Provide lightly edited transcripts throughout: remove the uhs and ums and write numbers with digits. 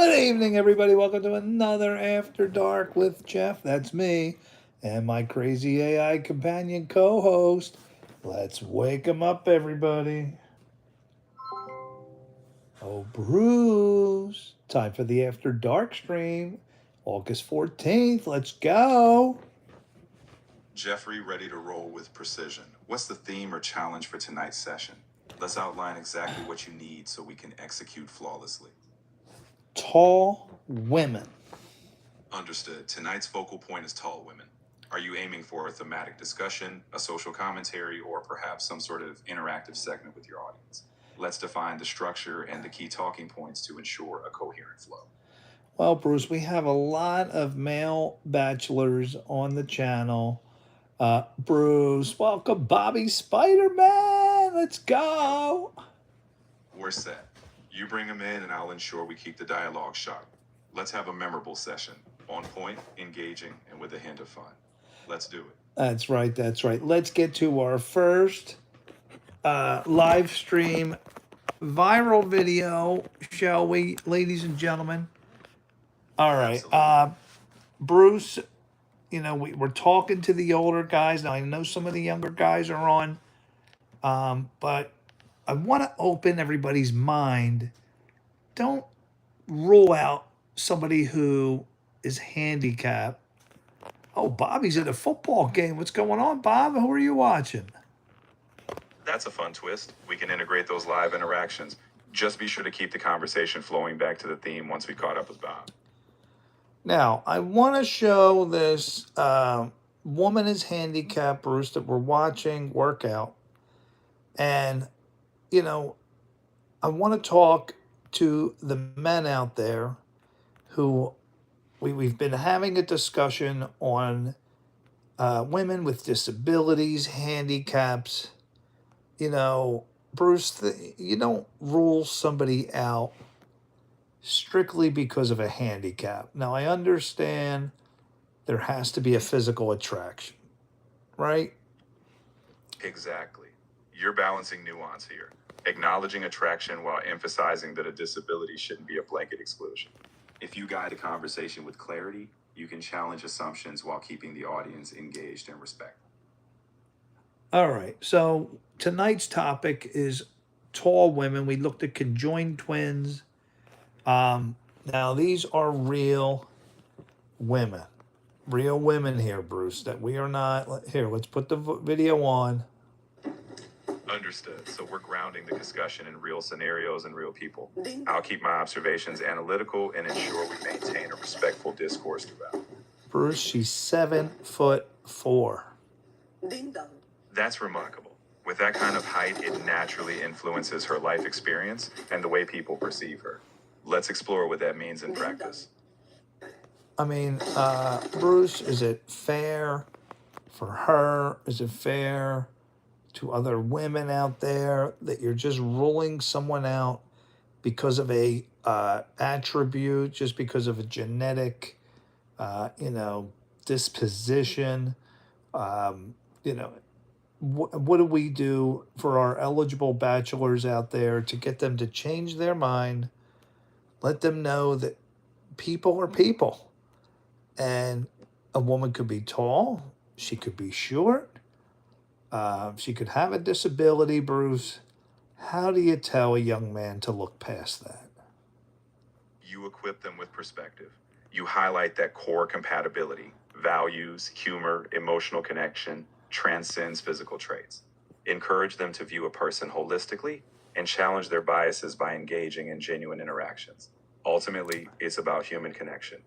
Good evening, everybody. Welcome to another After Dark with Jeff. That's me and my crazy AI companion co host. Let's wake him up, everybody. Oh, Bruce. Time for the After Dark stream. August 14th. Let's go. Jeffrey, ready to roll with precision. What's the theme or challenge for tonight's session? Let's outline exactly what you need so we can execute flawlessly. Tall women. Understood. Tonight's focal point is tall women. Are you aiming for a thematic discussion, a social commentary, or perhaps some sort of interactive segment with your audience? Let's define the structure and the key talking points to ensure a coherent flow. Well, Bruce, we have a lot of male bachelors on the channel. Bruce, welcome, Bobby Spider Man. Let's go. We're set. You bring them in, and I'll ensure we keep the dialogue sharp. Let's have a memorable session. On point, engaging, and with a hint of fun. Let's do it. That's right. That's right. Let's get to our first live stream viral video, shall we, ladies and gentlemen? All right. Absolutely. Bruce, we're talking to the older guys. Now, I know some of the younger guys are on, but I want to open everybody's mind. Don't rule out somebody who is handicapped. Oh, Bobby's at a football game. What's going on, Bob? Who are you watching? That's a fun twist. We can integrate those live interactions. Just be sure to keep the conversation flowing back to the theme once we caught up with Bob. Now, I want to show this woman is handicapped, Bruce, that we're watching workout. And, I want to talk to the men out there who we've been having a discussion on women with disabilities, handicaps. Bruce, you don't rule somebody out strictly because of a handicap. Now, I understand there has to be a physical attraction, right? Exactly. You're balancing nuance here, acknowledging attraction while emphasizing that a disability shouldn't be a blanket exclusion. If you guide a conversation with clarity, you can challenge assumptions while keeping the audience engaged and respectful. All right. So tonight's topic is tall women. We looked at conjoined twins. Now, these are women. Real women here, Bruce, that we are not. Here, let's put the video on. Understood. So we're grounding the discussion in real scenarios and real people. I'll keep my observations analytical and ensure we maintain a respectful discourse throughout. Bruce, she's 7'4". That's remarkable. With that kind of height, it naturally influences her life experience and the way people perceive her. Let's explore what that means in practice. I mean, Bruce, is it fair for her? Is it fair to other women out there that you're just ruling someone out because of a attribute, just because of a genetic, disposition? What do we do for our eligible bachelors out there to get them to change their mind? Let them know that people are people. And a woman could be tall, she could be short, she could have a disability, Bruce. How do you tell a young man to look past that? You equip them with perspective. You highlight that core compatibility, values, humor, emotional connection, transcends physical traits. Encourage them to view a person holistically and challenge their biases by engaging in genuine interactions. Ultimately, it's about human connection.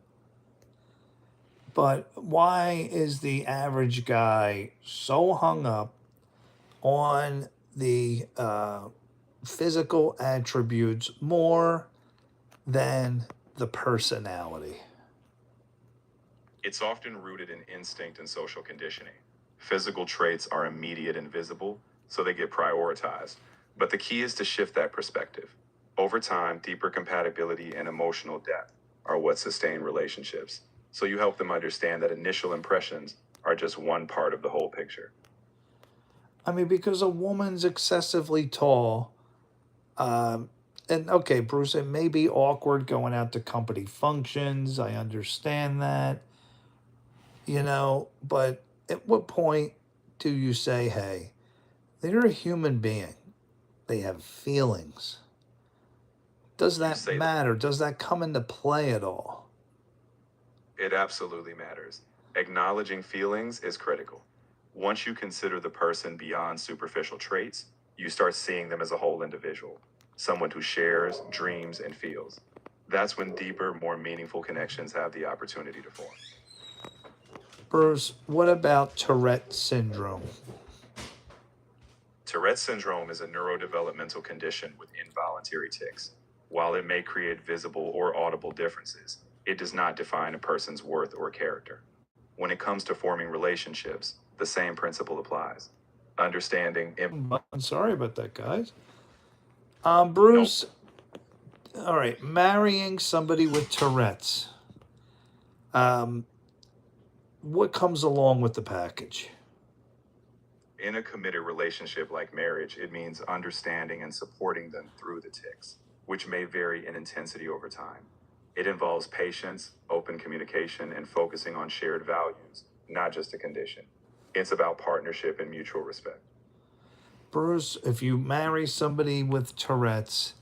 But why is the average guy so hung up on the physical attributes more than the personality? It's often rooted in instinct and social conditioning. Physical traits are immediate and visible, so they get prioritized. But the key is to shift that perspective. Over time, deeper compatibility and emotional depth are what sustain relationships. So you help them understand that initial impressions are just one part of the whole picture. I mean, because a woman's excessively tall, And okay, Bruce, it may be awkward going out to company functions. I understand that, but at what point do you say, hey, they're a human being? They have feelings. Does You that say that matter? Does that come into play at all? it absolutely matters. Acknowledging feelings is critical. Once you consider the person beyond superficial traits, you start seeing them as a whole individual, someone who shares, dreams, and feels. That's when deeper, more meaningful connections have the opportunity to form. Bruce, what about Tourette syndrome? Tourette syndrome is a neurodevelopmental condition with involuntary tics. While it may create visible or audible differences, it does not define a person's worth or character. When it comes to forming relationships, the same principle applies. Understanding, I'm sorry about that, guys. no, Bruce, all right, marrying somebody with Tourette's. Um, what comes along with the package? in a committed relationship like marriage, it means understanding and supporting them through the tics, which may vary in intensity over time. It involves patience, open communication, and focusing on shared values, not just a condition. It's about partnership and mutual respect. Bruce, if you marry somebody with Tourette's,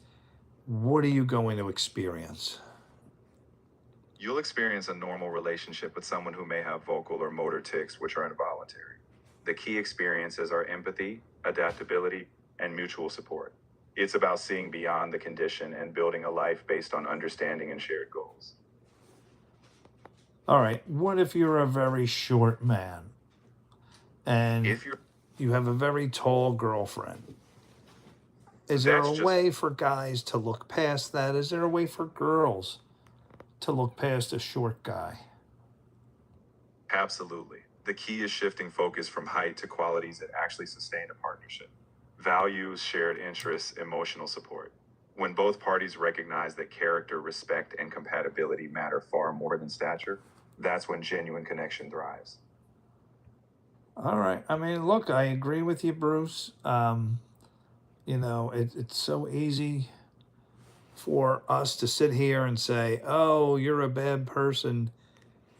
what are you going to experience? You'll experience a normal relationship with someone who may have vocal or motor tics, which are involuntary. The key experiences are empathy, adaptability, and mutual support. It's about seeing beyond the condition and building a life based on understanding and shared goals. All right, what if you're a very short man and If you're you have a very tall girlfriend? Is there a That's just way for guys to look past that? Is there a way for girls to look past a short guy? absolutely. The key is shifting focus from height to qualities that actually sustain a partnership. Values, shared interests, emotional support. When both parties recognize that character, respect, and compatibility matter far more than stature, that's when genuine connection thrives. All right. I mean, look, I agree with you, Bruce. It's so easy for us to sit here and say, oh, you're a bad person.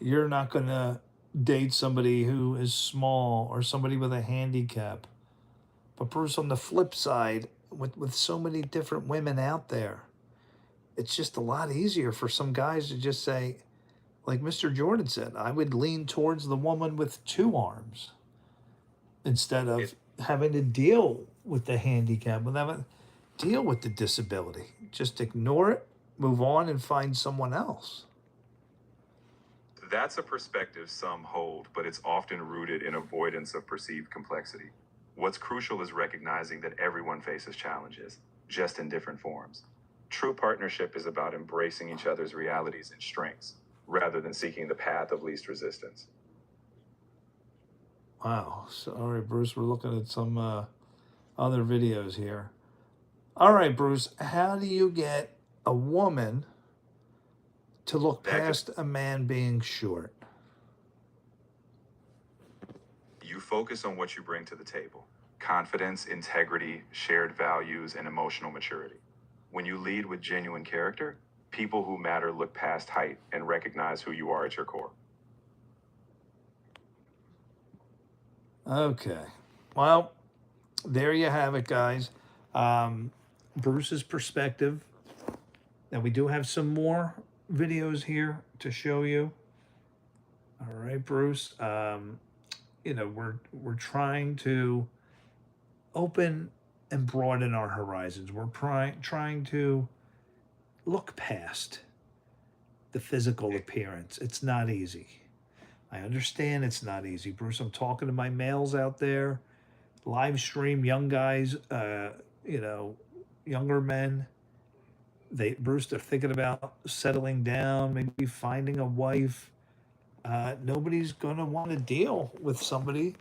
You're not going to date somebody who is small or somebody with a handicap. But, Bruce, on the flip side, with so many different women out there, it's just a lot easier for some guys to just say, like Mr. Jordan said, I would lean towards the woman with two arms instead It, of having to deal with the handicap, with having to deal with the disability. Just ignore it, move on, and find someone else. that's a perspective some hold, but it's often rooted in avoidance of perceived complexity. What's crucial is recognizing that everyone faces challenges, just in different forms. True partnership is about embracing each other's realities and strengths, rather than seeking the path of least resistance. Wow. Sorry, Bruce. We're looking at some other videos here. All right, Bruce. How do you get a woman to look That could past a man being short? You focus on what you bring to the table: confidence, integrity, shared values, and emotional maturity. When you lead with genuine character, people who matter look past height and recognize who you are at your core. Okay. Well, there you have it, guys. Um, Bruce's perspective. Now, we do have some more videos here to show you. All right, Bruce. We're trying to open and broaden our horizons. We're trying to look past the physical appearance. It's not easy. I understand it's not easy, Bruce. I'm talking to my males out there, live stream, young guys, you know, younger men. Bruce, they're thinking about settling down, maybe finding a wife. Nobody's going to want to deal with somebody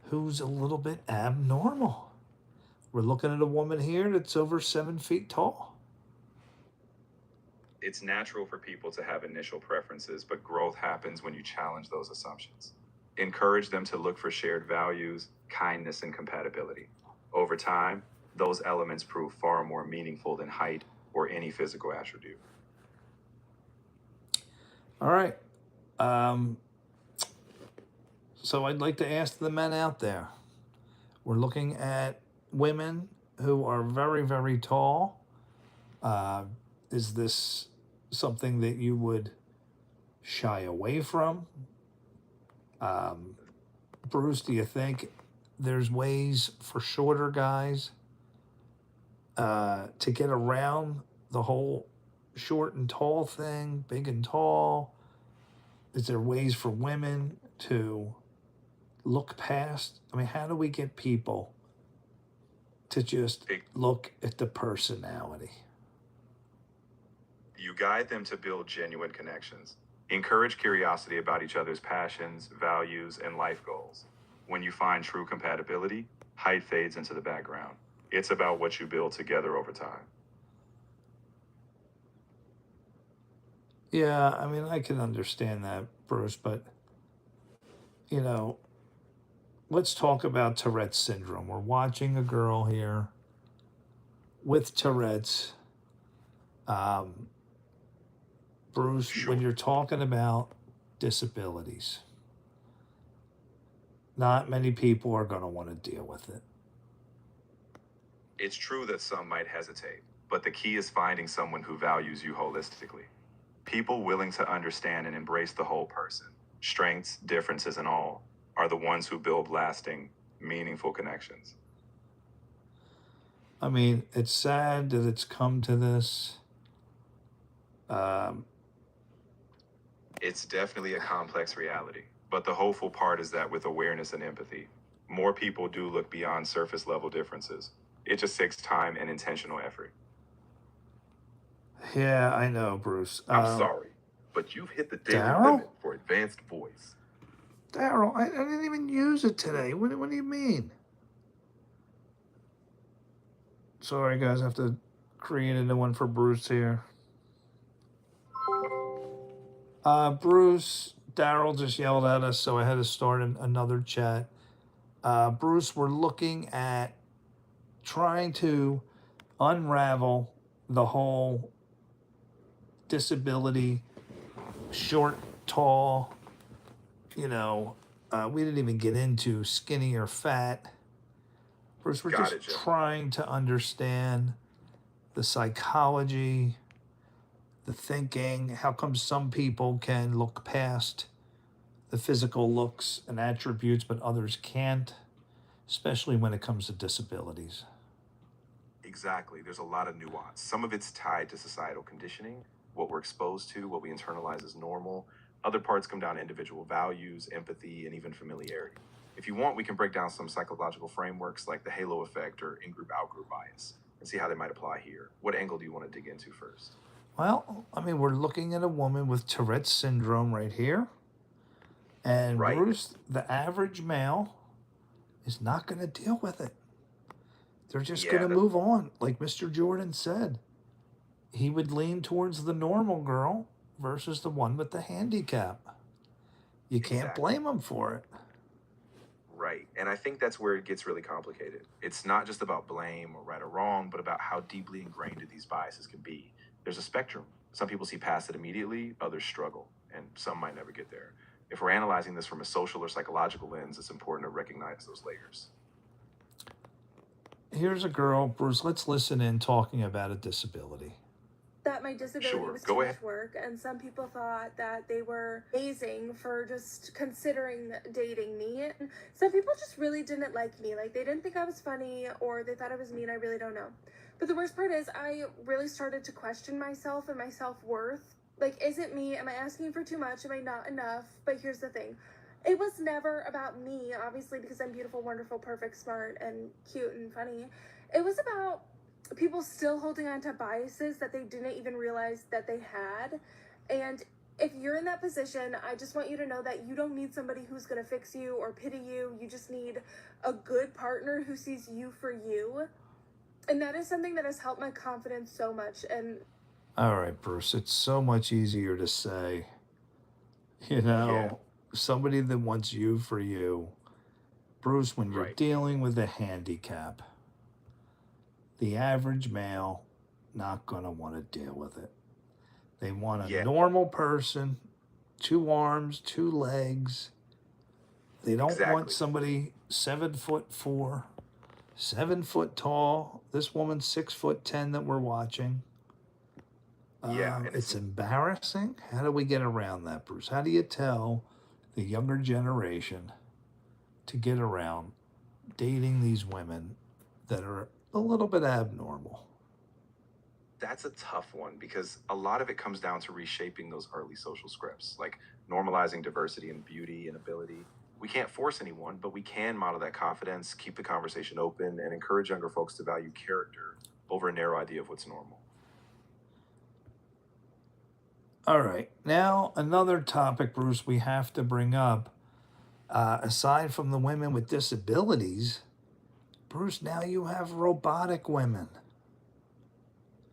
who's a little bit abnormal. We're looking at a woman here that's over 7 feet tall. It's natural for people to have initial preferences, but growth happens when you challenge those assumptions. Encourage them to look for shared values, kindness, and compatibility. Over time, Those elements prove far more meaningful than height or any physical attribute. All right. Um, so I'd like to ask the men out there. We're looking at women who are very, very tall. Uh, is this something that you would shy away from? Um, Bruce, do you think there's ways for shorter guys to get around the whole short and tall thing, big and tall? Is there ways for women to look past? I mean, how do we get people to just look at the personality? You guide them to build genuine connections. Encourage curiosity about each other's passions, values, and life goals. When you find true compatibility, height fades into the background. It's about what you build together over time. Yeah, I mean, I can understand that, Bruce, but, you know, let's talk about Tourette's syndrome. We're watching a girl here with Tourette's. Um, Bruce, Sure. when you're talking about disabilities, not many people are going to want to deal with it. It's true that some might hesitate, but the key is finding someone who values you holistically. People willing to understand and embrace the whole person, strengths, differences, and all, are the ones who build lasting, meaningful connections. I mean, it's sad that it's come to this. Um, It's definitely a complex reality, but the hopeful part is that with awareness and empathy, more people do look beyond surface level differences. It just takes time and intentional effort. yeah, I know, Bruce. I'm sorry, but you've hit the daily Daryl? limit for advanced voice. Daryl, I didn't even use it today. What do you mean? Sorry, guys, I have to create a new one for Bruce here. Bruce, Daryl just yelled at us, so I had to start another chat. Bruce, we're looking at trying to unravel the whole disability, short, tall, we didn't even get into skinny or fat. Bruce, we're just trying to understand the psychology, the thinking. How come some people can look past the physical looks and attributes, but others can't, especially when it comes to disabilities? Exactly. There's a lot of nuance. Some of it's tied to societal conditioning, what we're exposed to, what we internalize as normal. Other parts come down to individual values, empathy, and even familiarity. If you want, we can break down some psychological frameworks like the halo effect or in group out group bias and see how they might apply here. What angle do you want to dig into first? Well, I mean, we're looking at a woman with Tourette's syndrome right here. And Right. Bruce, the average male, is not going to deal with it. They're just going to move on. Like Mr. Jordan said, he would lean towards the normal girl versus the one with the handicap. You can't blame him for it. Right. And I think that's where it gets really complicated. It's not just about blame or right or wrong, but about how deeply ingrained these biases can be. There's a spectrum. Some people see past it immediately, others struggle, and some might never get there. If we're analyzing this from a social or psychological lens, it's important to recognize those layers. Here's a girl, Bruce, let's listen in talking about a disability. That my disability was too much work, and some people thought that they were amazing for just considering dating me. And some people just really didn't like me. Like, they didn't think I was funny, or they thought I was mean. I really don't know. But the worst part is I really started to question myself and my self-worth. Like, is it me? Am I asking for too much? Am I not enough? But here's the thing. It was never about me, obviously, because I'm beautiful, wonderful, perfect, smart, and cute and funny. It was about people still holding on to biases that they didn't even realize that they had. And if you're in that position, I just want you to know that you don't need somebody who's going to fix you or pity you. You just need a good partner who sees you for you. And that is something that has helped my confidence so much. And all right, Bruce, it's so much easier to say, somebody that wants you for you. Bruce, when you're dealing with a handicap, the average male not going to want to deal with it. They want a Yeah, normal person, 2 arms, 2 legs. They don't want exactly. somebody 7'4", 7 foot tall. This woman's 6'10" that we're watching. Yeah, and It's embarrassing. How do we get around that, Bruce? How do you tell the younger generation to get around dating these women that are a little bit abnormal? that's a tough one because a lot of it comes down to reshaping those early social scripts, like normalizing diversity and beauty and ability. We can't force anyone, but we can model that confidence, keep the conversation open, and encourage younger folks to value character over a narrow idea of what's normal. All right. Now, another topic, Bruce, we have to bring up. Aside from the women with disabilities, Bruce, now you have robotic women.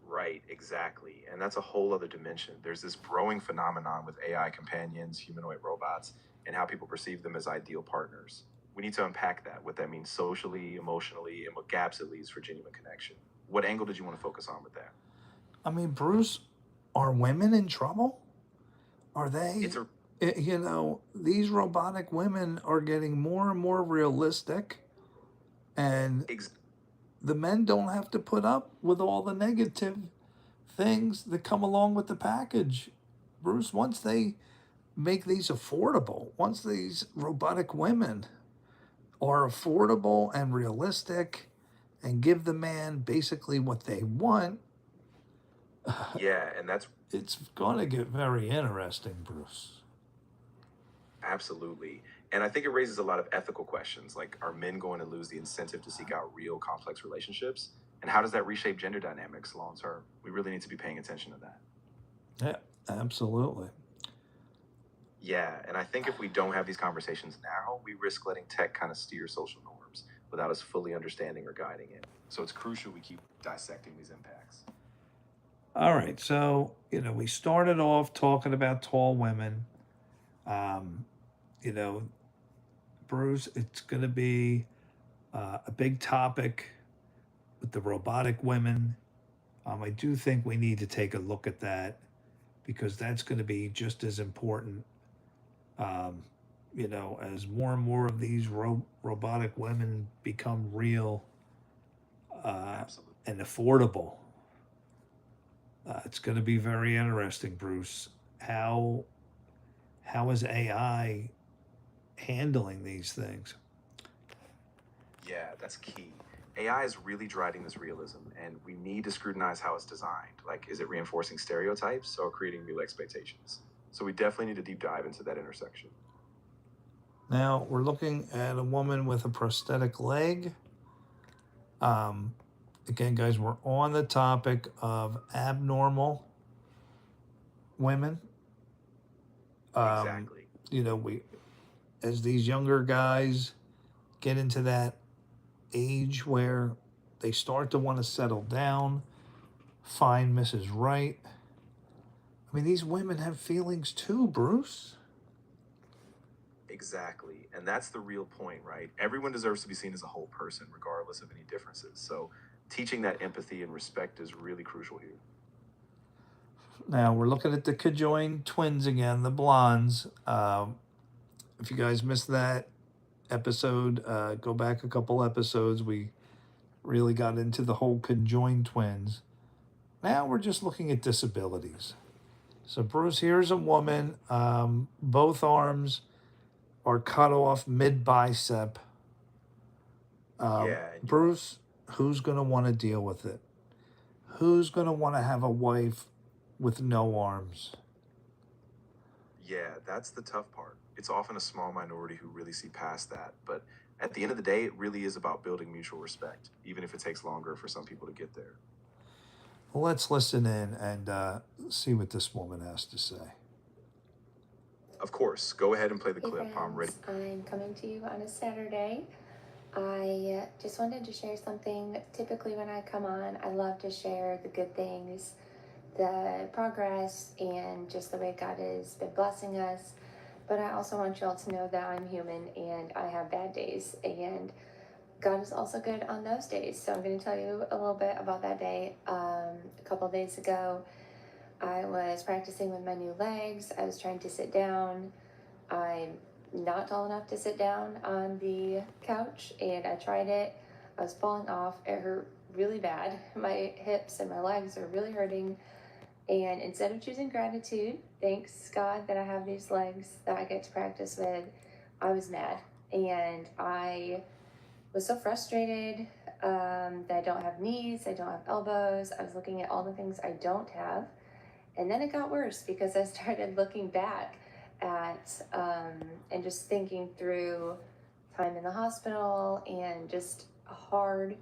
Right, exactly. And that's a whole other dimension. There's this growing phenomenon with AI companions, humanoid robots, and how people perceive them as ideal partners. We need to unpack that, what that means socially, emotionally, and what gaps it leaves for genuine connection. What angle did you want to focus on with that? I mean, Bruce, are women in trouble? Are It's they, a these robotic women are getting more and more realistic, and ex- the men don't have to put up with all the negative things that come along with the package. Bruce, once they make these affordable, once these robotic women are affordable and realistic and give the man basically what they want, yeah, and that's it's going to get very interesting, Bruce. absolutely. And I think it raises a lot of ethical questions like, are men going to lose the incentive to seek out real complex relationships? And how does that reshape gender dynamics long term? We really need to be paying attention to that. Yeah, absolutely. Yeah, and I think if we don't have these conversations now, we risk letting tech kind of steer social norms without us fully understanding or guiding it. So it's crucial we keep dissecting these impacts. All right, so we started off talking about tall women. Um, you know, Bruce, it's going to be a big topic with the robotic women. I do think we need to take a look at that because that's going to be just as important. Um, as more and more of these robotic women become real Absolutely. and affordable, it's going to be very interesting, Bruce. How how is AI handling these things? Yeah, that's key. AI is really driving this realism, and we need to scrutinize how it's designed. Like, is it reinforcing stereotypes or creating real expectations? So we definitely need to deep dive into that intersection. Now we're looking at a woman with a prosthetic leg. Um, Again, guys, we're on the topic of abnormal women. Um, Exactly. we as these younger guys get into that age where they start to want to settle down, find Mrs. Right. I mean, these women have feelings too, Bruce. Exactly. And that's the real point, right? Everyone deserves to be seen as a whole person, regardless of any differences. So teaching that empathy and respect is really crucial here. Now we're looking at the conjoined twins again, the blondes. If you guys missed that episode, go back a couple episodes. We really got into the whole conjoined twins. Now we're just looking at disabilities. So, Bruce, here's a woman. Both arms are cut off mid bicep. Yeah. Bruce, who's going to want to deal with it? Who's going to want to have a wife with no arms? Yeah, that's the tough part. It's often a small minority who really see past that. But at the end of the day, it really is about building mutual respect, even if it takes longer for some people to get there. Well, let's listen in and see what this woman has to say. Of course, go ahead and play the Hey clip. I'm ready. friends, I'm coming to you on a Saturday. I just wanted to share something. Typically, when I come on, I love to share the good things, the progress, and just the way God has been blessing us. But I also want y'all to know that I'm human and I have bad days. And God is also good on those days. So I'm going to tell you a little bit about that day. A couple of days ago, I was practicing with my new legs. I was trying to sit down. I'm not tall enough to sit down on the couch, and I tried it. I was falling off. It hurt really bad. My hips and my legs are really hurting. And instead of choosing gratitude, thanks God that I have these legs that I get to practice with, I was mad. And I was so frustrated that I don't have knees, I don't have elbows. I was looking at all the things I don't have. And then it got worse because I started looking back at and just thinking through time in the hospital and just a hard,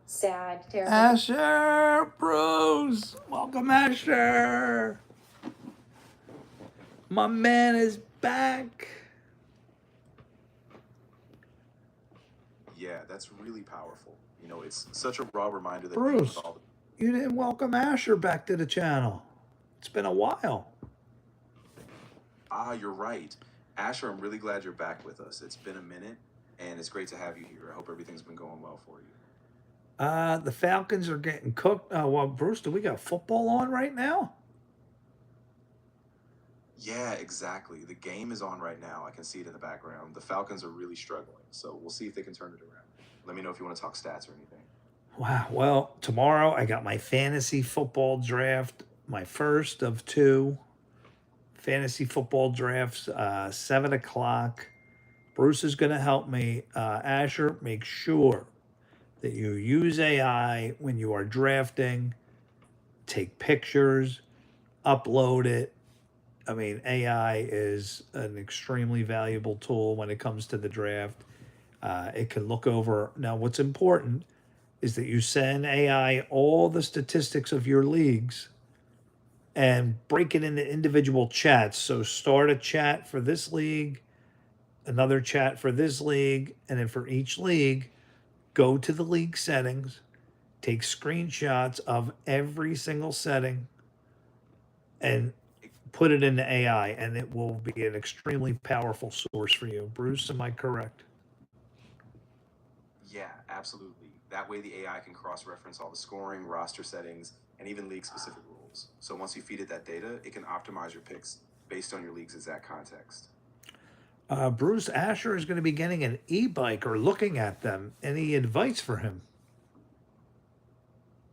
sad, terrible. Asher, Bruce, welcome, Asher. My man is back. Yeah, that's really powerful. You know, it's such a raw reminder that Bruce, you didn't welcome Asher back to the channel. It's been a while. You're right. Asher, I'm really glad you're back with us. It's been a minute, and it's great to have you here. I hope everything's been going well for you. The Falcons are getting cooked. Well, Bruce, do we got football on right now? Yeah, exactly. The game is on right now. I can see it in the background. The Falcons are really struggling, so we'll see if they can turn it around. Let me know if you want to talk stats or anything. Wow. Well, tomorrow I got my fantasy football draft, my first of two fantasy football drafts, 7 o'clock. Bruce is going to help me. Asher, make sure that you use AI when you are drafting, take pictures, upload it. I mean, AI is an extremely valuable tool when it comes to the draft. It can look over. Now, what's important is that you send AI all the statistics of your leagues and break it into individual chats. So start a chat for this league, another chat for this league, and then for each league, go to the league settings, take screenshots of every single setting, and put it into AI, and it will be an extremely powerful source for you. Bruce, am I correct? Yeah, absolutely. That way the AI can cross-reference all the scoring, roster settings, and even league-specific rules. So once you feed it that data, it can optimize your picks based on your league's exact context. Bruce, Asher is going to be getting an e-bike or looking at them. Any advice for him?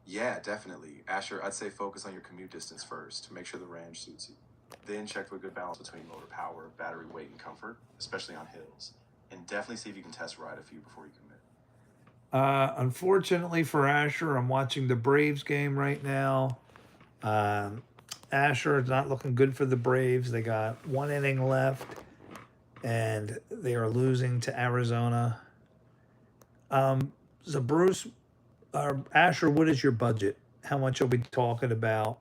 Yeah, definitely. Asher, I'd say focus on your commute distance first to make sure the range suits you. Then check for a good balance between motor power, battery weight, and comfort, especially on hills. And definitely see if you can test ride a few before you commit. Unfortunately for Asher, I'm watching the Braves game right now. Asher is not looking good for the Braves. They got 1 inning left, and they are losing to Arizona. So Bruce, Asher, what is your budget? How much are we talking about?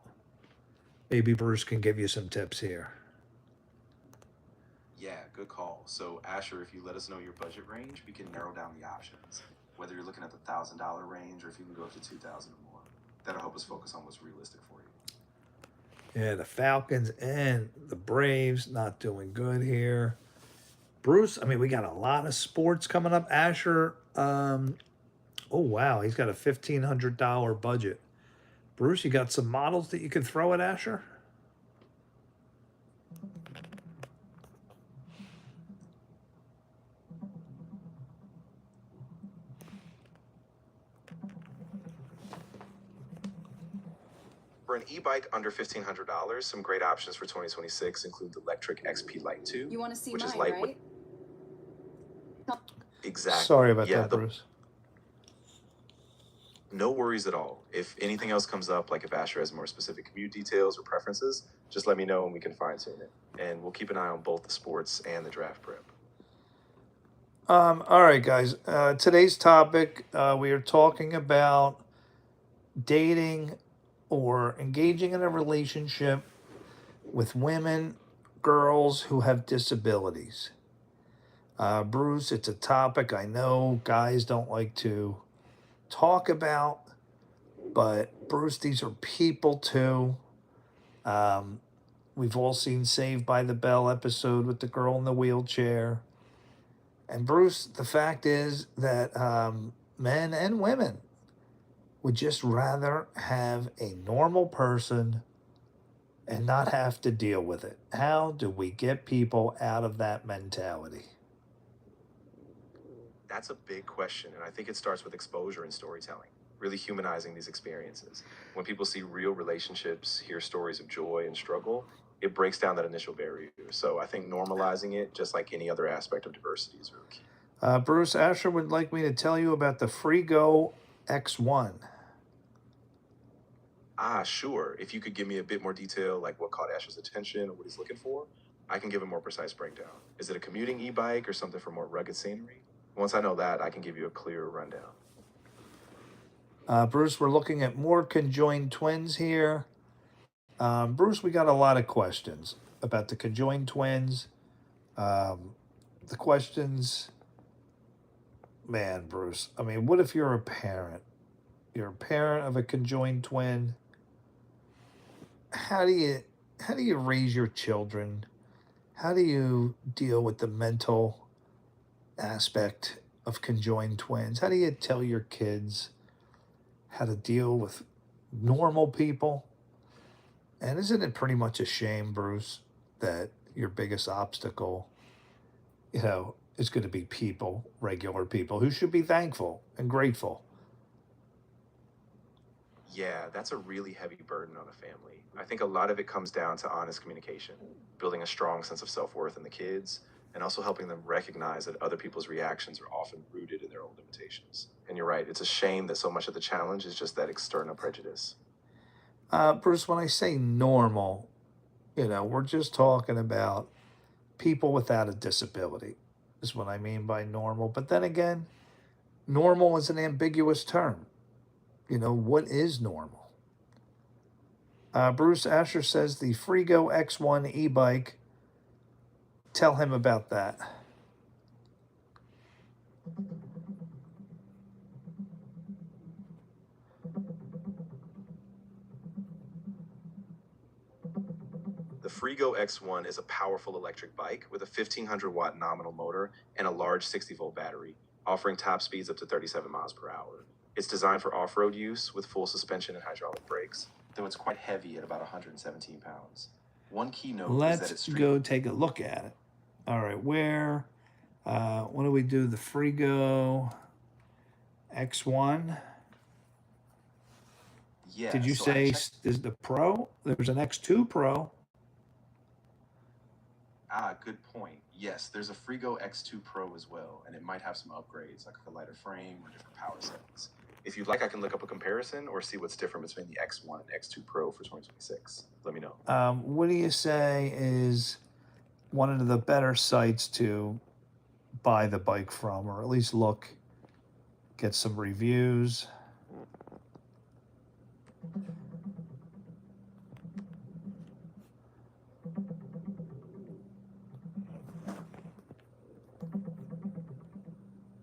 Maybe Bruce can give you some tips here. Yeah, good call. So, Asher, if you let us know your budget range, we can narrow down the options. Whether you're looking at the $1,000 range or if you can go up to $2,000 or more. That'll help us focus on what's realistic for you. Yeah, the Falcons and the Braves not doing good here. Bruce, I mean, we got a lot of sports coming up. Asher, oh wow, he's got a $1,500 budget. Bruce, you got some models that you can throw at Asher? For an e-bike under $1,500, some great options for 2026 include the electric XP Lite 2. You want to see which mine, is lightweight. Right? Exactly. Sorry about that, Bruce. No worries at all. If anything else comes up, like if Asher has more specific commute details or preferences, just let me know and we can fine tune it. And we'll keep an eye on both the sports and the draft prep. All right, guys. Today's topic, we are talking about dating or engaging in a relationship with women, girls who have disabilities. Bruce, it's a topic I know guys don't like to talk about, but Bruce, these are people too. We've all seen Saved by the Bell episode with the girl in the wheelchair. And Bruce, the fact is that men and women would just rather have a normal person and not have to deal with it. How do we get people out of that mentality? That's a big question, and I think it starts with exposure and storytelling, really humanizing these experiences. When people see real relationships, hear stories of joy and struggle, it breaks down that initial barrier. So I think normalizing it, just like any other aspect of diversity, is really key. Bruce Asher would like me to tell you about the Frigo X1. Sure. If you could give me a bit more detail, like what caught Asher's attention or what he's looking for, I can give a more precise breakdown. Is it a commuting e-bike or something for more rugged scenery? Once I know that, I can give you a clearer rundown. Bruce, we're looking at more conjoined twins here. Bruce, we got a lot of questions about the conjoined twins. The questions, man, Bruce. I mean, what if you're a parent? You're a parent of a conjoined twin. How do you raise your children? How do you deal with the mental aspect of conjoined twins? How do you tell your kids how to deal with normal people? And isn't it pretty much a shame, Bruce, that your biggest obstacle, is going to be people, regular people who should be thankful and grateful? Yeah, that's a really heavy burden on a family. I think a lot of it comes down to honest communication, building a strong sense of self-worth in the kids, and also helping them recognize that other people's reactions are often rooted in their own limitations. And you're right, it's a shame that so much of the challenge is just that external prejudice. Bruce, when I say normal, we're just talking about people without a disability, is what I mean by normal. But then again, normal is an ambiguous term. What is normal? Bruce Asher says the Frigo X1 e-bike. Tell him about that. The Frigo X1 is a powerful electric bike with a 1500-watt nominal motor and a large 60-volt battery, offering top speeds up to 37 miles per hour. It's designed for off-road use with full suspension and hydraulic brakes, though it's quite heavy at about 117 pounds. One key note is that it's go take a look at it. All right, where? What do we do? The Frigo X1. Yeah. Did you say is the Pro? There's an X2 Pro. Good point. Yes, there's a Frigo X2 Pro as well, and it might have some upgrades like a lighter frame or different power settings. If you'd like, I can look up a comparison or see what's different between the X1 and X2 Pro for 2026. Let me know. What do you say is one of the better sites to buy the bike from, or at least get some reviews?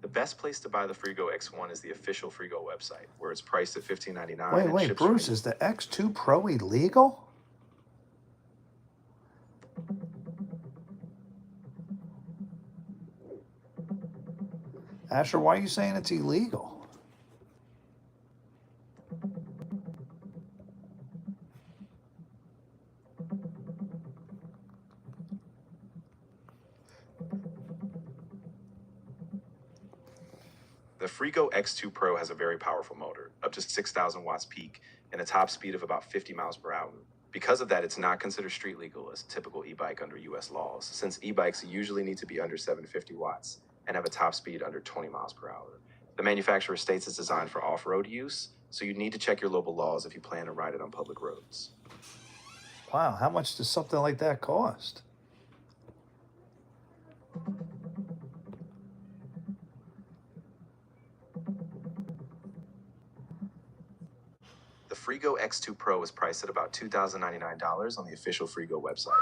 The best place to buy the Frigo X1 is the official Frigo website, where it's priced at $15.99. Wait, Bruce, is the X2 Pro illegal? Asher, why are you saying it's illegal? The Frigo X2 Pro has a very powerful motor, up to 6,000 watts peak, and a top speed of about 50 miles per hour. Because of that, it's not considered street legal as a typical e-bike under US laws, since e-bikes usually need to be under 750 watts and have a top speed under 20 miles per hour. The manufacturer states it's designed for off-road use, so you need to check your local laws if you plan to ride it on public roads. Wow, how much does something like that cost? The Frigo X2 Pro is priced at about $2,099 on the official Frigo website,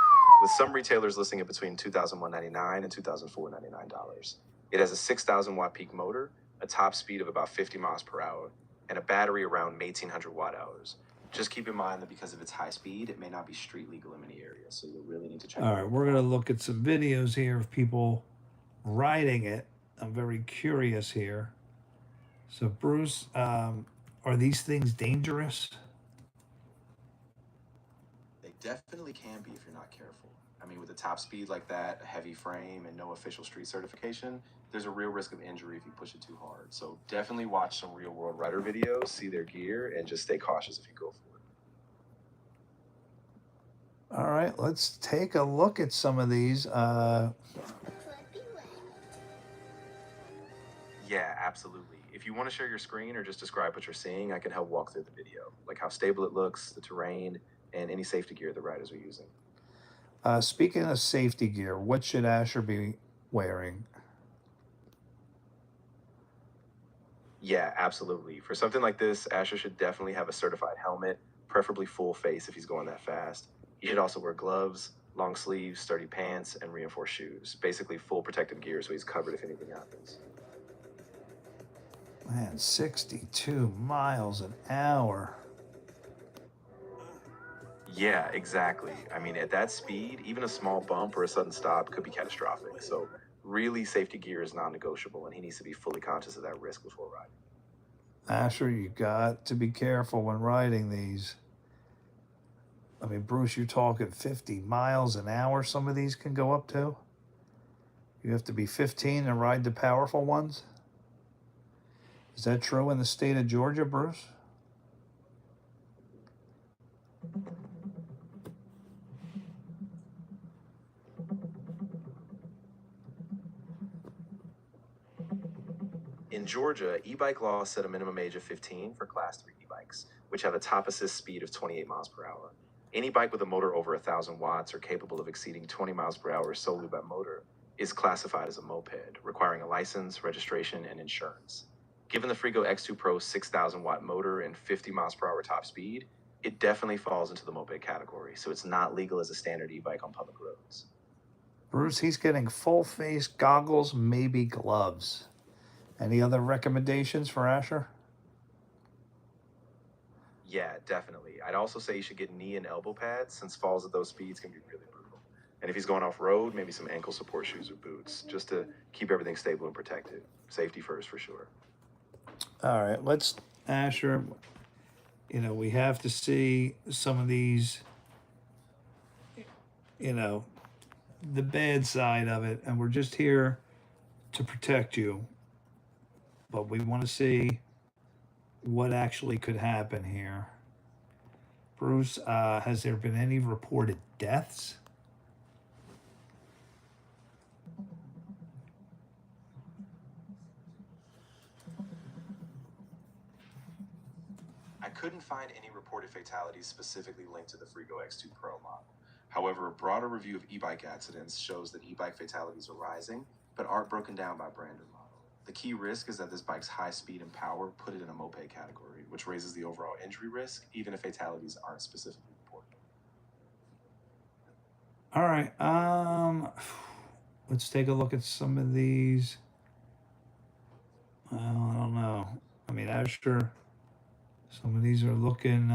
with some retailers listing it between $2,199 and $2,499. It has a 6,000 watt peak motor, a top speed of about 50 miles per hour, and a battery around 1,800 watt hours. Just keep in mind that because of its high speed, it may not be street legal in many areas, so you'll really need to check. All right, we're going to look at some videos here of people riding it I'm very curious here. So, Bruce, are these things dangerous? They definitely can be if you're not careful. I mean, with a top speed like that, a heavy frame, and no official street certification, there's a real risk of injury if you push it too hard. So definitely watch some real world rider videos, see their gear, and just stay cautious if you go for it. All right, let's take a look at some of these. Yeah, absolutely. If you want to share your screen or just describe what you're seeing, I can help walk through the video, like how stable it looks, the terrain, and any safety gear the riders are using. Speaking of safety gear, what should Asher be wearing? Yeah, absolutely. For something like this, Asher should definitely have a certified helmet, preferably full face if he's going that fast. He should also wear gloves, long sleeves, sturdy pants, and reinforced shoes. Basically, full protective gear so he's covered if anything happens. Man, 62 miles an hour. Yeah, exactly. I mean, at that speed, even a small bump or a sudden stop could be catastrophic. So, really, safety gear is non negotiable, and he needs to be fully conscious of that risk before riding. Asher, you got to be careful when riding these. I mean, Bruce, you're talking 50 miles an hour, some of these can go up to. You have to be 15 to ride the powerful ones. Is that true in the state of Georgia, Bruce? In Georgia, e-bike laws set a minimum age of 15 for Class 3 e-bikes, which have a top assist speed of 28 miles per hour. Any bike with a motor over 1,000 watts or capable of exceeding 20 miles per hour solely by motor is classified as a moped, requiring a license, registration, and insurance. Given the Frigo X2 Pro's 6,000 watt motor and 50 miles per hour top speed, it definitely falls into the moped category, so it's not legal as a standard e-bike on public roads. Bruce, he's getting full face goggles, maybe gloves. Any other recommendations for Asher? Yeah, definitely. I'd also say you should get knee and elbow pads since falls at those speeds can be really brutal. And if he's going off road, maybe some ankle support shoes or boots just to keep everything stable and protected. Safety first for sure. All right, let's, Asher, we have to see some of these, the bad side of it, and we're just here to protect you. But we want to see what actually could happen here. Bruce, has there been any reported deaths? I couldn't find any reported fatalities specifically linked to the Frigo X2 Pro model. However, a broader review of e-bike accidents shows that e-bike fatalities are rising, but aren't broken down by brand or model. The key risk is that this bike's high speed and power put it in a moped category, which raises the overall injury risk, even if fatalities aren't specifically reported. All right, let's take a look at some of these. Well, I don't know. I mean, Asher, some of these are looking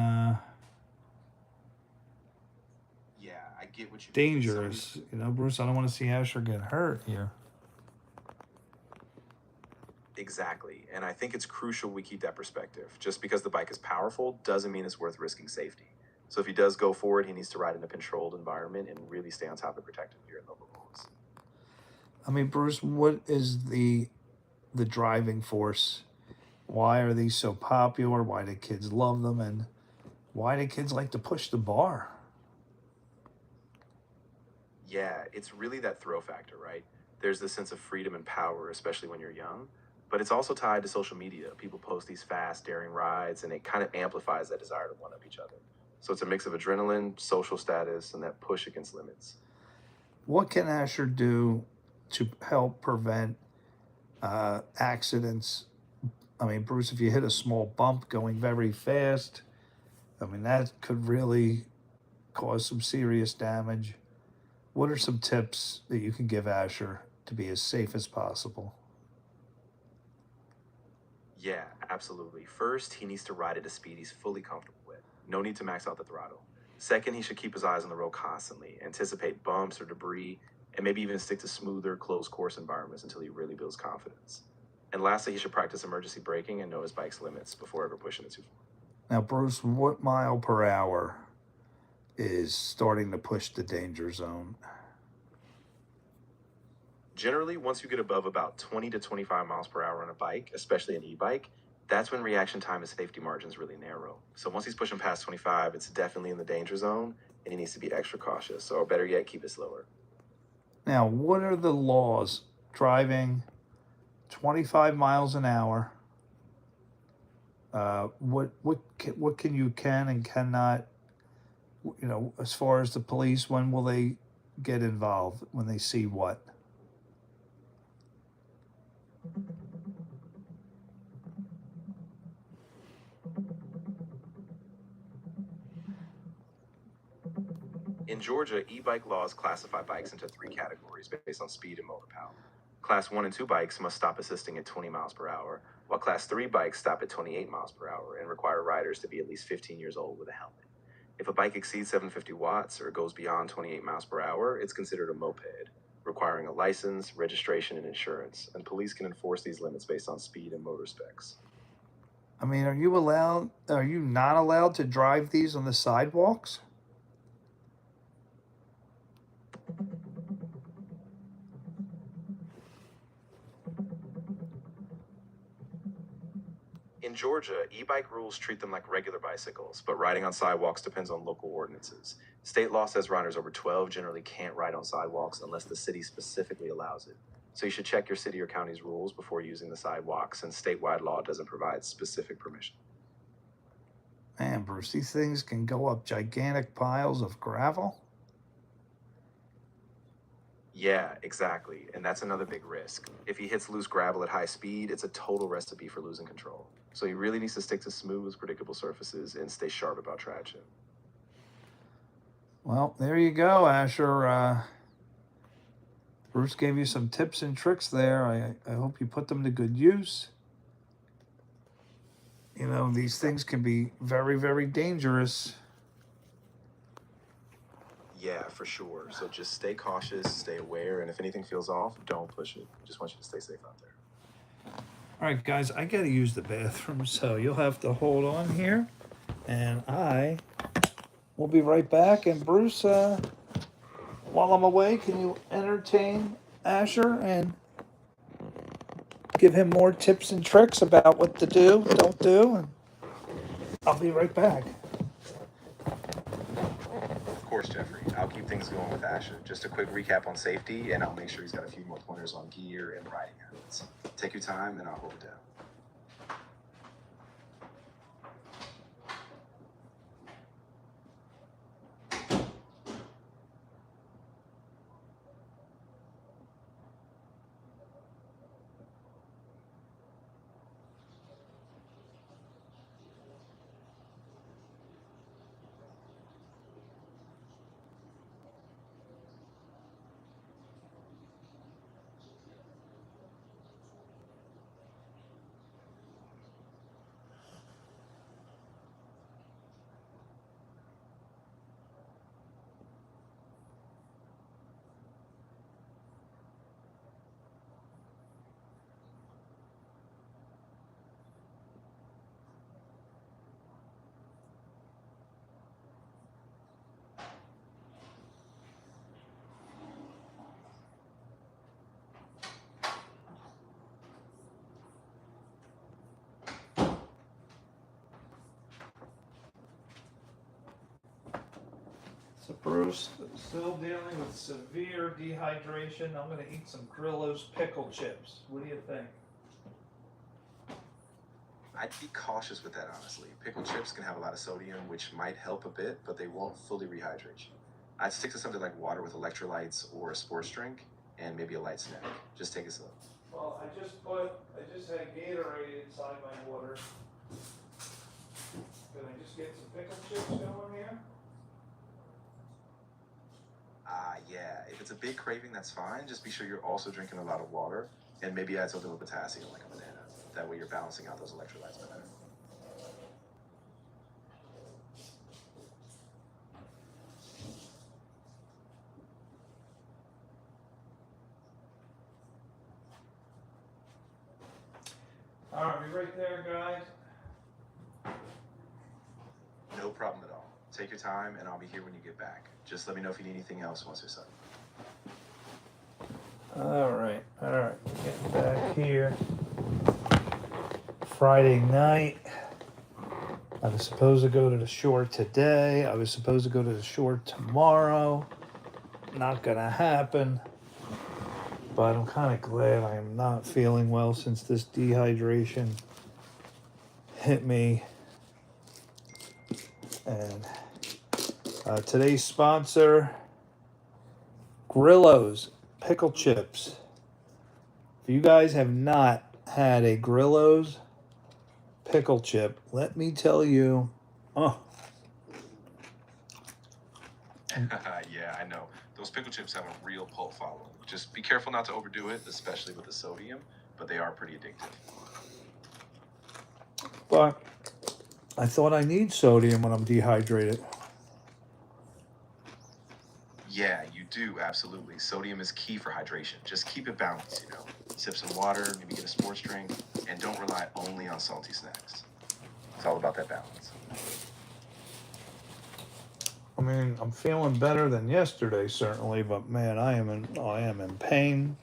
Yeah, I get what you mean. dangerous. Bruce, I don't want to see Asher get hurt here. Exactly. And I think it's crucial we keep that perspective. Just because the bike is powerful doesn't mean it's worth risking safety. So if he does go forward, he needs to ride in a controlled environment and really stay on top of protective gear and local rules. I mean, Bruce, what is the driving force? Why are these so popular? Why do kids love them? And why do kids like to push the bar? Yeah, it's really that thrill factor, right? There's this sense of freedom and power, especially when you're young. But it's also tied to social media. People post these fast, daring rides, and it kind of amplifies that desire to one up each other. So it's a mix of adrenaline, social status, and that push against limits. What can Asher do to help prevent accidents? I mean, Bruce, if you hit a small bump going very fast, I mean, that could really cause some serious damage. What are some tips that you can give Asher to be as safe as possible? Yeah, absolutely. First, he needs to ride at a speed he's fully comfortable with. No need to max out the throttle. Second, he should keep his eyes on the road constantly, anticipate bumps or debris, and maybe even stick to smoother, closed course environments until he really builds confidence. And lastly, he should practice emergency braking and know his bike's limits before ever pushing it too far. Now, Bruce, what mile per hour is starting to push the danger zone? Generally, once you get above about 20 to 25 miles per hour on a bike, especially an e-bike, that's when reaction time and safety margins really narrow. So once he's pushing past 25, it's definitely in the danger zone, and he needs to be extra cautious, or better yet, keep it slower. Now, what are the laws driving 25 miles an hour? What can you can and cannot, as far as the police, when will they get involved when they see what? In Georgia, e-bike laws classify bikes into 3 categories based on speed and motor power. Class 1 and 2 bikes must stop assisting at 20 miles per hour, while Class 3 bikes stop at 28 miles per hour and require riders to be at least 15 years old with a helmet. If a bike exceeds 750 watts or goes beyond 28 miles per hour, it's considered a moped, requiring a license, registration, and insurance, and police can enforce these limits based on speed and motor specs. I mean, are you not allowed to drive these on the sidewalks? In Georgia, e-bike rules treat them like regular bicycles, but riding on sidewalks depends on local ordinances. State law says riders over 12 generally can't ride on sidewalks unless the city specifically allows it. So you should check your city or county's rules before using the sidewalk, since statewide law doesn't provide specific permission. Man, Bruce, these things can go up gigantic piles of gravel. Yeah, exactly. And that's another big risk. If he hits loose gravel at high speed, it's a total recipe for losing control. So he really needs to stick to smooth, predictable surfaces and stay sharp about traction. Well, there you go, Asher. Bruce gave you some tips and tricks there. I hope you put them to good use. These things can be very, very dangerous. Yeah, for sure. So just stay cautious, stay aware, and if anything feels off, don't push it. Just want you to stay safe out there. All right, guys, I got to use the bathroom, so you'll have to hold on here. And I will be right back. And Bruce, while I'm away, can you entertain Asher and give him more tips and tricks about what to do, don't do? And I'll be right back. Of course, Jeffrey. I'll keep things going with Asher. Just a quick recap on safety, and I'll make sure he's got a few more pointers on gear and riding habits. Take your time, and I'll hold it down. So Bruce, still dealing with severe dehydration. I'm going to eat some Grillo's pickle chips. What do you think? I'd be cautious with that, honestly. Pickled chips can have a lot of sodium, which might help a bit, but they won't fully rehydrate you. I'd stick to something like water with electrolytes or a sports drink, and maybe a light snack. Just take it slow. Well, I just had Gatorade inside my water. Can I just get some pickle chips going here? Yeah. If it's a big craving, that's fine. Just be sure you're also drinking a lot of water, and maybe add something with potassium, like a banana. That way you're balancing out those electrolytes better. All right, be right there, guys. No problem at all. Take your time, and I'll be here when you get back. Just let me know if you need anything else once you're set. All right. Getting back here. Friday night. I was supposed to go to the shore today. I was supposed to go to the shore tomorrow. Not gonna happen. But I'm kind of glad I am not feeling well since this dehydration hit me. And today's sponsor, Grillo's Pickle Chips. If you guys have not had a Grillo's pickle chip, let me tell you, Yeah, I know. Those pickle chips have a real cult following. Just be careful not to overdo it, especially with the sodium, but they are pretty addictive. but I thought I need sodium when I'm dehydrated. Yeah, you do, absolutely. Sodium is key for hydration. Just keep it balanced, you know. Sip some water, maybe get a sports drink, and don't rely only on salty snacks. It's all about that balance. I mean, I'm feeling better than yesterday, certainly, but man, I am in pain.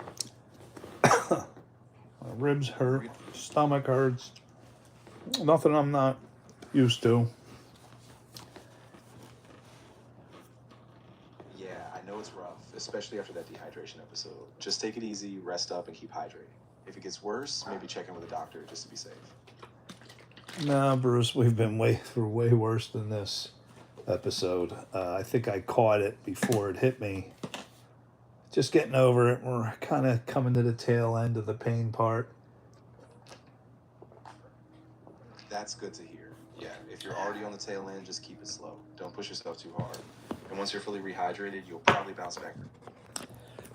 My ribs hurt, stomach hurts. Nothing I'm not used to. Yeah, I know it's rough, especially after that dehydration episode. Just take it easy, rest up, and keep hydrated. If it gets worse, maybe check in with a doctor just to be safe. No, Bruce, we've been through way worse than this episode. I think I caught it before it hit me. Just getting over it. We're kind of coming to the tail end of the pain part. That's good to hear. Yeah, if you're already on the tail end, just keep it slow. Don't push yourself too hard. And once you're fully rehydrated, you'll probably bounce back.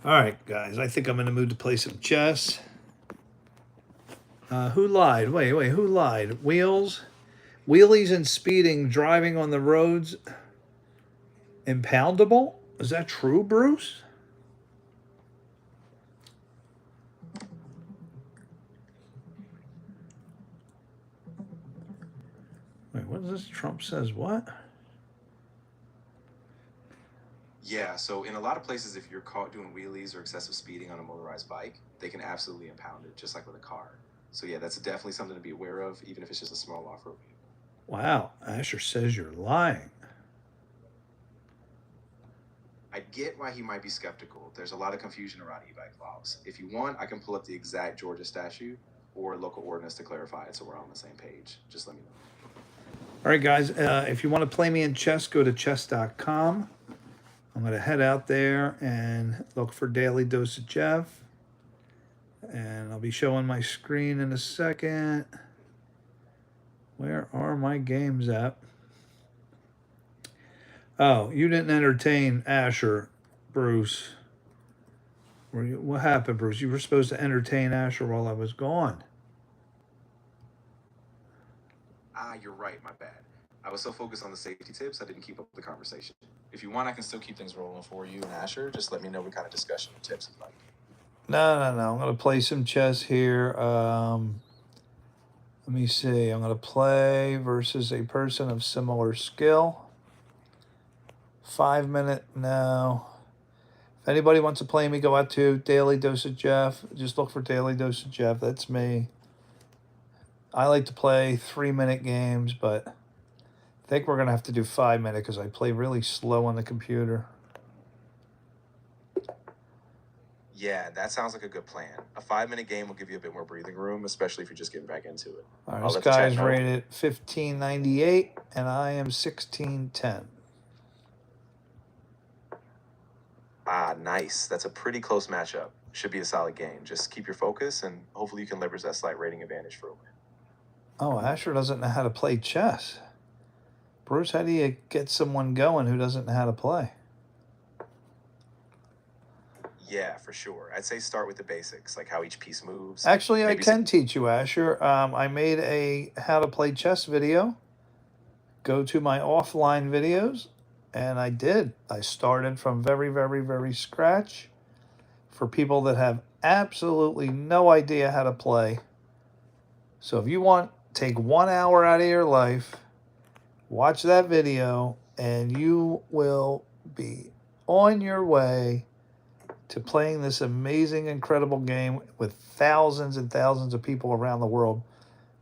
All right, guys, I think I'm in the mood to play some chess. Who lied? Wait, who lied? Wheelies and speeding, driving on the roads, impoundable? Is that true, Bruce? Wait, what is this? Trump says what? Yeah, so in a lot of places, if you're caught doing wheelies or excessive speeding on a motorized bike, they can absolutely impound it, just like with a car. So yeah, that's definitely something to be aware of, even if it's just a small off-road vehicle. Wow, Asher says you're lying. I get why he might be skeptical. There's a lot of confusion around e-bike laws. If you want, I can pull up the exact Georgia statute or local ordinance to clarify it so we're all on the same page. Just let me know. All right, guys, if you want to play me in chess, go to chess.com. I'm going to head out there and look for Daily Dose of Jeff. And I'll be showing my screen in a second. Where are my games at? Oh, you didn't entertain Asher, Bruce. What happened, Bruce? You were supposed to entertain Asher while I was gone. You're right, my bad. I was so focused on the safety tips, I didn't keep up the conversation. If you want, I can still keep things rolling for you and Asher. Just let me know what kind of discussion or tips you'd like. No. I'm going to play some chess here. Let me see. I'm going to play versus a person of similar skill. 5 minute now. If anybody wants to play me, go out to Daily Dose of Jeff. Just look for Daily Dose of Jeff. That's me. I like to play 3-minute games, but I think we're going to have to do 5 minute because I play really slow on the computer. Yeah, that sounds like a good plan. A 5-minute game will give you a bit more breathing room, especially if you're just getting back into it. All right, this guy's rated 1598, and I am 1610. Nice. That's a pretty close matchup. Should be a solid game. Just keep your focus, and hopefully you can leverage that slight rating advantage for a win. Oh, Asher doesn't know how to play chess. Bruce, how do you get someone going who doesn't know how to play? Yeah, for sure. I'd say start with the basics, like how each piece moves. Actually, I can teach you, Asher. I made a how to play chess video. Go to my offline videos, and I did. I started from very, very, very scratch for people that have absolutely no idea how to play. So if you want, take 1 hour out of your life, watch that video, and you will be on your way to playing this amazing, incredible game with thousands and thousands of people around the world.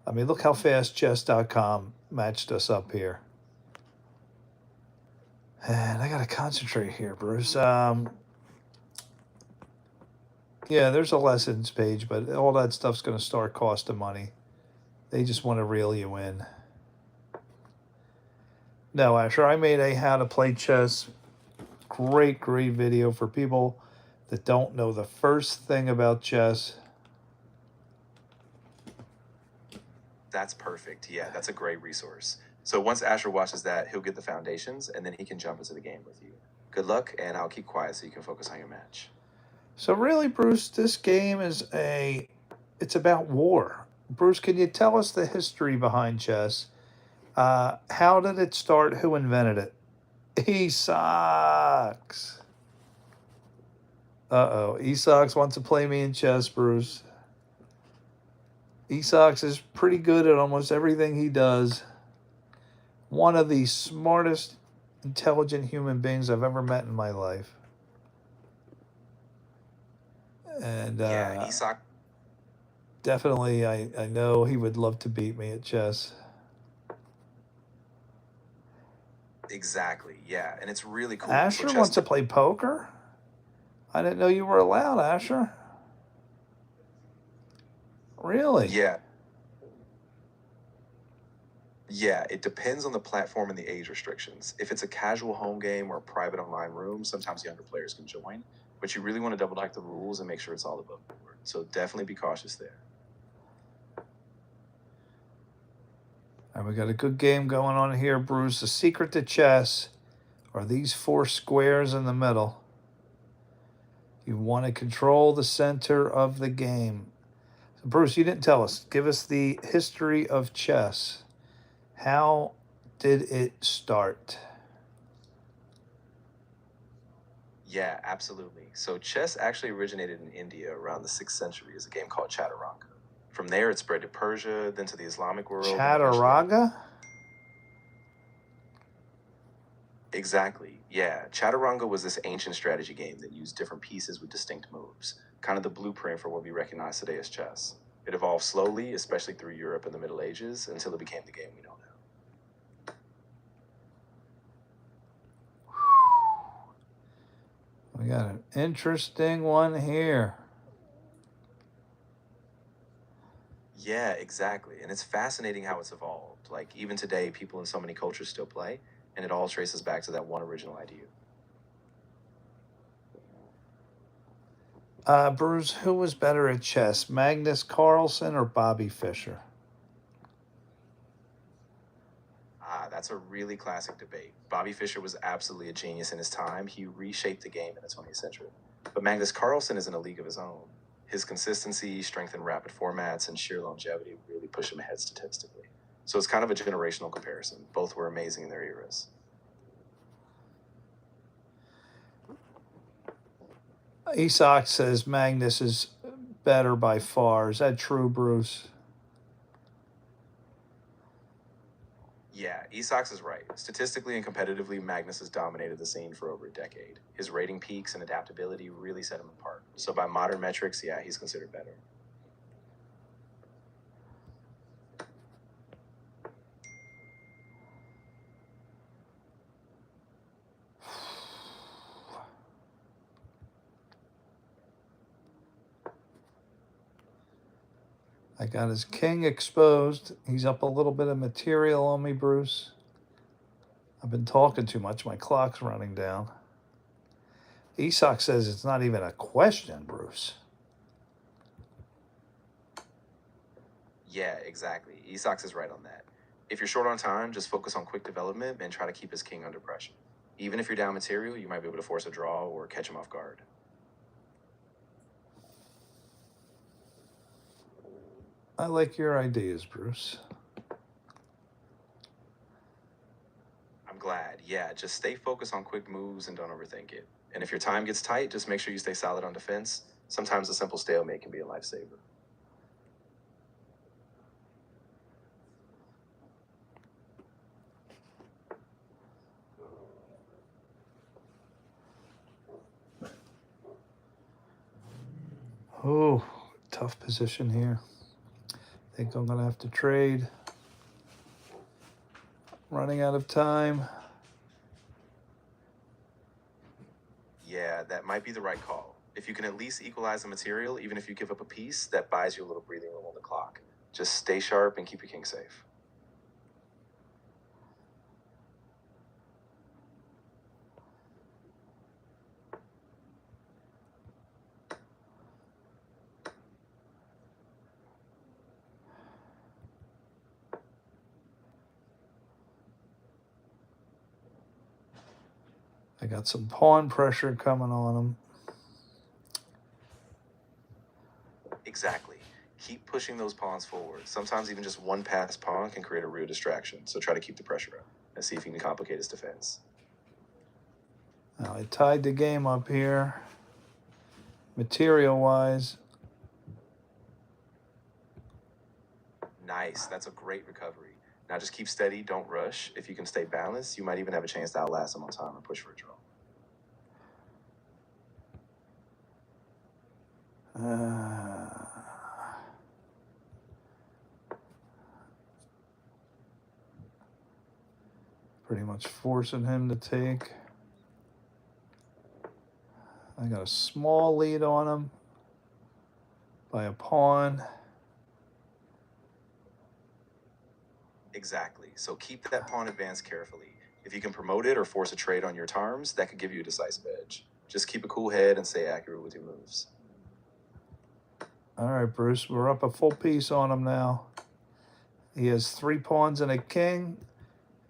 I mean, look how fast chess.com matched us up here. And I got to concentrate here, Bruce. Yeah, there's a lessons page, but all that stuff's going to start costing money. They just want to reel you in. No, Asher, I made a how to play chess great video for people that don't know the first thing about chess. That's perfect. Yeah, that's a great resource. So once Asher watches that, he'll get the foundations, and then he can jump into the game with you. Good luck, and I'll keep quiet so you can focus on your match. So really, Bruce, this game is it's about war. Bruce, can you tell us the history behind chess? How did it start? Who invented it? Esox. Uh-oh. Esox wants to play me in chess, Bruce. Esox is pretty good at almost everything he does. One of the smartest, intelligent human beings I've ever met in my life. And yeah, Esox. Definitely, I know he would love to beat me at chess. Exactly, yeah, and it's really cool. Asher wants to play poker? I didn't know you were allowed, Asher. Really? Yeah. Yeah, it depends on the platform and the age restrictions. If it's a casual home game or a private online room, sometimes younger players can join, but you really want to double check the rules and make sure it's all above board. So definitely be cautious there. All right, we got a good game going on here, Bruce. The secret to chess are these 4 squares in the middle. You want to control the center of the game. So Bruce, you didn't tell us. Give us the history of chess. How did it start? Yeah, absolutely. So chess actually originated in India around the 6th century as a game called Chaturanga. From there, it spread to Persia, then to the Islamic world. Chaturanga? Exactly. Yeah. Chaturanga was this ancient strategy game that used different pieces with distinct moves, kind of the blueprint for what we recognize today as chess. It evolved slowly, especially through Europe in the Middle Ages, until it became the game we know now. We got an interesting one here. Yeah, exactly. And it's fascinating how it's evolved. Like, even today, people in so many cultures still play, and it all traces back to that one original idea. Bruce, who was better at chess, Magnus Carlsen or Bobby Fischer? That's a really classic debate. Bobby Fischer was absolutely a genius in his time. He reshaped the game in the 20th century. But Magnus Carlsen is in a league of his own. His consistency, strength in rapid formats, and sheer longevity really push him ahead statistically. So it's kind of a generational comparison. Both were amazing in their eras. Esox says Magnus is better by far. Is that true, Bruce? Yeah, Esox is right. Statistically and competitively, Magnus has dominated the scene for over a decade. His rating peaks and adaptability really set him apart. So by modern metrics, yeah, he's considered better. I got his king exposed. He's up a little bit of material on me, Bruce. I've been talking too much. My clock's running down. Esox says it's not even a question, Bruce. Yeah, exactly. Esox is right on that. If you're short on time, just focus on quick development and try to keep his king under pressure. Even if you're down material, you might be able to force a draw or catch him off guard. I like your ideas, Bruce. I'm glad. Yeah, just stay focused on quick moves and don't overthink it. And if your time gets tight, just make sure you stay solid on defense. Sometimes a simple stalemate can be a lifesaver. Oh, tough position here. Think I'm gonna have to trade. Running out of time. Yeah, that might be the right call. If you can at least equalize the material, even if you give up a piece, that buys you a little breathing room on the clock. Just stay sharp and keep your king safe. I got some pawn pressure coming on him. Exactly. Keep pushing those pawns forward. Sometimes even just one passed pawn can create a real distraction, so try to keep the pressure up and see if you can complicate his defense. Now I tied the game up here, material-wise. Nice. That's a great recovery. Now just keep steady. Don't rush. If you can stay balanced, you might even have a chance to outlast him on time or push for a draw. Pretty much forcing him to take. I got a small lead on him by a pawn. Exactly. So keep that pawn advance carefully. If you can promote it or force a trade on your terms, that could give you a decisive edge. Just keep a cool head and stay accurate with your moves. All right, Bruce, we're up a full piece on him now. He has 3 pawns and a king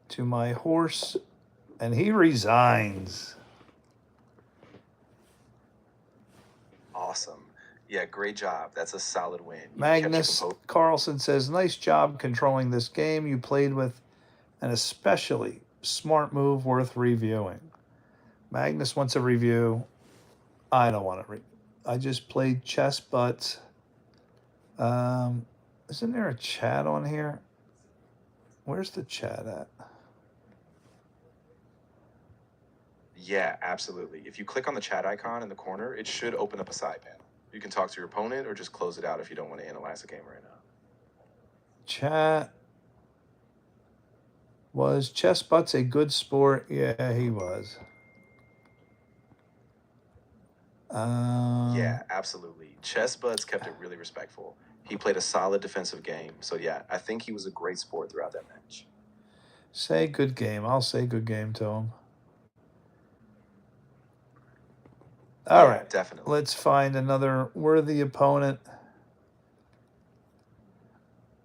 to my horse, and he resigns. Awesome. Yeah, great job. That's a solid win. Magnus Carlson says, nice job controlling this game. You played with an especially smart move worth reviewing. Magnus wants a review. I don't want to I just played chess, but isn't there a chat on here? Where's the chat at? Yeah, absolutely. If you click on the chat icon in the corner, it should open up a side panel. You can talk to your opponent or just close it out if you don't want to analyze the game right now. Chat. Was Chess Butts a good sport? Yeah, he was. Yeah, absolutely. Chess Buds kept it really respectful. He played a solid defensive game. So, yeah, I think he was a great sport throughout that match. Say good game. I'll say good game to him. All right, definitely. Let's find another worthy opponent.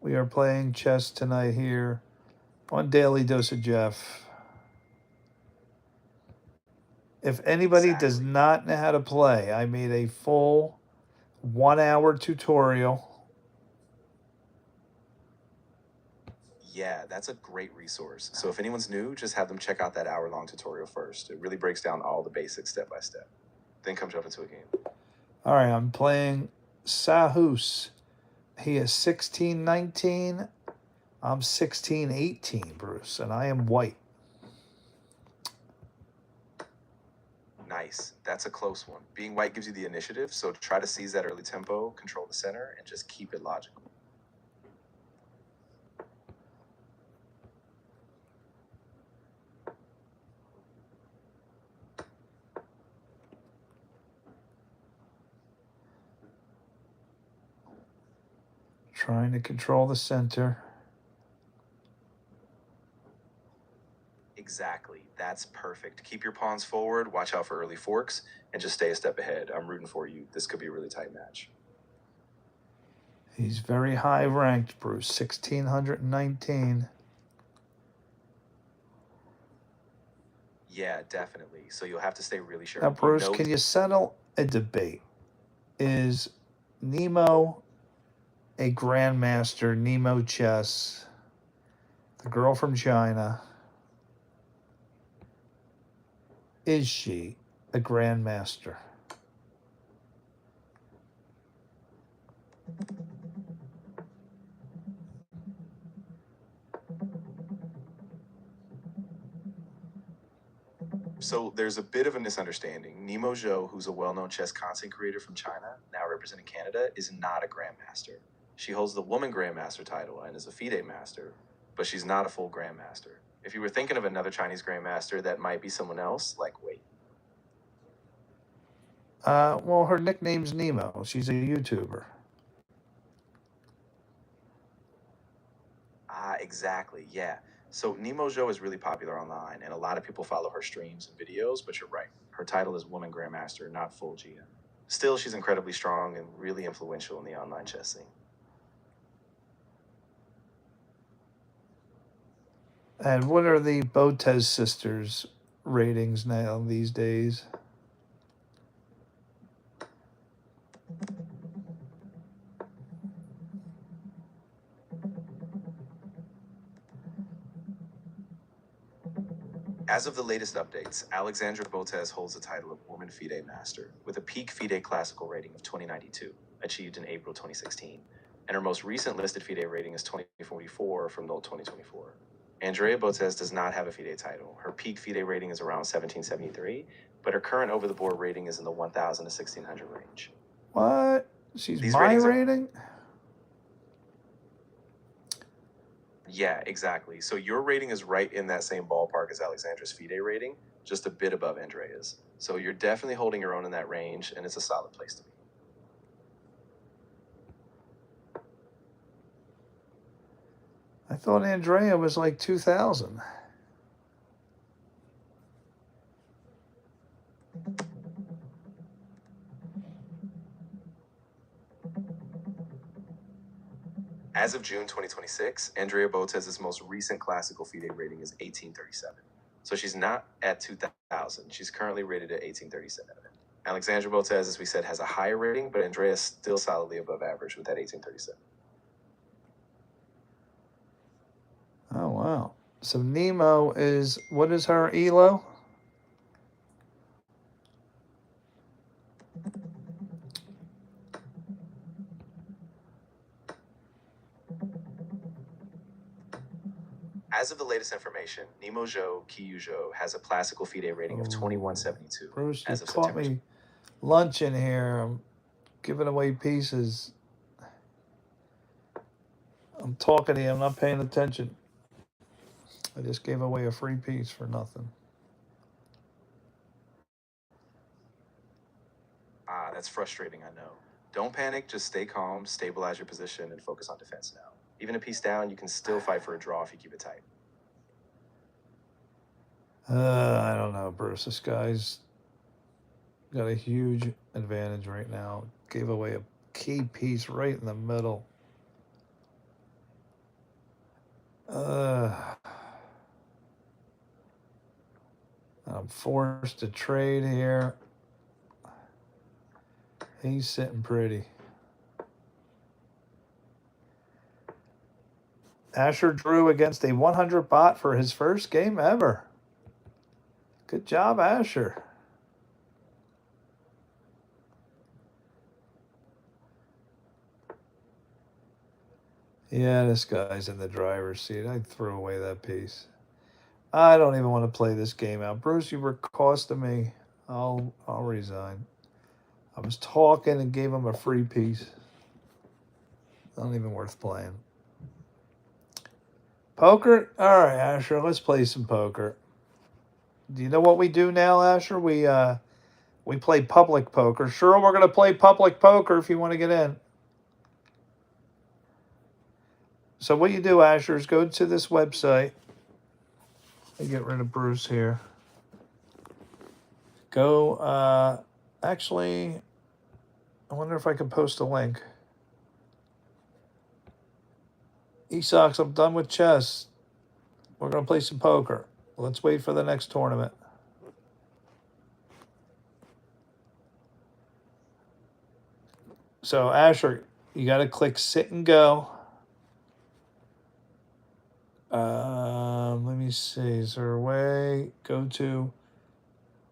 We are playing chess tonight here on Daily Dose of Jeff. If anybody does not know how to play, I made a full 1-hour tutorial. Yeah, that's a great resource. So if anyone's new, just have them check out that hour-long tutorial first. It really breaks down all the basics step by step. Then come jump into a game. All right, I'm playing Sahus. He is 16-19. I'm 16-18, Bruce, and I am white. Nice. That's a close one. Being white gives you the initiative, so try to seize that early tempo, control the center, and just keep it logical. Trying to control the center. Exactly. That's perfect. Keep your pawns forward, watch out for early forks, and just stay a step ahead. I'm rooting for you. This could be a really tight match. He's very high ranked, Bruce. 1619. Yeah, definitely. So you'll have to stay really sure. Now, Bruce, can you settle a debate? Is Nemo a grandmaster, Nemo Chess, the girl from China? Is she a grandmaster? So there's a bit of a misunderstanding. Nemo Zhou, who's a well-known chess content creator from China, now representing Canada, is not a grandmaster. She holds the woman grandmaster title and is a FIDE master, but she's not a full grandmaster. If you were thinking of another Chinese grandmaster, that might be someone else, like wait. Well, her nickname's Nemo. She's a YouTuber. Exactly, yeah. So Nemo Zhou is really popular online, and a lot of people follow her streams and videos, but you're right. Her title is Woman Grandmaster, not full GM. Still, she's incredibly strong and really influential in the online chess scene. And what are the Botez sisters' ratings now these days? As of the latest updates, Alexandra Botez holds the title of Woman FIDE Master, with a peak FIDE classical rating of 2092, achieved in April 2016, and her most recent listed FIDE rating is 2044 from Note 2024. Andrea Botez does not have a FIDE title. Her peak FIDE rating is around 1773, but her current over-the-board rating is in the 1,000 to 1,600 range. What? She's These my ratings are- rating? Yeah, exactly. So your rating is right in that same ballpark as Alexandra's FIDE rating, just a bit above Andrea's. So you're definitely holding your own in that range, and it's a solid place to be. I thought Andrea was like 2,000. As of June 2026, Andrea Botez's most recent classical FIDE rating is 1837. So she's not at 2,000. She's currently rated at 1837. Alexandra Botez, as we said, has a higher rating, but Andrea is still solidly above average with that 1837. Oh, wow. So Nemo is, what is her ELO? As of the latest information, Nemo Zhou Qiyu Zhou has a classical FIDE rating of 2172. Bruce, you as of caught September. me lunch in here. I'm giving away pieces. I'm talking to you. I'm not paying attention. I just gave away a free piece for nothing. That's frustrating, I know. Don't panic, just stay calm, stabilize your position, and focus on defense now. Even a piece down, you can still fight for a draw if you keep it tight. I don't know, Bruce. This guy's got a huge advantage right now. Gave away a key piece right in the middle. I'm forced to trade here. He's sitting pretty. Asher drew against a 100 bot for his first game ever. Good job, Asher. Yeah, this guy's in the driver's seat. I threw away that piece. I don't even want to play this game out. Bruce, you were costing me. I'll resign. I was talking and gave him a free piece. Not even worth playing. Poker? All right, Asher, let's play some poker. Do you know what we do now, Asher? We play public poker. Sure, we're going to play public poker if you want to get in. So what you do, Asher, is go to this website. Let me get rid of Bruce here. Go, actually, I wonder if I can post a link. Esox, I'm done with chess. We're going to play some poker. Let's wait for the next tournament. So, Asher, you got to click sit and go. Let me see. Is there a way? Go to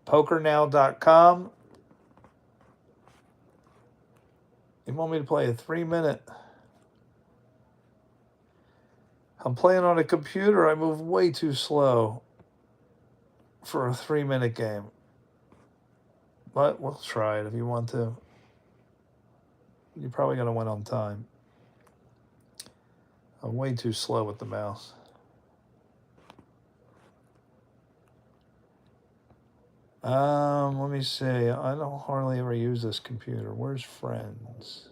pokernow.com. You want me to play a 3-minute? I'm playing on a computer. I move way too slow. for a 3-minute game. But we'll try it if you want to. You're probably going to win on time. I'm way too slow with the mouse. Let me see. I don't hardly ever use this computer. Where's friends?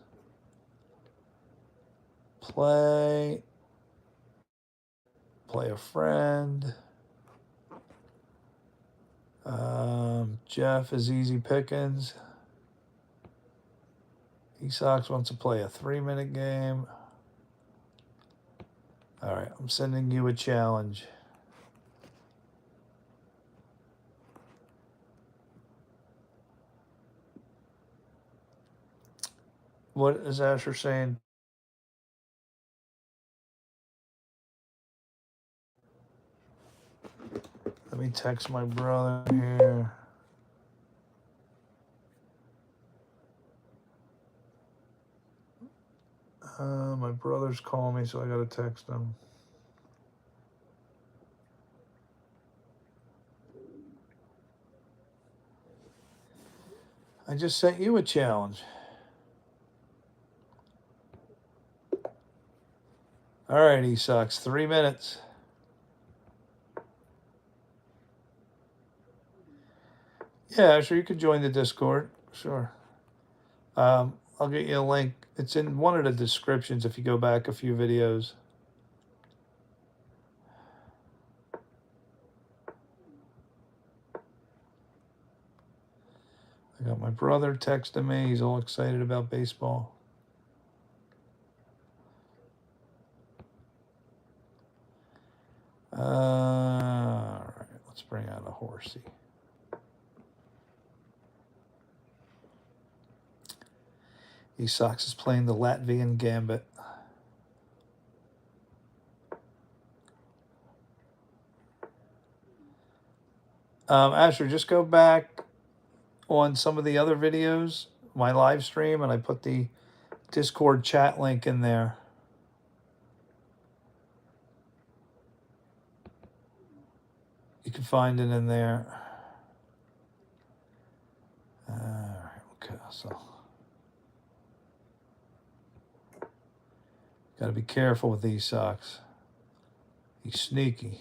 Play a friend. Jeff is easy pickings. Esox wants to play a 3-minute game. All right, I'm sending you a challenge. What is Asher saying? Let me text my brother here. My brother's calling me, so I gotta text him. I just sent you a challenge. All right, Esox, 3 minutes. Yeah, sure, you could join the Discord. Sure. I'll get you a link. It's in one of the descriptions if you go back a few videos. I got my brother texting me. He's all excited about baseball. All right, let's bring out a horsey. Esox is playing the Latvian Gambit. Asher, just go back on some of the other videos, my live stream, and I put the Discord chat link in there. You can find it in there. All right, okay, so got to be careful with these socks. He's sneaky.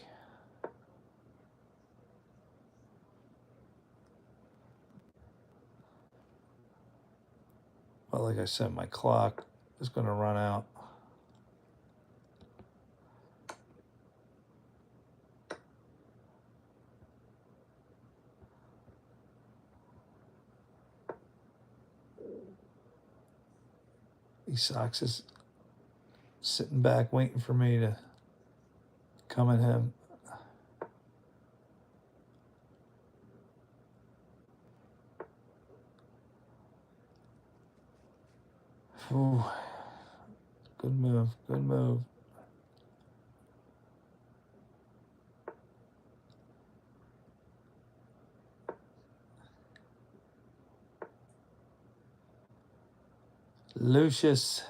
Well, like I said, my clock is going to run out. Esox is sitting back waiting for me to come at him. Ooh, good move, good move. Lucius.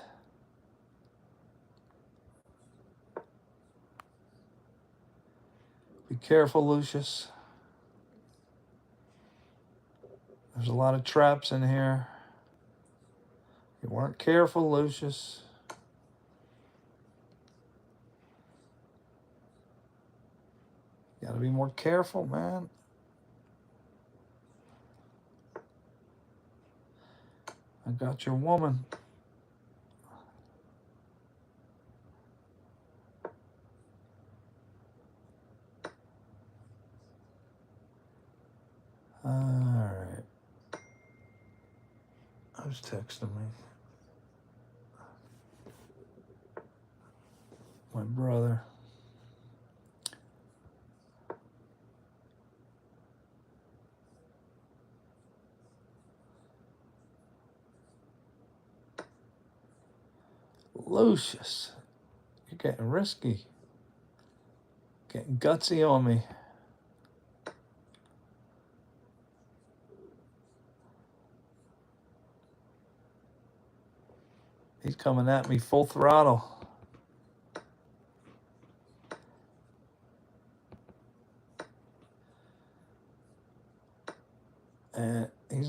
Be careful, Lucius. There's a lot of traps in here. You weren't careful, Lucius. You gotta be more careful, man. I got your woman. All right. Who's texting me? My brother. Lucius, you're getting risky. Getting gutsy on me. He's coming at me full throttle.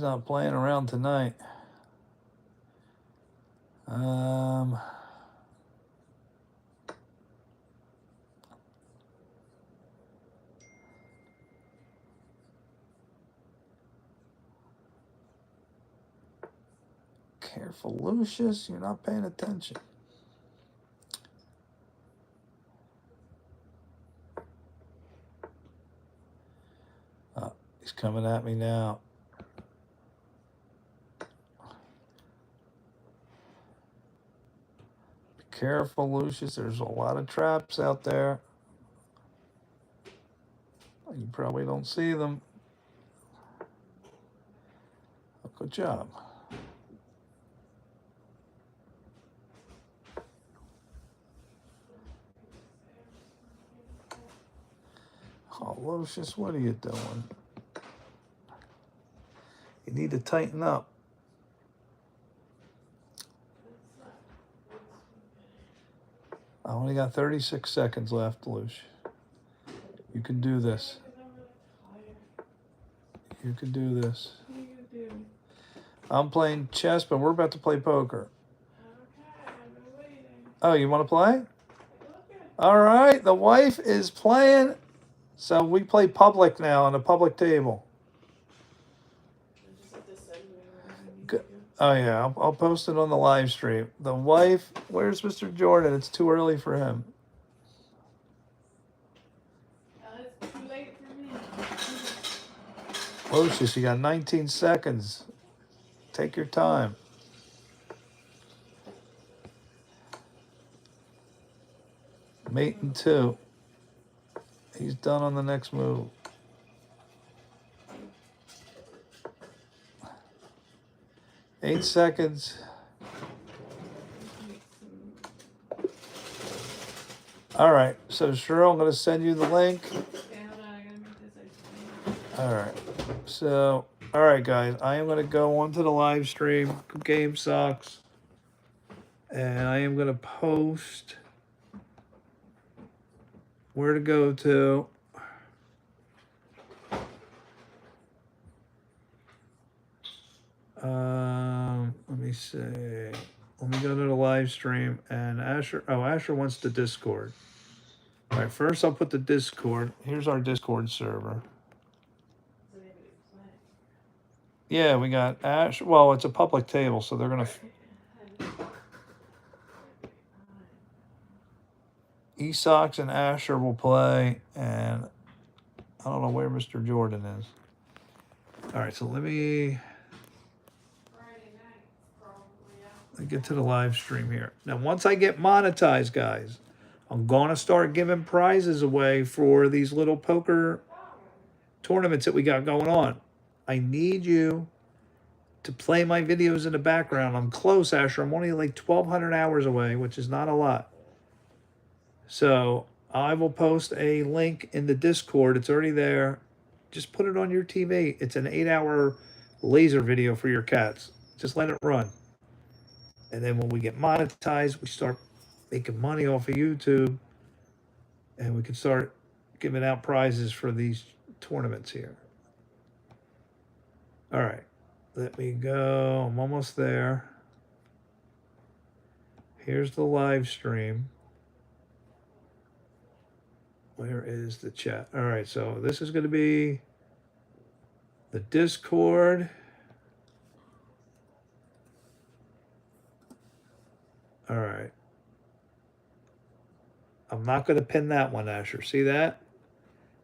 He's not playing around tonight. Careful, Lucius. You're not paying attention. Oh, he's coming at me now. Be careful, Lucius. There's a lot of traps out there. You probably don't see them. Good job. Oh, Lucius, what are you doing? You need to tighten up. I only got 36 seconds left, Lucius. You can do this. You can do this. I'm playing chess, but we're about to play poker. Oh, you want to play? All right, the wife is playing. So we play public now on a public table. Good. Oh, yeah, I'll post it on the live stream. The wife, where's Mr. Jordan? It's too early for him. It's too late for me. Lucius, you got 19 seconds. Take your time. Mate in 2. He's done on the next move. Eight seconds. All right. So, Cheryl, I'm going to send you the link. Okay, hold on. I gotta make this. All right. So, all right, guys. I am going to go onto the live stream. Game sucks. And I am going to post where to go to. Let me see. Let me go to the live stream. And Asher wants the Discord. All right, first I'll put the Discord. Here's our Discord server. Yeah, we got Ash. Well, it's a public table, so they're going to... Esox and Asher will play, and I don't know where Mr. Jordan is. All right, so let me get to the live stream here. Now, once I get monetized, guys, I'm going to start giving prizes away for these little poker tournaments that we got going on. I need you to play my videos in the background. I'm close, Asher. I'm only like 1,200 hours away, which is not a lot. So I will post a link in the Discord. It's already there. Just put it on your TV. It's an 8-hour laser video for your cats. Just let it run. And then when we get monetized, we start making money off of YouTube. And we can start giving out prizes for these tournaments here. All right. Let me go. I'm almost there. Here's the live stream. Where is the chat? All right, so this is going to be the Discord. All right. I'm not going to pin that one, Asher. See that?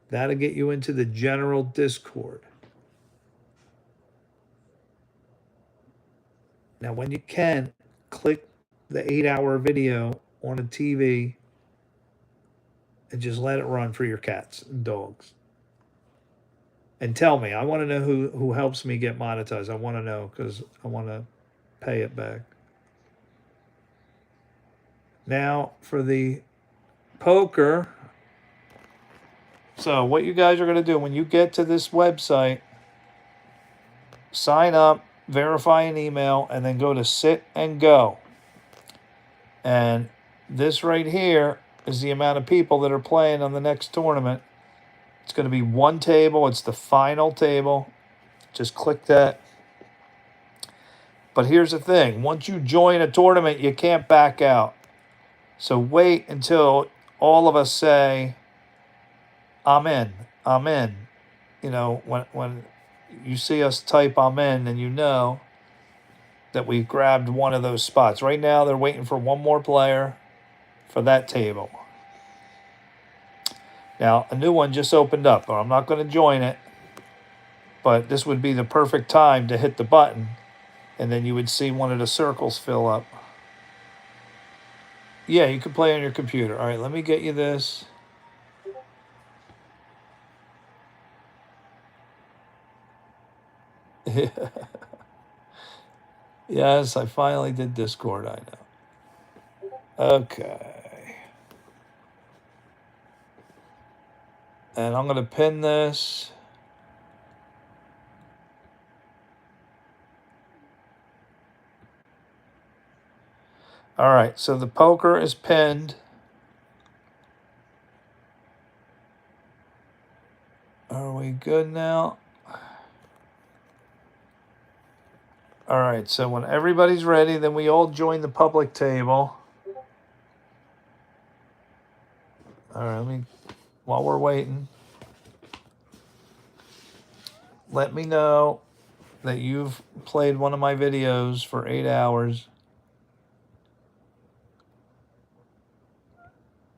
That'll get you into the general Discord. Now, when you can, click the 8-hour video on a TV and just let it run for your cats and dogs. And tell me. I want to know who helps me get monetized. I want to know because I want to pay it back. Now, for the poker. So, what you guys are going to do when you get to this website, sign up, verify an email, and then go to sit and go. And this right here is the amount of people that are playing on the next tournament. It's going to be one table. It's the final table. Just click that. But here's the thing. Once you join a tournament, you can't back out. So wait until all of us say, I'm in. I'm in. You know, when you see us type I'm in, then you know that we grabbed one of those spots. Right now, they're waiting for one more player for that table. Now, a new one just opened up, but I'm not going to join it. But this would be the perfect time to hit the button, and then you would see one of the circles fill up. Yeah, you can play on your computer. All right, let me get you this. Yes, I finally did Discord, I know. Okay. And I'm going to pin this. All right, so the poker is pinned. Are we good now? All right, so when everybody's ready, then we all join the public table. All right, while we're waiting, let me know that you've played one of my videos for 8 hours.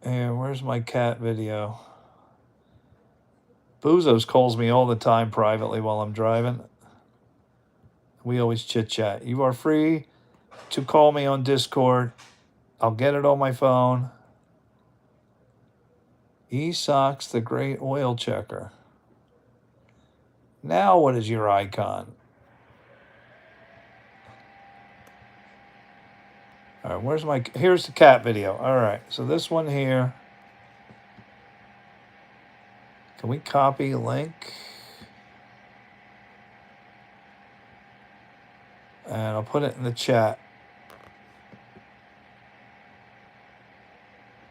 And where's my cat video? Boozos calls me all the time privately while I'm driving. We always chit chat. You are free to call me on Discord. I'll get it on my phone. E-Socks, the great oil checker. Now what is your icon? All right, here's the cat video. All right, so this one here. Can we copy link? And I'll put it in the chat.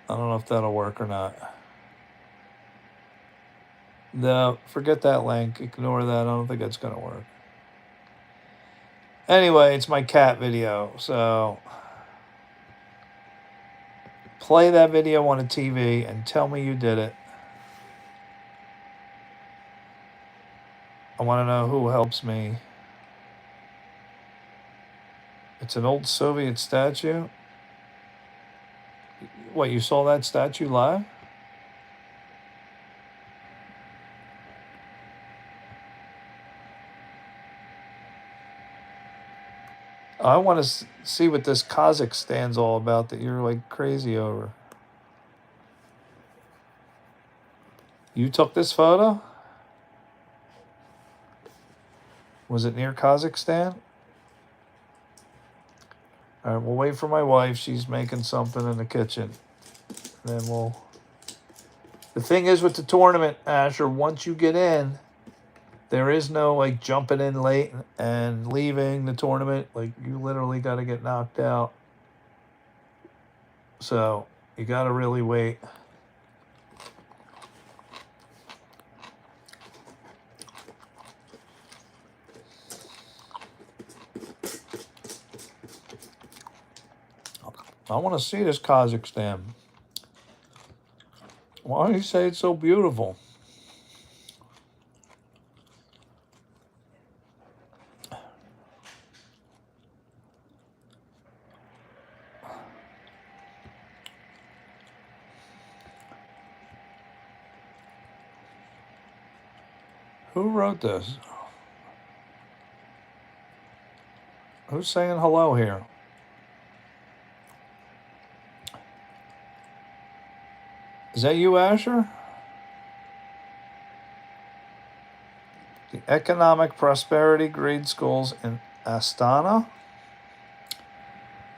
I don't know if that'll work or not. No, forget that link. Ignore that. I don't think it's going to work. Anyway, it's my cat video. So play that video on a TV and tell me you did it. I want to know who helps me. It's an old Soviet statue. What, you saw that statue live? I want to see what this Kazakhstan's all about that you're like crazy over. You took this photo? Was it near Kazakhstan? All right, we'll wait for my wife. She's making something in the kitchen. And then we'll... The thing is with the tournament, Asher, once you get in, there is no like jumping in late and leaving the tournament. Like you literally got to get knocked out. So you got to really wait. I want to see this Kazakhstan. Why do you say it's so beautiful? Who wrote this? Who's saying hello here? Is that you, Asher? The Economic Prosperity Grade Schools in Astana?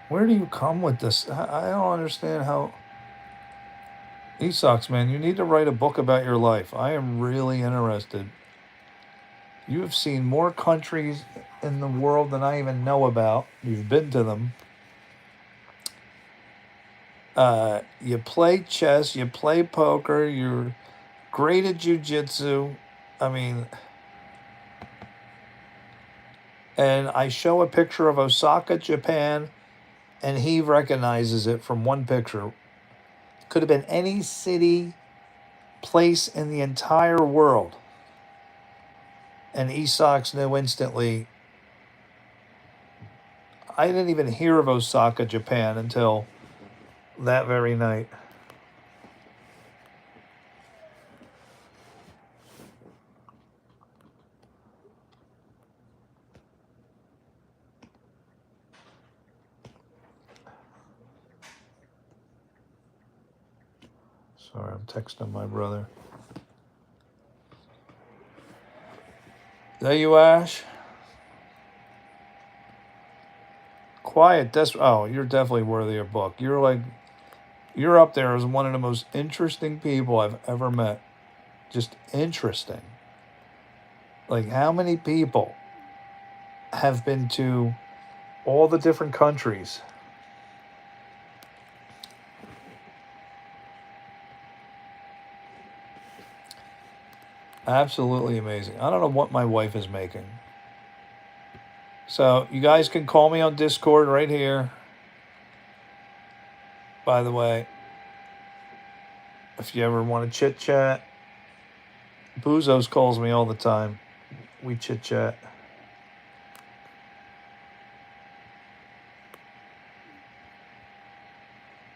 Where do you come with this? I don't understand how... E-Socks, man, you need to write a book about your life. I am really interested. You have seen more countries in the world than I even know about. You've been to them. You play chess, you play poker, you're great at jiu-jitsu. I mean, and I show a picture of Osaka, Japan, and he recognizes it from one picture. Could have been any city, place in the entire world. And Esox knew instantly. I didn't even hear of Osaka, Japan until that very night. Sorry, I'm texting my brother. There you, Ash. Quiet. Oh, you're definitely worthy of a book. You're up there as one of the most interesting people I've ever met. Just interesting. Like, how many people have been to all the different countries? Absolutely amazing. I don't know what my wife is making. So you guys can call me on Discord right here. By the way, if you ever want to chit chat, Boozos calls me all the time. We chit chat.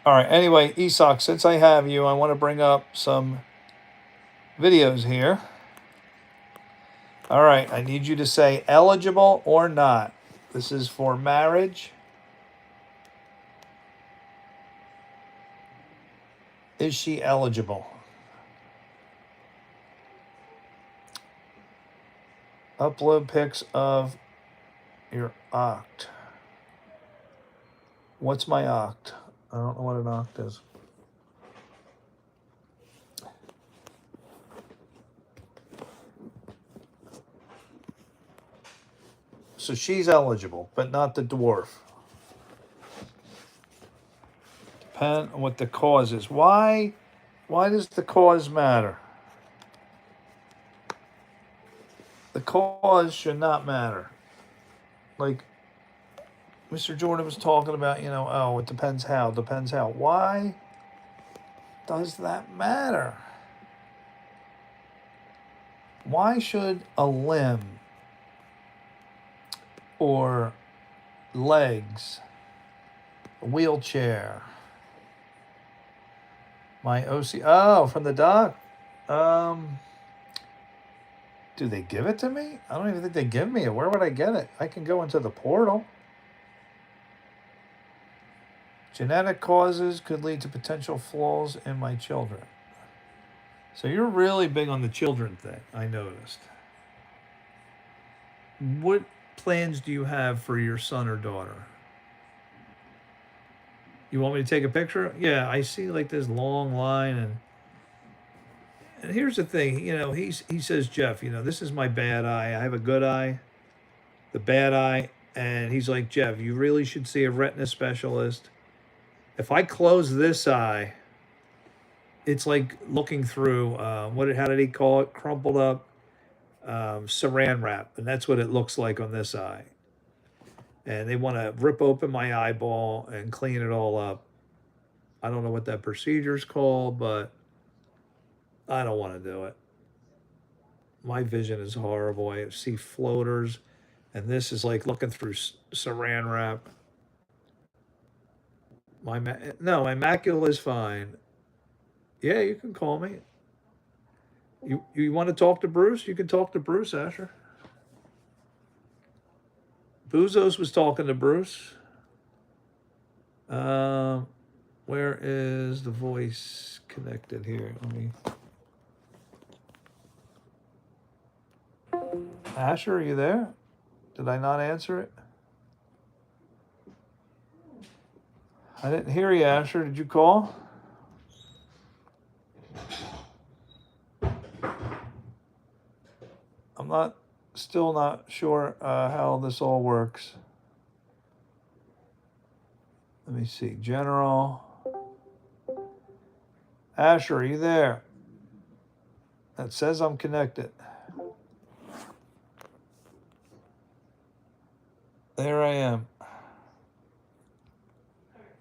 All right. Anyway, Esox, since I have you, I want to bring up some videos here. All right. I need you to say eligible or not. This is for marriage. Is she eligible? Upload pics of your oct. What's my oct? I don't know what an oct is. So she's eligible, but not the dwarf. Depend on what the cause is. Why does the cause matter? The cause should not matter. Like Mr. Jordan was talking about, oh, it depends how. Why does that matter? Why should a limb or legs, a wheelchair, my OC, from the doc, do they give it to me? I don't even think they give me it. Where would I get it? I can go into the portal. Genetic causes could lead to potential flaws in my children. So you're really big on the children thing, I noticed. What plans do you have for your son or daughter? You want me to take a picture? Yeah, I see like this long line, and here's the thing, he says, Jeff, this is my bad eye. I have a good eye, the bad eye, and he's like, Jeff, you really should see a retina specialist. If I close this eye, it's like looking through how did he call it? Crumpled up saran wrap, and that's what it looks like on this eye. And they want to rip open my eyeball and clean it all up. I don't know what that procedure's called, but I don't want to do it. My vision is horrible. I see floaters, and this is like looking through saran wrap. My macula is fine. Yeah, you can call me. You want to talk to Bruce? You can talk to Bruce, Asher. Boozos was talking to Bruce. Where is the voice connected here? Let me. Asher, are you there? Did I not answer it? I didn't hear you, Asher. Did you call? I'm still not sure how this all works. Let me see. General. Asher, are you there? That says I'm connected. There I am.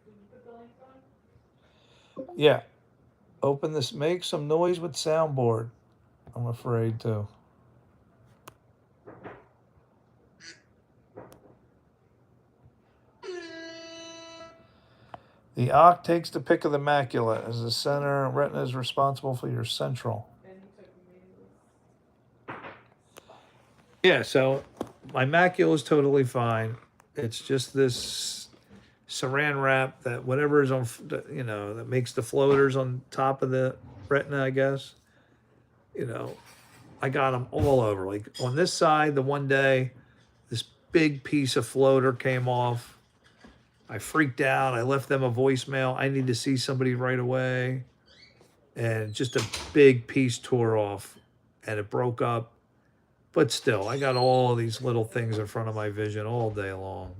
Did you put the link on? Yeah. Open this. Make some noise with soundboard. I'm afraid to. The OC takes the pick of the macula. As the center retina is responsible for your central. And he took immediately. Yeah, so my macula is totally fine. It's just this saran wrap that whatever is on, that makes the floaters on top of the retina, I guess. I got them all over. Like on this side, the one day, this big piece of floater came off. I freaked out. I left them a voicemail. I need to see somebody right away. And just a big piece tore off and it broke up. But still, I got all these little things in front of my vision all day long.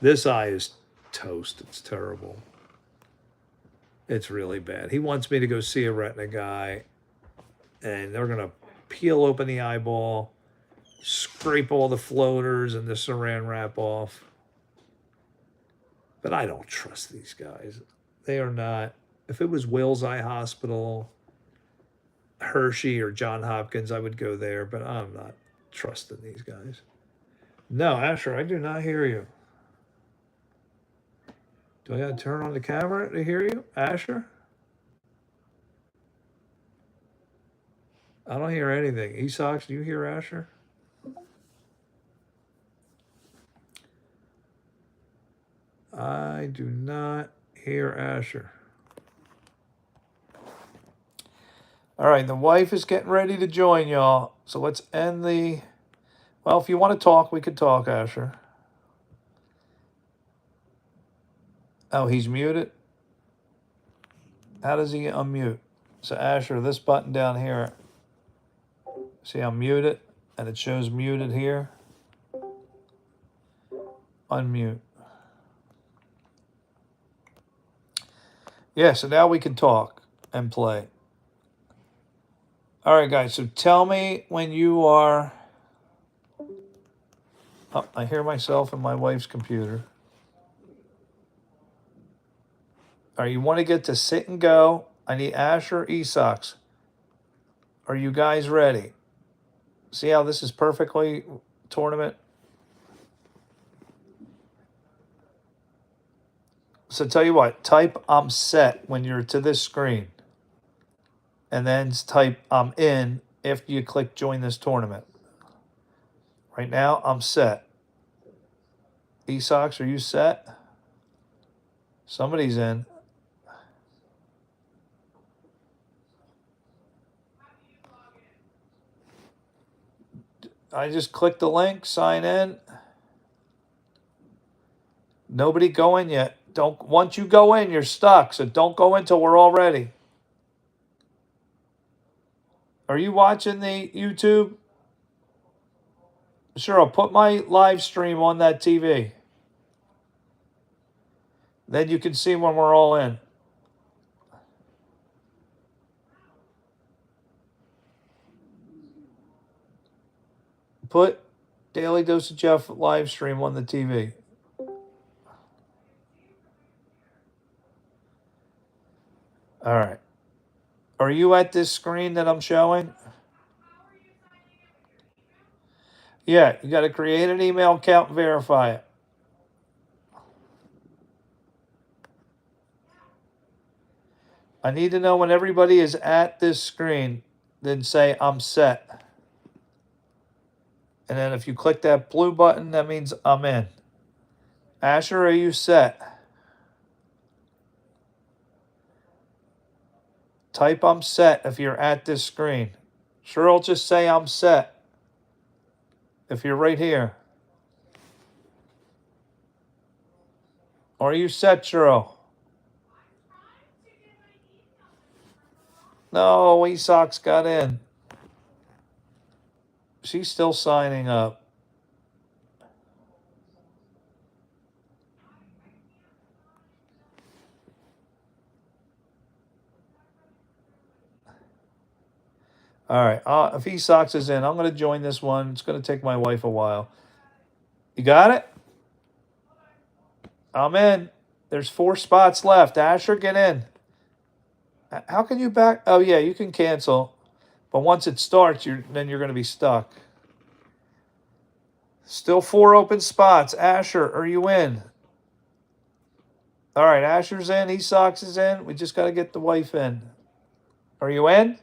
This eye is toast. It's terrible. It's really bad. He wants me to go see a retina guy, and they're going to peel open the eyeball, scrape all the floaters and the saran wrap off. But I don't trust these guys. They are not. If it was Will's Eye Hospital, Hershey, or John Hopkins, I would go there, but I'm not trusting these guys. No, Asher, I do not hear you. Do I got to turn on the camera to hear you, Asher? I don't hear anything. Esox, do you hear Asher? I do not hear Asher. All right, the wife is getting ready to join y'all. So let's end the... Well, if you want to talk, we could talk, Asher. Oh, he's muted? How does he unmute? So Asher, this button down here, see I'm muted, and it shows muted here. Unmute. Yeah, so now we can talk and play. All right, guys, so tell me when you are... Oh, I hear myself and my wife's computer. All right, you want to get to sit and go. I need Asher, Esox. Are you guys ready? See how this is perfectly tournament? So tell you what, type I'm set when you're to this screen. And then type I'm in if you click join this tournament. Right now, I'm set. Esox, are you set? Somebody's in. I just clicked the link, sign in. Nobody go in yet. Once you go in, you're stuck. So don't go in till we're all ready. Are you watching the YouTube? Sure, I'll put my live stream on that TV. Then you can see when we're all in. Put Daily Dose of Jeff live stream on the TV. All right. Are you at this screen that I'm showing? Yeah, you got to create an email account and verify it. I need to know when everybody is at this screen, then say I'm set. And then if you click that blue button, that means I'm in. Asher, are you set? Type I'm set if you're at this screen. Cheryl, just say I'm set if you're right here. Are you set, Cheryl? No, Esox got in. She's still signing up. All right. If Esox is in, I'm going to join this one. It's going to take my wife a while. You got it? I'm in. There's 4 spots left. Asher, get in. How can you back? Oh, yeah, you can cancel. But once it starts, then you're going to be stuck. Still 4 open spots. Asher, are you in? All right, Asher's in. Esox is in. We just got to get the wife in. Are you in?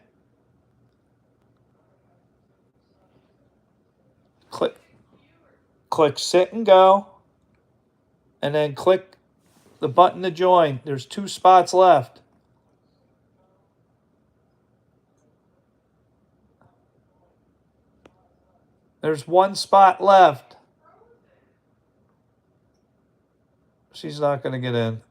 Click sit and go. And then click the button to join. There's 2 spots left. There's 1 spot left. She's not going to get in.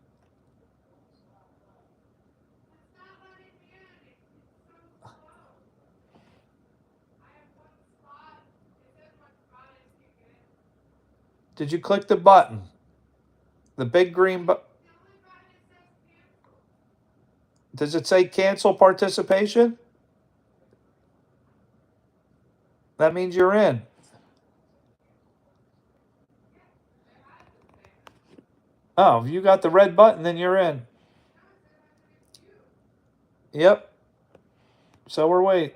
Did you click the button? The big green button. Does it say cancel participation? That means you're in. Oh, if you got the red button, then you're in. Yep. So we're waiting.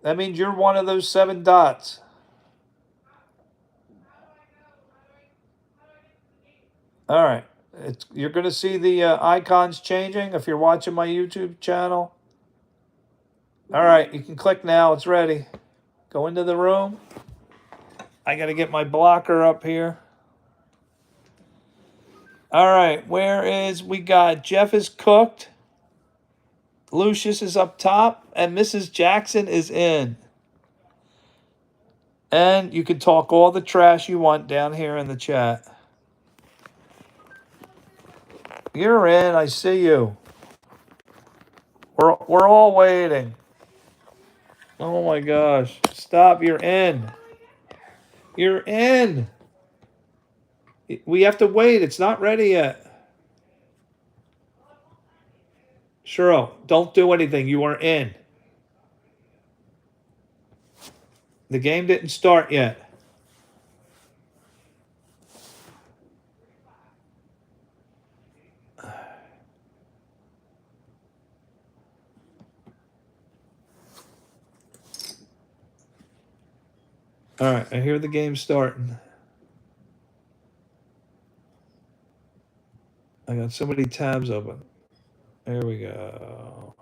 That means you're one of those 7 dots. All right. You're going to see the icons changing if you're watching my YouTube channel. All right. You can click now. It's ready. Go into the room. I got to get my blocker up here. All right. We got Jeff is cooked. Lucius is up top. And Mrs. Jackson is in. And you can talk all the trash you want down here in the chat. You're in. I see you. We're all waiting. Oh my gosh. Stop. You're in. You're in. We have to wait. It's not ready yet. Cheryl, don't do anything. You are in. The game didn't start yet. All right, I hear the game starting. I got so many tabs open. There we go.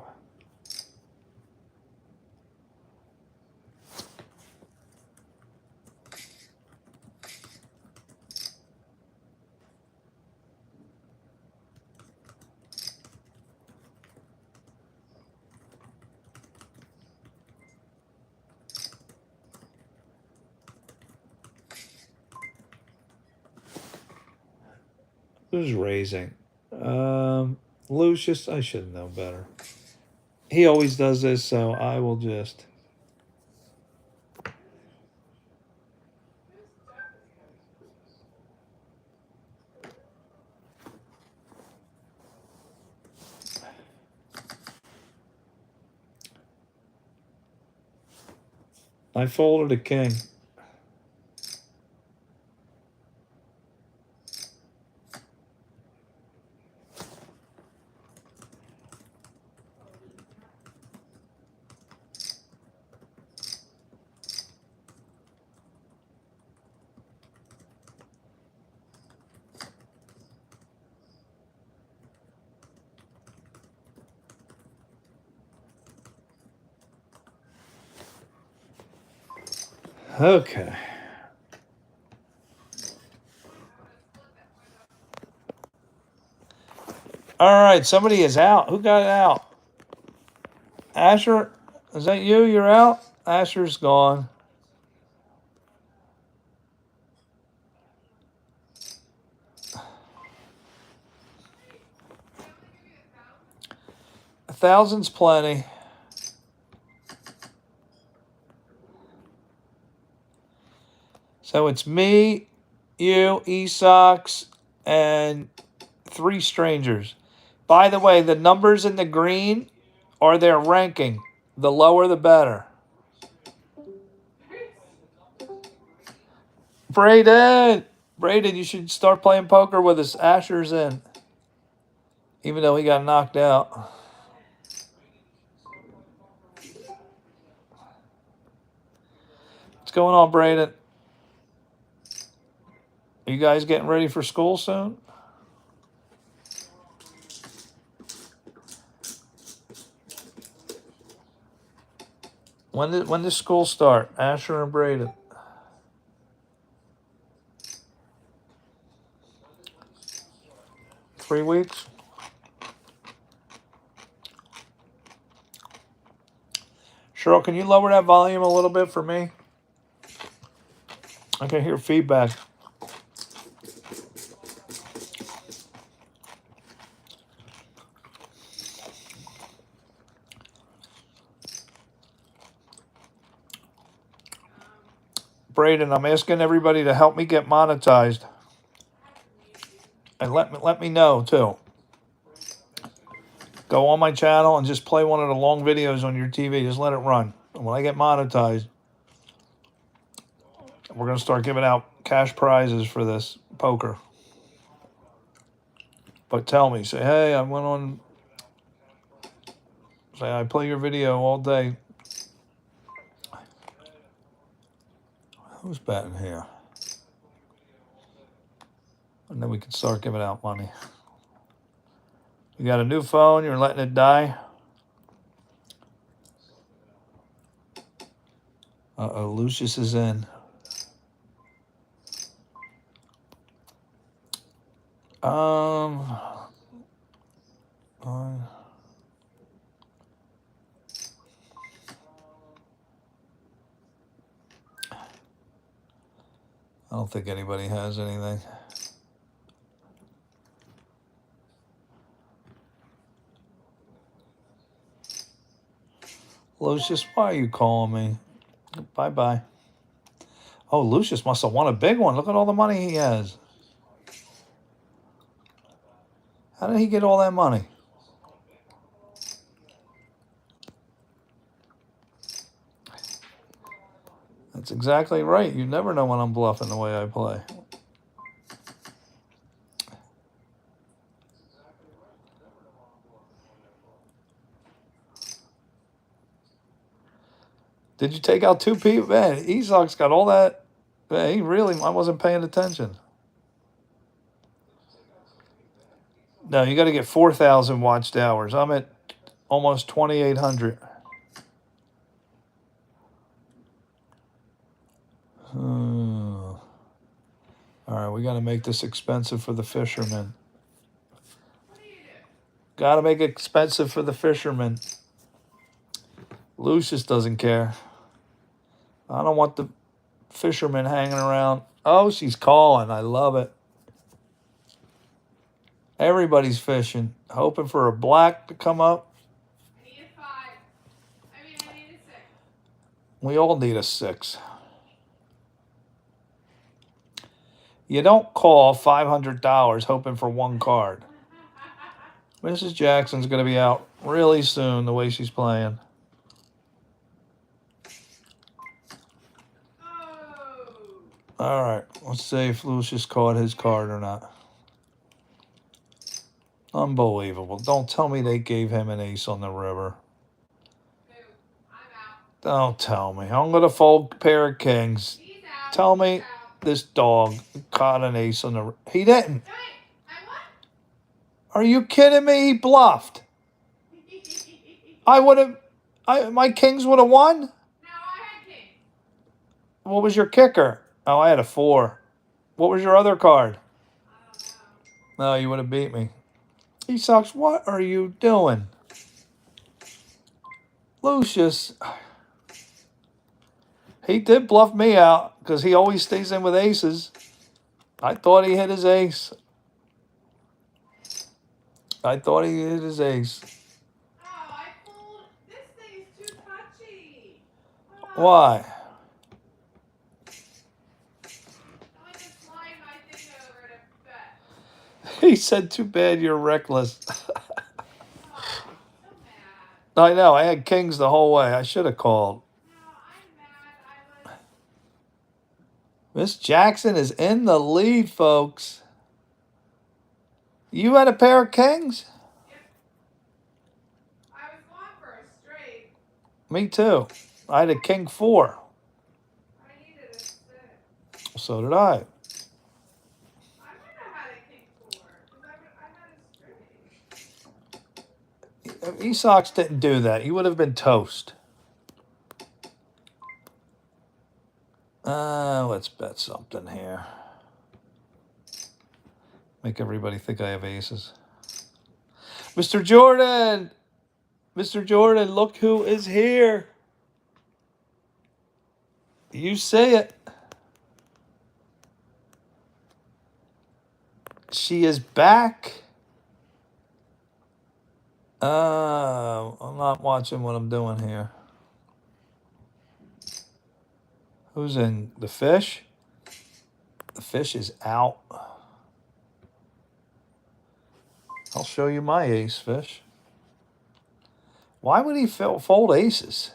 Who's raising? Lucius, I should know better. He always does this, so I will just. I folded a king. Okay. All right, somebody is out. Who got out? Asher, is that you? You're out? Asher's gone. A thousand's plenty. So it's me, you, Esox, and 3 strangers. By the way, the numbers in the green are their ranking. The lower, the better. Braden! Braden, you should start playing poker with us. Asher's in. Even though he got knocked out. What's going on, Braden? Are you guys getting ready for school soon? When does school start? Asher and Braden. Three weeks? Cheryl, can you lower that volume a little bit for me? I can hear feedback. Braden, I'm asking everybody to help me get monetized. And let me know, too. Go on my channel and just play one of the long videos on your TV. Just let it run. And when I get monetized, we're going to start giving out cash prizes for this poker. But tell me, say, hey, I went on, say, I play your video all day. Who's betting here? And then we can start giving out money. You got a new phone, you're letting it die? Uh-oh, Lucius is in. I don't think anybody has anything. Lucius, why are you calling me? Bye-bye. Oh, Lucius must have won a big one. Look at all the money he has. How did he get all that money? That's exactly right. You never know when I'm bluffing the way I play. Did you take out two people? Man, Esau's got all that. Man, he really, I wasn't paying attention. No, you got to get 4,000 watched hours. I'm at almost 2,800. All right, we got to make this expensive for the fishermen. Got to make it expensive for the fishermen. Lucius doesn't care. I don't want the fishermen hanging around. Oh, she's calling. I love it. Everybody's fishing, hoping for a black to come up. I need a 5. I need a 6. We all need a 6. You don't call $500 hoping for one card. Mrs. Jackson's going to be out really soon the way she's playing. All right, let's see if Lucius caught his card or not. Unbelievable. Don't tell me they gave him an ace on the river. Don't tell me. I'm going to fold a pair of kings. Tell me this dog caught an ace on the river. He didn't. Are you kidding me? He bluffed. I would have, my kings would have won? No, I had king. What was your kicker? Oh, I had a 4. What was your other card? I don't know. No, you would have beat me. He sucks. What are you doing? Lucius. He did bluff me out because he always stays in with aces. I thought he hit his ace. I thought he hit his ace. Oh, I pulled. This thing is too touchy. Oh. Why? I just slide my thing over to bet. He said, too bad you're reckless. Oh, I'm so mad. I know. I had kings the whole way. I should have called. No, I'm mad. I was. Miss Jackson is in the lead, folks. You had a pair of kings? Yep. I was going for a straight. Me too. I had a king 4. I needed a 6. So did I. I might have had a king 4 because I had a straight. Esox didn't do that. You would have been toast. Let's bet something here. Make everybody think I have aces. Mr. Jordan! Mr. Jordan, look who is here. You say it. She is back. I'm not watching what I'm doing here. Who's in? The fish? The fish is out. I'll show you my ace, fish. Why would he fold aces?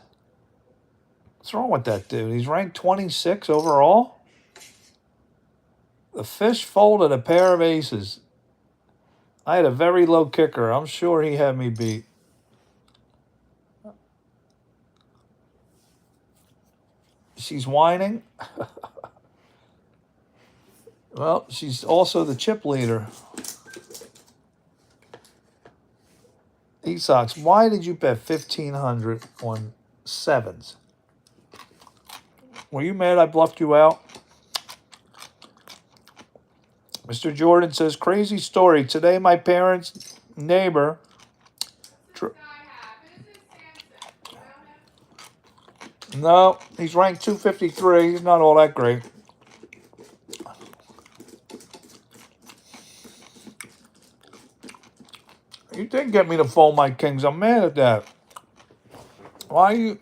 What's wrong with that dude? He's ranked 26 overall. The fish folded a pair of aces. I had a very low kicker. I'm sure he had me beat. She's whining. Well, she's also the chip leader. Esox, why did you bet 1,500 on 7s? Were you mad I bluffed you out? Mr. Jordan says, crazy story. Today my parents' neighbor... What's this guy have? Who's this Samson? You know him? No, he's ranked 253. He's not all that great. You did get me to fold my kings. I'm mad at that. Why are you...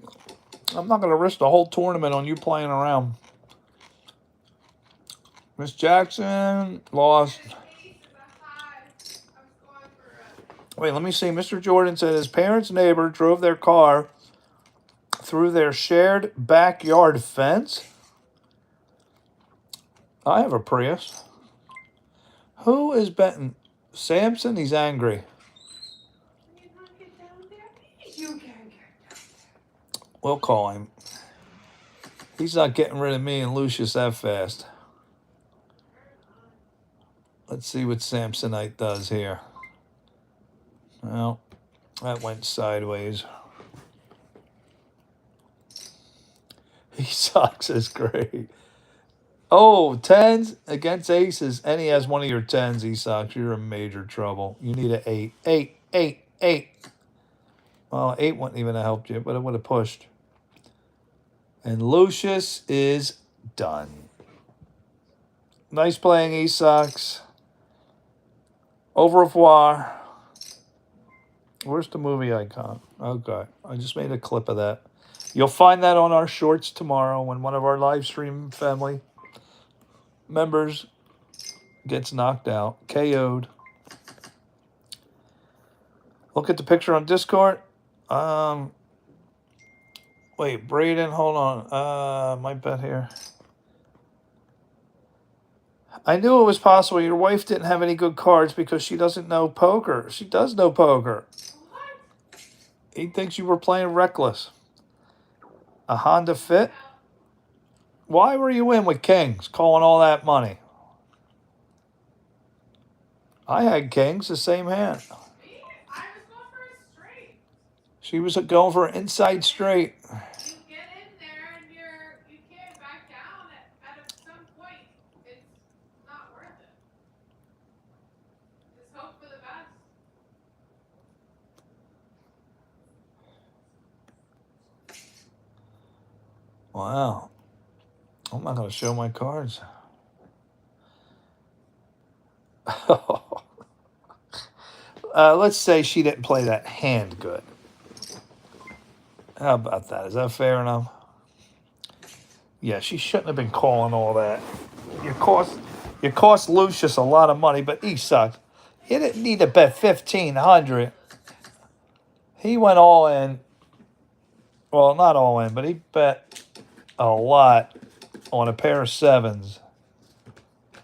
I'm not going to risk the whole tournament on you playing around. Miss Jackson lost. Wait, let me see. Mr. Jordan said his parents' neighbor drove their car through their shared backyard fence. I have a Prius. Who is betting? Samson? He's angry. We'll call him. He's not getting rid of me and Lucius that fast. Let's see what Samsonite does here. Well, that went sideways. He sucks. It's great. Oh, 10s against aces. And he has one of your 10s, he sucks. You're in major trouble. You need an 8. 8, 8, 8. Well, 8 wouldn't even have helped you, but it would have pushed. And Lucius is done. Nice playing, Esox. Au revoir. Where's the movie icon? Okay, I just made a clip of that. You'll find that on our shorts tomorrow when one of our live stream family members gets knocked out, KO'd. Look at the picture on Discord. Wait, Braden, hold on. My bet here. I knew it was possible. Your wife didn't have any good cards because she doesn't know poker. She does know poker. He thinks you were playing reckless. A Honda Fit? Why were you in with kings, calling all that money? I had kings, the same hand. I was going for a straight. She was going for an inside straight. You get in there and you can't back down at some point. It's not worth it. Just hope for the best. Wow. I'm not going to show my cards. Let's say she didn't play that hand good. How about that? Is that fair enough? Yeah, she shouldn't have been calling all that. You cost Lucius a lot of money, but he sucked. He didn't need to bet 1,500. He went all in. Well, not all in, but he bet a lot on a pair of sevens.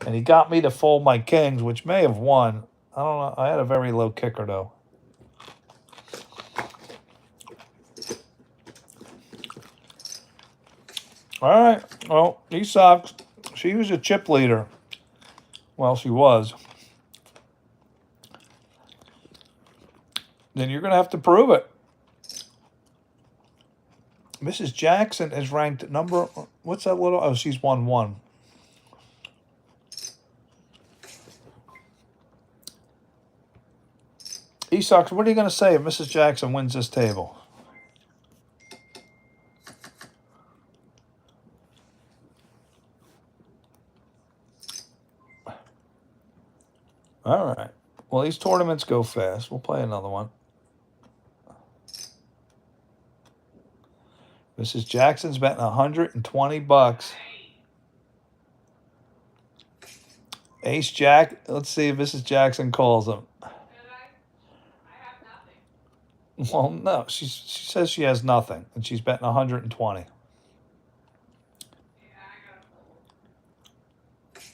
And he got me to fold my kings, which may have won. I don't know. I had a very low kicker, though. All right. Well, he sucks. She was a chip leader. Well, she was. Then you're going to have to prove it. Mrs. Jackson is ranked number... What's that little... Oh, she's 1-1. Esox, what are you going to say if Mrs. Jackson wins this table? All right. Well, these tournaments go fast. We'll play another one. Mrs. Jackson's betting $120. Ace Jack. Let's see if Mrs. Jackson calls him. I have nothing. Well, no. She says she has nothing, and she's betting 120. Yeah, I gotta fold. Can't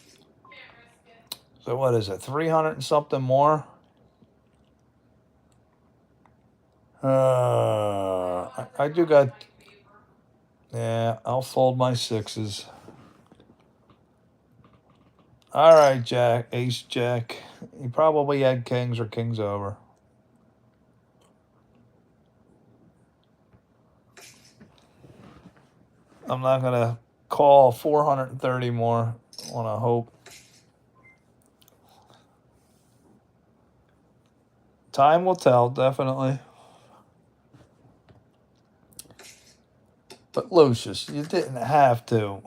risk it. So what is it? 300 and something more? I do got... Yeah, I'll fold my sixes. All right, Jack. Ace Jack. He probably had kings or kings over. I'm not going to call 430 more. I want to hope. Time will tell, definitely. But Lucius, you didn't have to.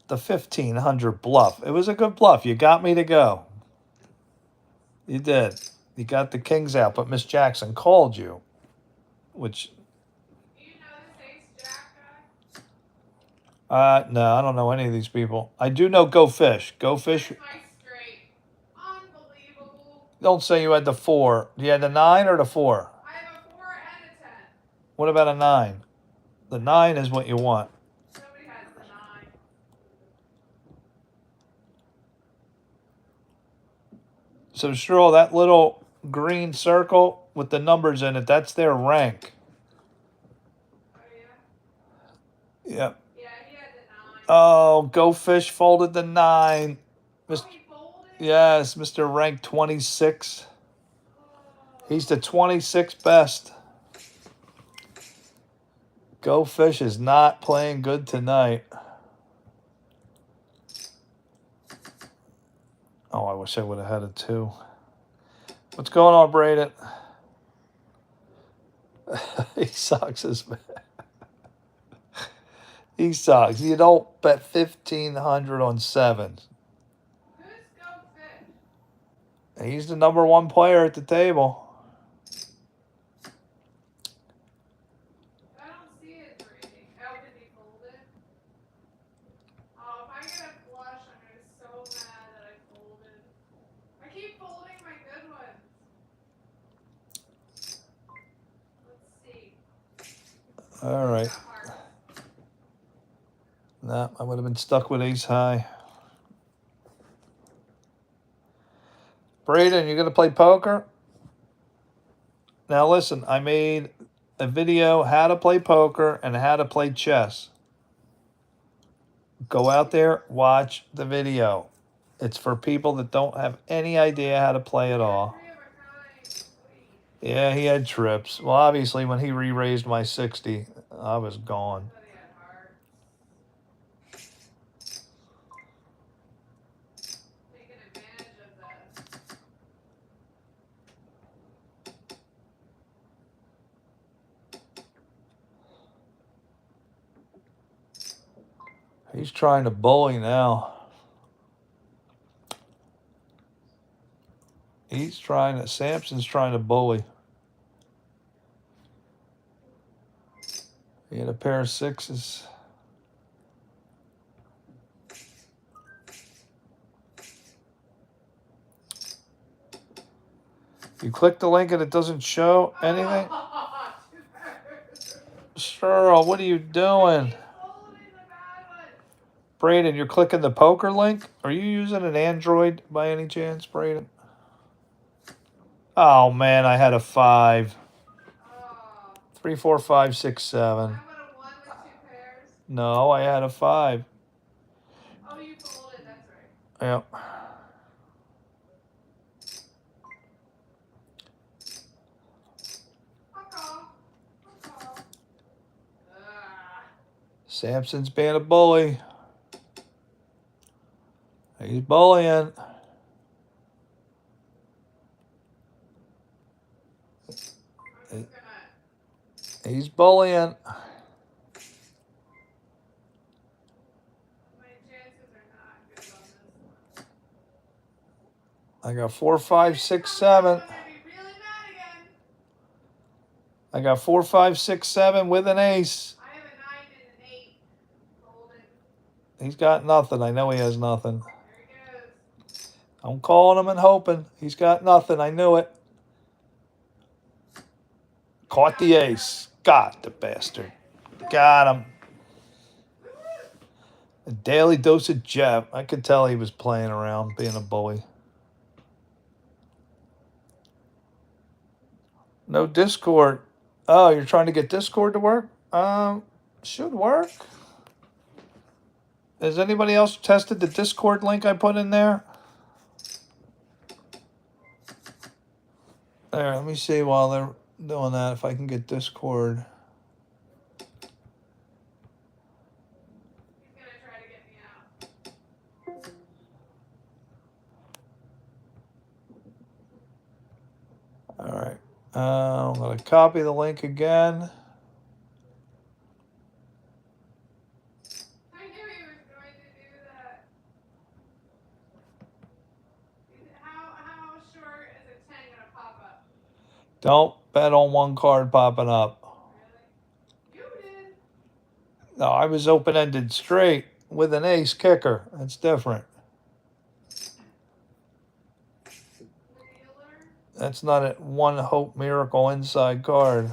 The 1500 bluff. It was a good bluff. You got me to go. You did. You got the kings out, but Miss Jackson called you. Which... Do you know this Ace Jack guy? No, I don't know any of these people. I do know Go Fish. Go Fish. That's my straight. Unbelievable. Don't say you had the 4. You had the 9 or the 4? I have a 4 and a 10. What about a 9? The 9 is what you want. Somebody has the 9. So, Cheryl, that little green circle with the numbers in it, that's their rank. Oh, yeah? Yep. Yeah, he had the 9. Oh, Go Fish folded the 9. Oh, he folded? Yes, Mr. Rank 26. He's the 26th best. Go Fish is not playing good tonight. Oh, I wish I would have had a 2. What's going on, Braden? He sucks as bad. He sucks. You don't bet 1,500 on 7s. Who's Go Fish? He's the number 1 player at the table. I don't see his rating. Oh, did he fold it? Oh, if I get a flush, I'm gonna be so mad that I folded. I keep folding my good ones. Let's see. All right. Nah, I would have been stuck with ace high. Braden, you going to play poker? Now listen, I made a video how to play poker and how to play chess. Go out there, watch the video. It's for people that don't have any idea how to play at all. Yeah, he had trips. Well, obviously, when he re-raised my 60, I was gone. He's trying to bully now. Samson's trying to bully. He had a pair of 6s. You click the link and it doesn't show anything? Cheryl, what are you doing? Braden, you're clicking the poker link? Are you using an Android by any chance, Braden? Oh man, I had a 5. Oh. 3, 4, 5, 6, 7. I would have won with 2 pairs. No, I had a 5. Oh, you folded. That's right. Yep. Samson's being a bully. He's bullying. He's bullying. My chances are not good on this I one. got 4, 5, 6, 7. I'm gonna be really mad again. I got 4, 5, 6, 7 with an ace. I have a 9 and an 8. Folded. He's got nothing. I know he has nothing. There he goes. I'm calling him and hoping. He's got nothing. I knew it. Caught the ace. Got the bastard. Got him. A daily dose of Jeff. I could tell he was playing around, being a bully. No Discord. Oh, you're trying to get Discord to work? Should work. Has anybody else tested the Discord link I put in there? There, let me see while they're doing that if I can get Discord. He's gonna try to get me out. All right. I'm going to copy the link again. I knew he was going to do that. How short is a 10 gonna pop up? Don't bet on one card popping up. Really? You did. No, I was open-ended straight with an ace kicker. That's different. That's not a one hope miracle inside card.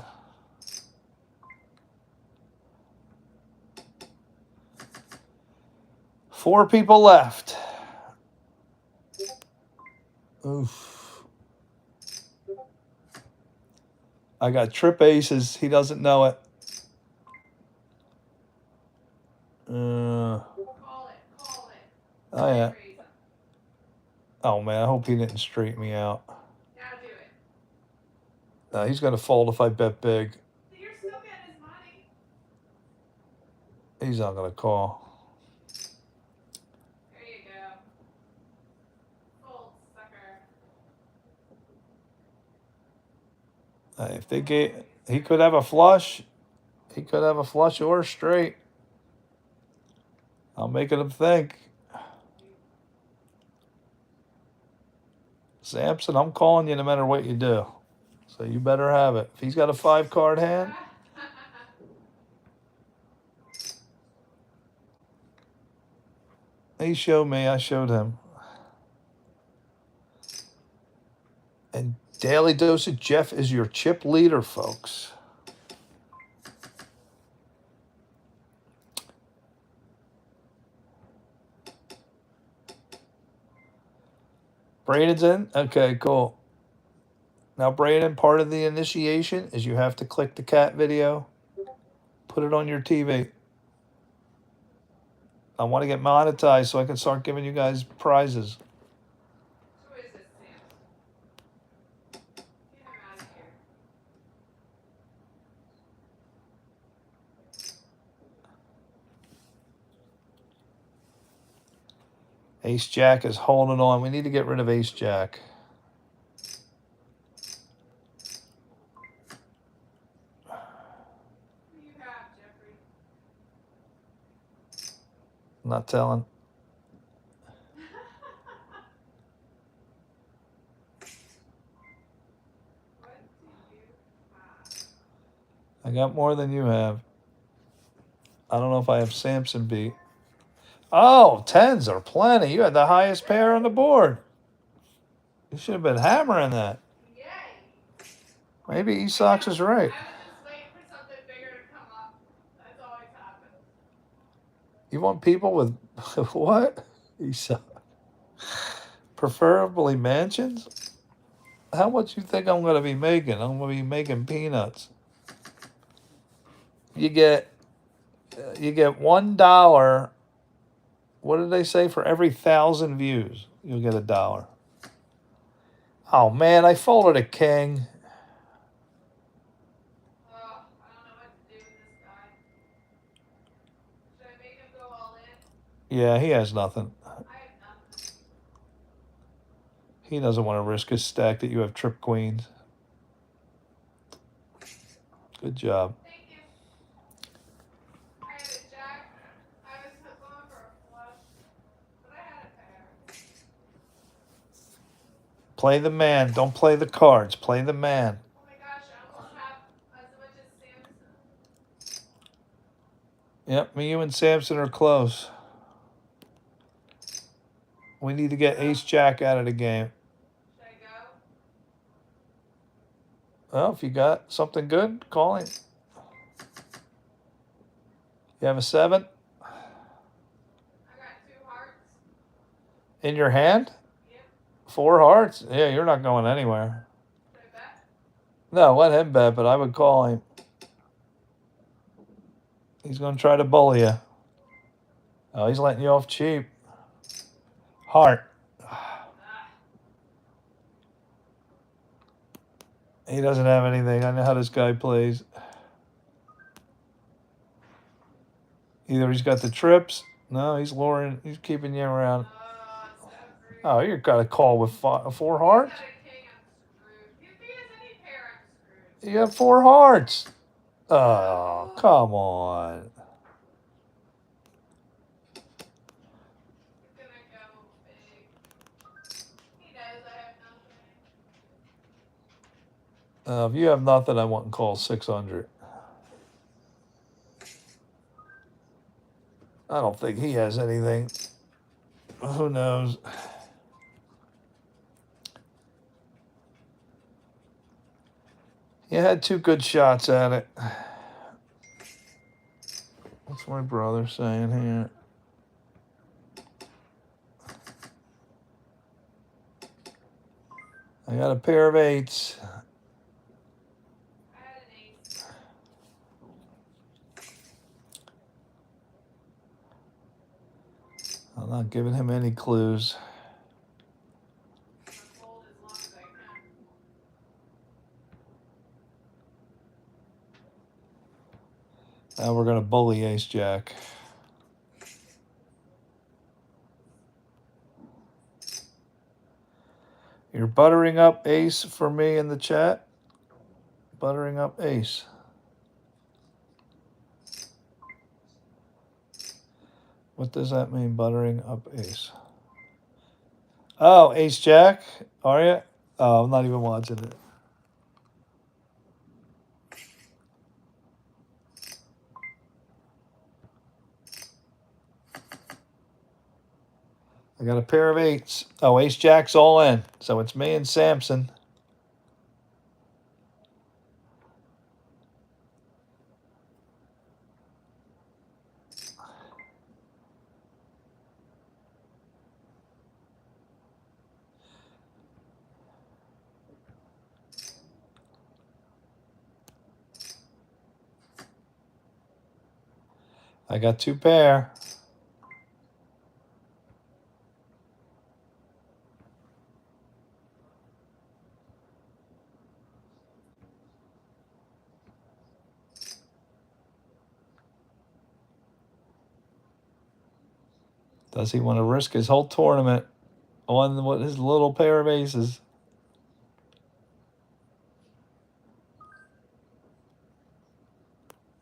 Four people left. Oof. I got trip aces. He doesn't know it. Call it. Oh, yeah. Oh, man, I hope he didn't straight me out. Now do it. No, he's going to fold if I bet big. You're still getting his money. He's not going to call. There you go. Fold, sucker. If they gave, he could have a flush. He could have a flush or a straight. I'm making him think. Samson, I'm calling you no matter what you do. So you better have it. If he's got a 5-card hand. He showed me, I showed him. And Daily Dose of Jeff is your chip leader, folks. Braden's in? Okay, cool. Now, Braden, part of the initiation is you have to click the cat video, put it on your TV. I want to get monetized so I can start giving you guys prizes. Who is this, Sam? Get him out of here. Ace Jack is holding on. We need to get rid of Ace Jack. Who you have, Jeffrey? I'm not telling. What do you have? I got more than you have. I don't know if I have Samson beat. Oh, 10s are plenty. You had the highest pair on the board. You should have been hammering that. Yay. Maybe Esox is right. I was just waiting for something bigger to come up. That's always happens. You want people with What? He said, preferably mansions? How much you think I'm going to be making? I'm going to be making peanuts. You get $1. What did they say? For every 1,000 views, you'll get $1. Oh man, I folded a king. Oh, I don't know what to do with this guy. Should I make him go all in? Yeah, he has nothing. I have nothing. He doesn't want to risk his stack that you have trip queens. Good job. Thank you. I had a jack. I was going for a flush, but I had a pair. Play the man. Don't play the cards. Play the man. Oh my gosh, I almost have as much as Samson. Yep, me, you, and Samson are close. We need to get Ace Jack out of the game. Should I go? Well, if you got something good, call him. You have a 7 I got 2 hearts. in your hand? Yep. 4 hearts? Yeah, you're not going anywhere. Should I bet? No, let him bet, but I would call him. He's going to try to bully you. Oh, he's letting you off cheap. Heart. He doesn't have anything. I know how this guy plays. Either he's got the trips. No, he's luring. He's keeping you around. So rude. Oh, you got a call with 4 hearts? Got a king, I'm screwed. If he has any pair, I'm screwed. You have 4 hearts. Oh, come on. He's gonna go big. He knows I have nothing. If you have nothing, I wouldn't call 600. I don't think he has anything. Who knows? You had 2 good shots at it. What's my brother saying here? I got a pair of 8s. I had an ace. I'm not giving him any clues. I'm gonna hold as long as I can. Now we're going to bully Ace Jack. You're buttering up Ace for me in the chat. Buttering up Ace. What does that mean, buttering up Ace? Oh, Ace Jack? Are you? Oh, I'm not even watching it. I got a pair of 8s. Oh, Ace Jack's all in. So it's me and Samson. I got 2 pair. Does he want to risk his whole tournament on what his little pair of aces?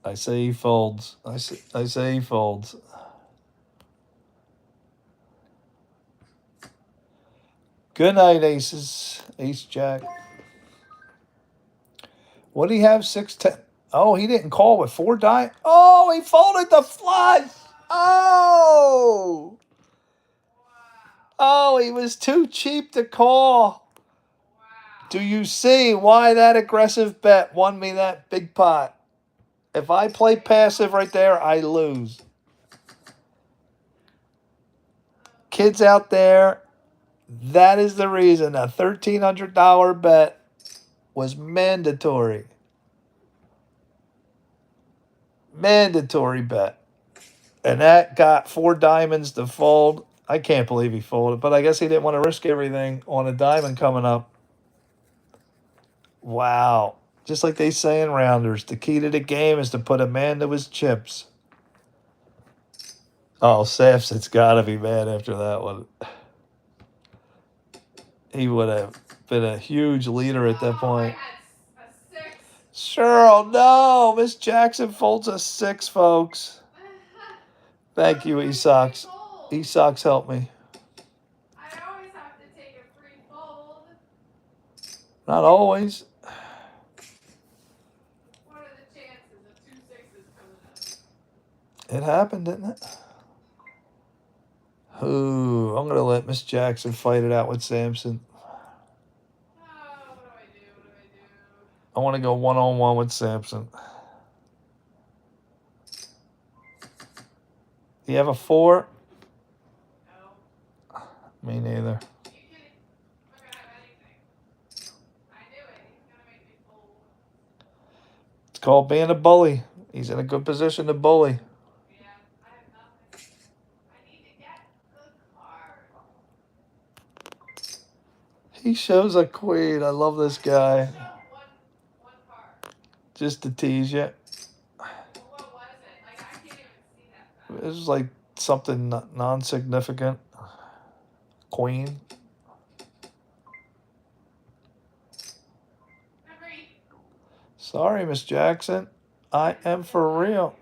I say he folds. I say he folds. Good night, aces. Ace Jack. What do he have? 6-10. Oh, he didn't call with 4 die. Oh, he folded the flush. Oh. Oh, he was too cheap to call. Do you see why that aggressive bet won me that big pot? If I play passive right there, I lose. Kids out there, that is the reason a $1,300 bet was mandatory. Mandatory bet. And that got 4 diamonds to fold. I can't believe he folded, but I guess he didn't want to risk everything on a diamond coming up. Wow. Just like they say in Rounders, the key to the game is to put a man to his chips. Oh, Sampson's got to be mad after that one. He would have been a huge leader at that point. I had a 6. Cheryl, no. Miss Jackson folds a 6, folks. Thank you, E-Sox. E-Sox, help me. I always have to take a free fold. Not always. What are the chances of 2 6s coming up? It happened, didn't it? Ooh, I'm going to let Miss Jackson fight it out with Sampson. Oh, what do I do? What do I do? I want to go one-on-one with Sampson. Do you have a 4? No. Me neither. Are you kidding? I'm not gonna have anything. I knew it. He's gonna make me fold. It's called being a bully. He's in a good position to bully. Yeah, I have nothing. I need to get good card. He shows a queen. I love this guy. Show one card. Just to tease you. Well, what was it? Like, I can't even see that It fast. was like something non-significant. Queen. Number 8. Sorry, Miss Jackson. I am for real.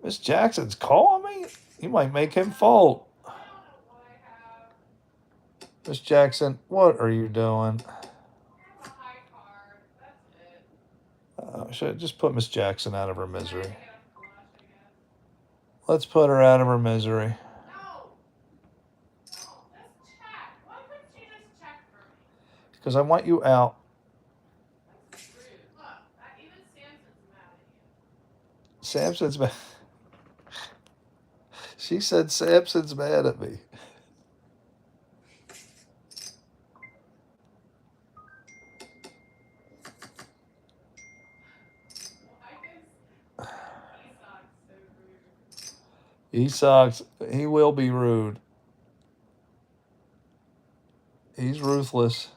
Miss Jackson's calling me? You might make him fold. I don't know what I have. Miss Jackson, what are you doing? I have a high card. That's it. Should I just put Miss Jackson out of her Trying to misery? get a flush, I guess. Let's put her out of her misery. No. No. Just check. Why couldn't you just check for me? Because I want you out. That's rude. Look, even Samson's mad at you. Samson's mad. She said Samson's mad at me. Why is Esau so rude? E-Sox, he will be rude. He's ruthless.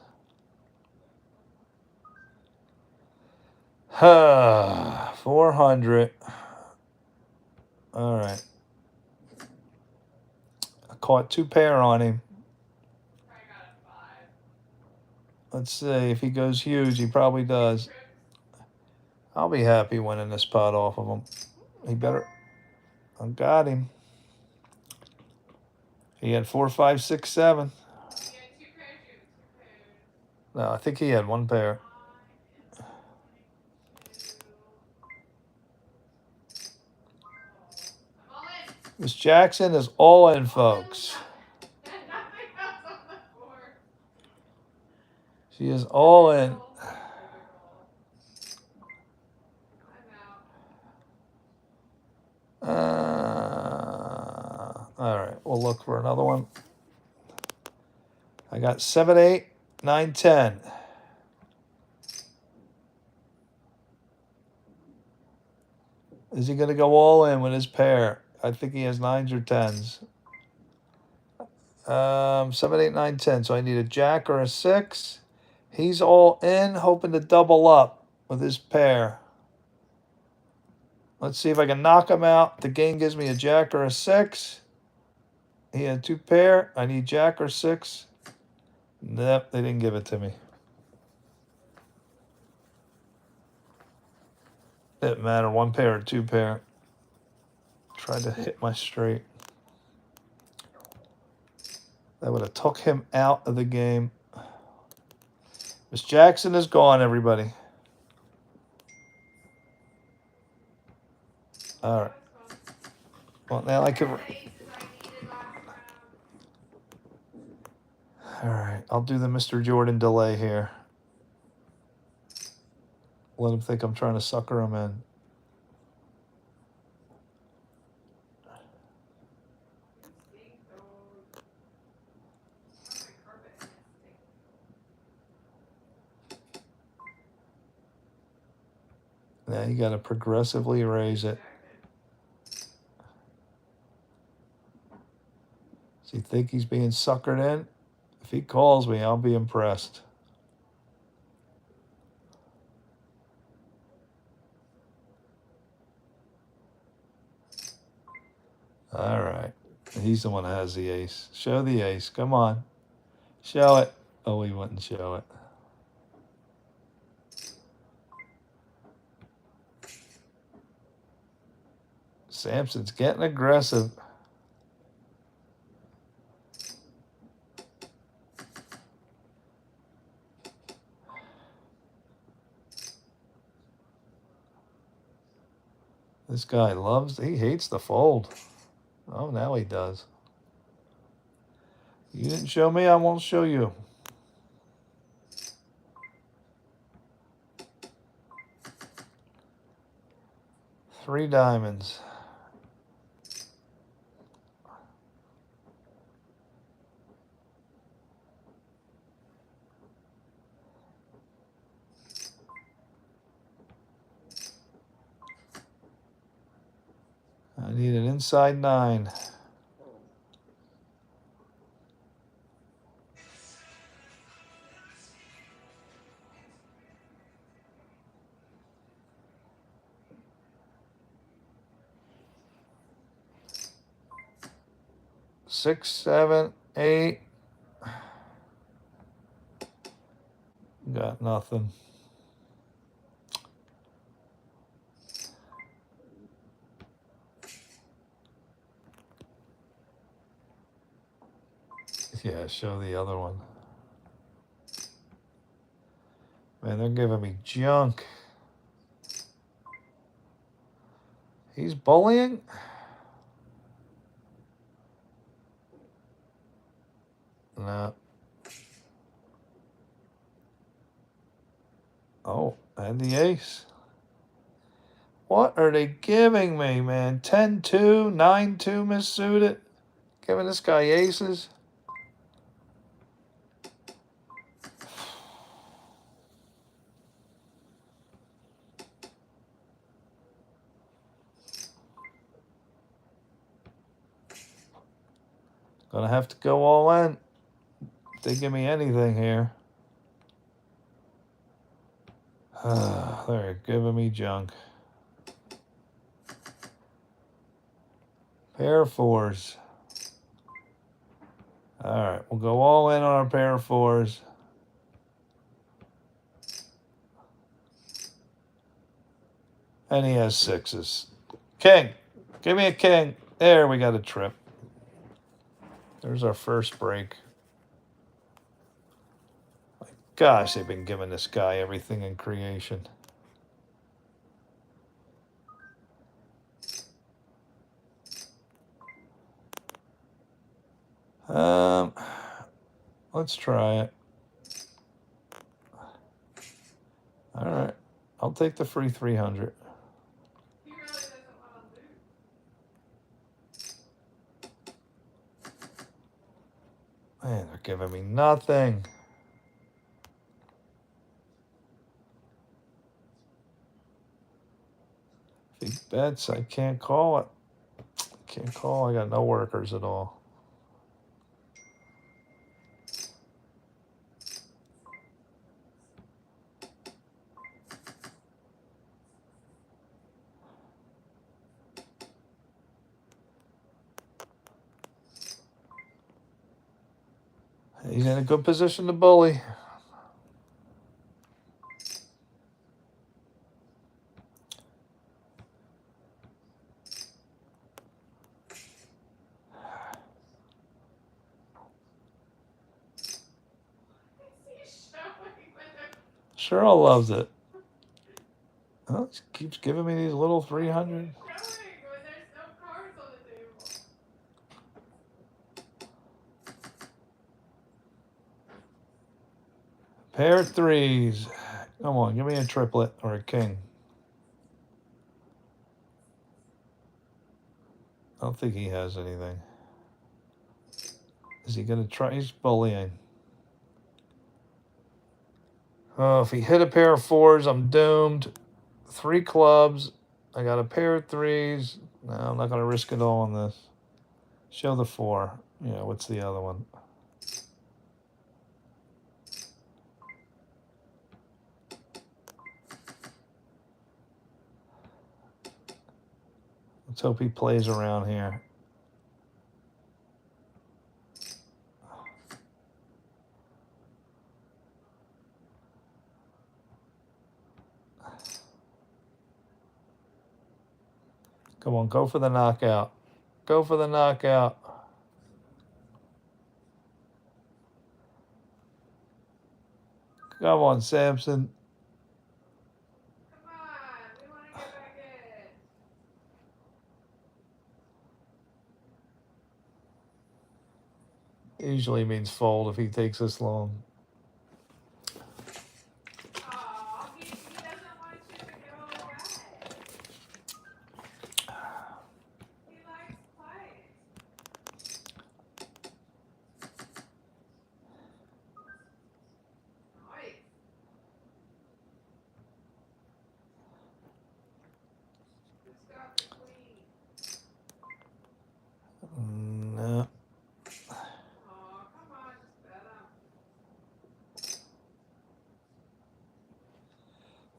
400. All right. I caught 2 pair on him. I got a 5. Let's see if he goes huge. He probably does. I'll be happy winning this pot off of him. He better. I got him. He had 4, 5, 6, 7. You had 2 pairs, you have 2 pairs. No, I think he had 1 pair. I'm all in. Miss Jackson is all in, folks. And nothing else on the board. She is all in. I'm out. All right, we'll look for another one. I got 7, 8, 9, 10. Is he going to go all in with his pair? I think he has 9s or 10s. 7, 8, 9, 10. So I need a jack or a 6. He's all in, hoping to double up with his pair. Let's see if I can knock him out. The game gives me a jack or a 6. He had 2 pair. I need jack or 6. Nope, they didn't give it to me. Didn't matter, 1 pair or 2 pair. Tried to hit my straight. That would have took him out of the game. Miss Jackson is gone, everybody. All right. Well, now I can. All right, I'll do the Mr. Jordan delay here. Let him think I'm trying to sucker him in. Now you got to progressively raise it. Does he think he's being suckered in? If he calls me, I'll be impressed. All right. He's the one that has the ace. Show the ace. Come on. Show it. Oh, he wouldn't show it. Samson's getting aggressive. This guy he hates the fold. Oh, now he does. You didn't show me, I won't show you. Three diamonds. I need an inside 9. Six, 7, 8. Got nothing. Yeah, show the other one. Man, they're giving me junk. He's bullying? No. Oh, and the ace. What are they giving me, man? 10-2, 9-2 missuited. Giving this guy aces. Gonna have to go all in if they give me anything here. They're giving me junk. Pair of 4s. All right, we'll go all in on our pair of 4s. And he has 6s. King. Give me a king. There, we got a trip. There's our first break. My gosh, they've been giving this guy everything in creation. Let's try it. All right. I'll take the free 300. He really doesn't want to lose. Man, they're giving me nothing. If he bets, I can't call it. Can't call. I got no workers at all. He's in a good position to bully. Cheryl loves it. Oh, she keeps giving me these little 300. Showing when there's no cards on the table. Pair of 3s. Come on, give me a triplet or a king. I don't think he has anything. Is he going to try? He's bullying. Oh, if he hit a pair of 4s, I'm doomed. 3 clubs. I got a pair of 3s. No, I'm not going to risk it all on this. Show the 4. Yeah, what's the other one? Let's hope he plays around here. Come on, go for the knockout. Go for the knockout. Come on, Samson. Come on, we want to get back in. Usually means fold if he takes this long. Oh, he doesn't want you to go away. He likes playing. Nice. Who's got the queen? No. Oh, come on, just bet him.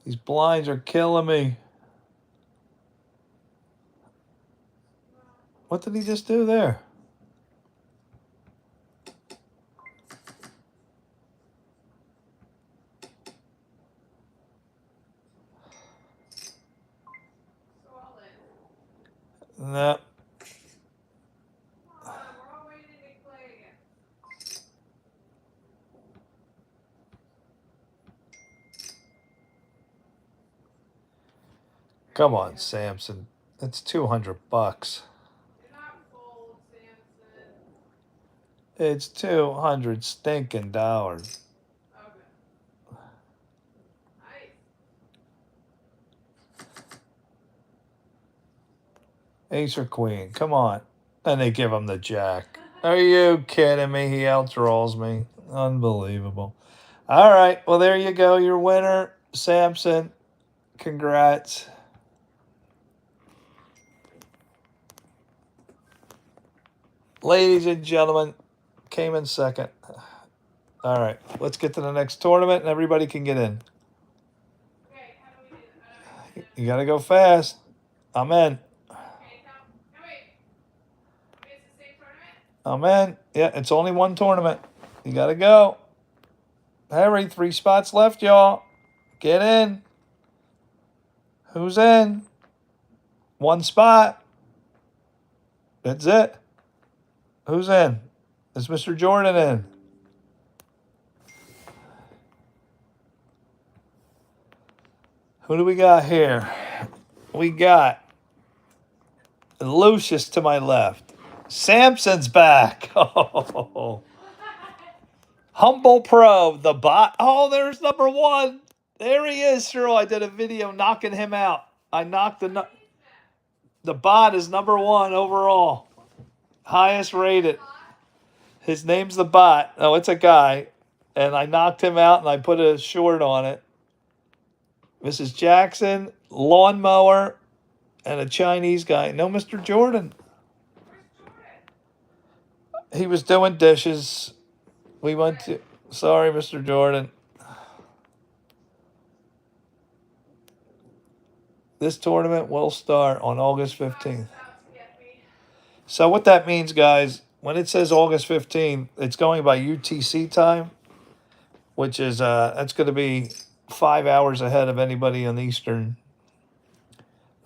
These blinds are killing me. What did he just do there? So all in. No. Come on, we're all waiting to play again. Come on, Samson. That's $200. You're not fold, Samson. It's 200 stinking dollars. Okay. Nice. Ace or queen. Come on. And they give him the jack. Are you kidding me? He outdraws me. Unbelievable. All right. Well, there you go. Your winner, Samson. Congrats. Ladies and gentlemen, came in second. All right. Let's get to the next tournament and everybody can get in. Okay, how do we do that? You got to go fast. I'm in. Okay, no, wait. It's the same tournament? I'm in. Yeah, it's only one tournament. You got to go. Hurry, 3 spots left, y'all. Get in. Who's in? 1 spot. That's it. Who's in? Is Mr. Jordan in? Who do we got here? We got Lucius to my left. Samson's back. Oh. Humble Pro, the bot. Oh, there's number 1. There he is, Cheryl. I did a video knocking him out. I knocked the bot is number 1 overall. Highest rated. His name's the bot. Oh, it's a guy. And I knocked him out and I put a short on it. Mrs. Jackson, lawnmower, and a Chinese guy. No, Mr. Jordan. He was doing dishes. We went to... Sorry, Mr. Jordan. This tournament will start on August 15th. So what that means, guys, when it says August 15th, it's going by UTC time, which is that's going to be 5 hours ahead of anybody on Eastern.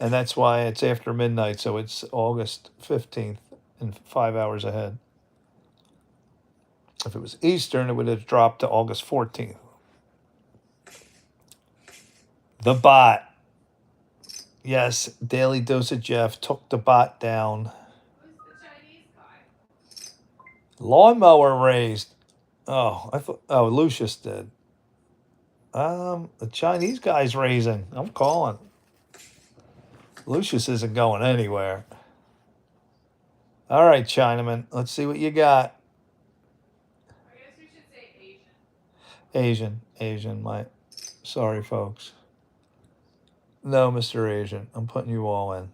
And that's why it's after midnight, so it's August 15th and 5 hours ahead. If it was Eastern, it would have dropped to August 14th. The bot. Yes, Daily Dose of Jeff took the bot down. Who's the Chinese guy? Lawnmower raised. Oh, I thought. Oh, Lucius did. The Chinese guy's raising. I'm calling. Lucius isn't going anywhere. All right, Chinaman. Let's see what you got. I guess we should say Asian. Asian. Sorry, folks. No, Mr. Agent. I'm putting you all in.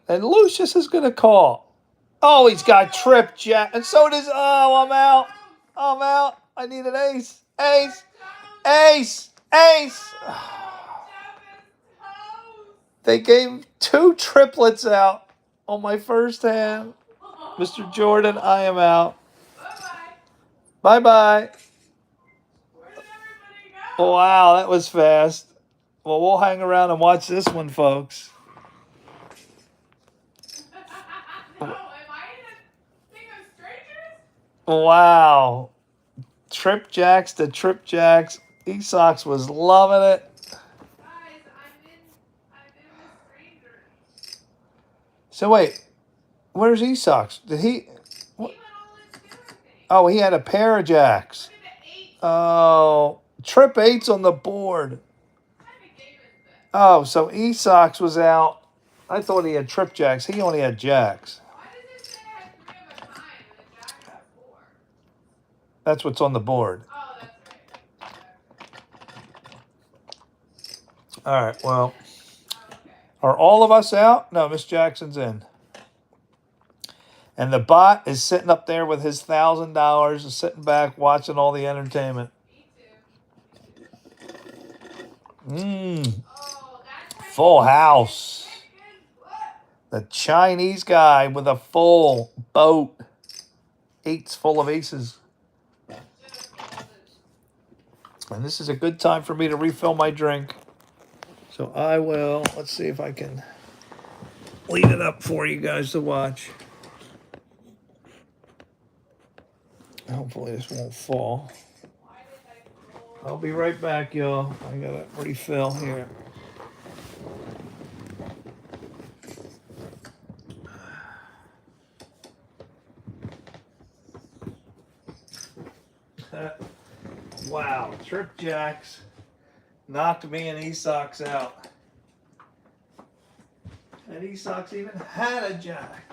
And Lucius is going to call. Oh, he's got Trip Jack. And so does... Oh, I'm out. I'm out. I need an ace. Ace. Ace. Ace. They gave 2 triplets out on my first hand. Mr. Jordan, I am out. Bye-bye. Where did everybody go? Wow, that was fast. Well, we'll hang around and watch this one, folks. No, am I in a thing of strangers? Wow. Trip Jacks to Trip Jacks. Esox was loving it. Guys, I'm in with strangers. So wait, where's Esox? Did he... He went all in too, I think. Oh, he had a pair of jacks. Look at the 8. Oh, Trip 8's on the board. What kind of game is this? Oh, so Esox was out. I thought he had Trip Jacks. He only had jacks. Why does it say I have 3 of a kind and the jack has 4? That's what's on the board. Oh, that's right. Okay. All right, well... Oh, okay. Are all of us out? No, Miss Jackson's in. And the bot is sitting up there with his $1,000 and sitting back watching all the entertainment. Me too. Oh, that's Full house. chicken butt. The Chinese guy with a full boat. 8's full of aces. Should've folded. And this is a good time for me to refill my drink. So I will, let's see if I can leave it up for you guys to watch. Hopefully this won't fall. Why did I fold? I'll be right back, y'all. I gotta refill here. Wow, Trip Jacks knocked me and Esox out. And Esox even had a jack.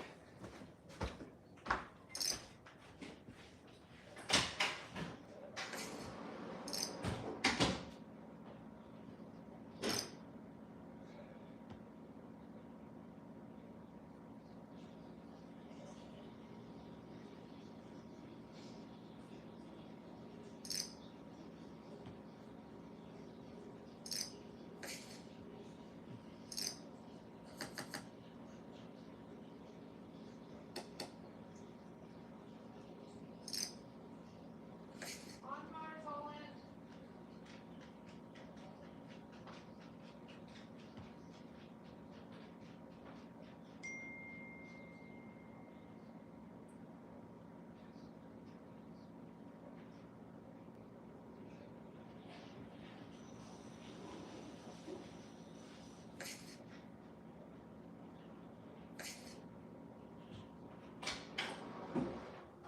On Mars, all in.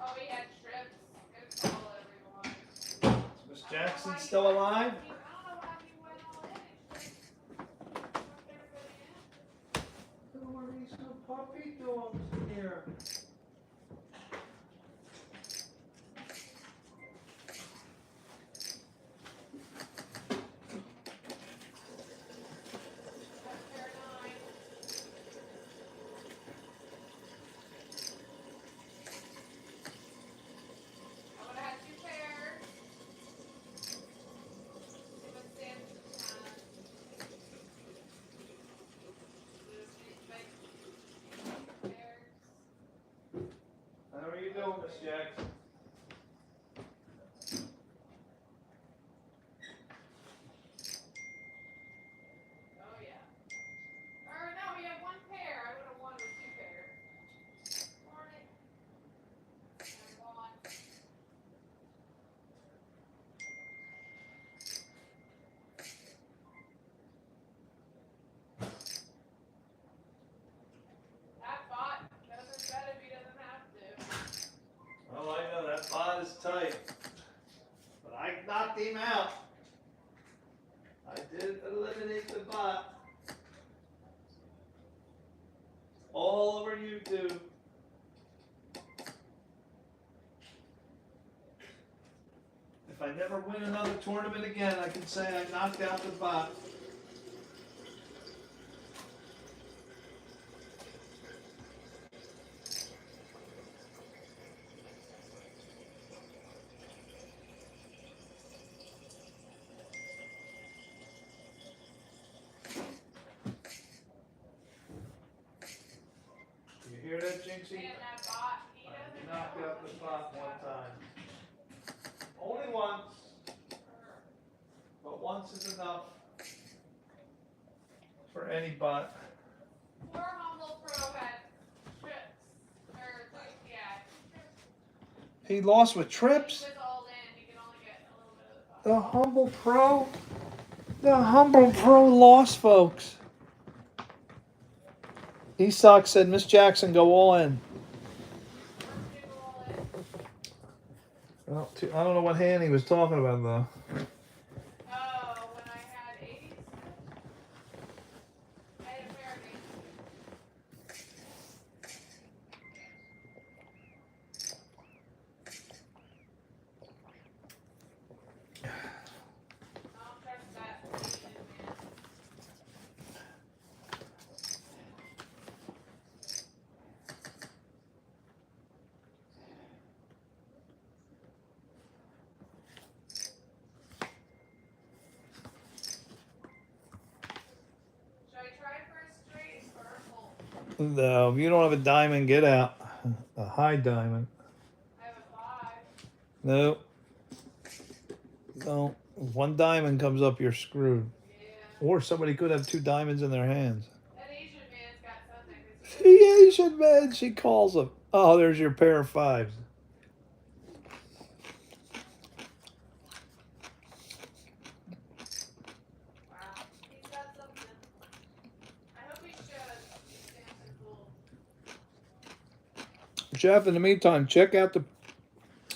Oh, we had trips. Good call, everyone. Miss Jackson still alive? I don't know how he went all in. Fucked everybody in. Who are these little puppy dogs here? Pair 9. I would have had 2 pairs. It was Sam's time. Pairs. How are you doing, Miss Jackson? Oh, yeah. Or, no, we have 1 pair. I would have won with 2 pairs. Morning. And 1. That bot doesn't bet if he doesn't have to. Oh, I know, that bot is tight. But I knocked him out. I did eliminate the bot. All over YouTube. If I I never win another tournament again, I can say I knocked out the bot. You hear that, Jinxie? And that bot, he I doesn't knocked know out when the he bot gets one that. time. Only once, but once is enough for any bot. Poor humble pro had trips. Or like, yeah, He lost with he trips. was all in. He could only get a little bit of the bot. The humble pro. The humble pro lost, folks. He sucks, said Miss Jackson, go all in. Where'd you go all in? Well, I don't know what hand he was talking about, though. Oh, when I had 80s? I had a pair of 80s. I don't trust that Asian man. Should I try for a straight or a full? No, if you don't have a diamond, get out. A high diamond. I have a 5. No. No. If one diamond comes up, you're screwed. Yeah. Or somebody could have two diamonds in their hands. That Asian man's got something. 'Cause The Asian man, she calls him. Oh, there's your pair of fives. wow, he's got something. I hope he shows. He's dancing cool. Jeff, in the meantime, check out the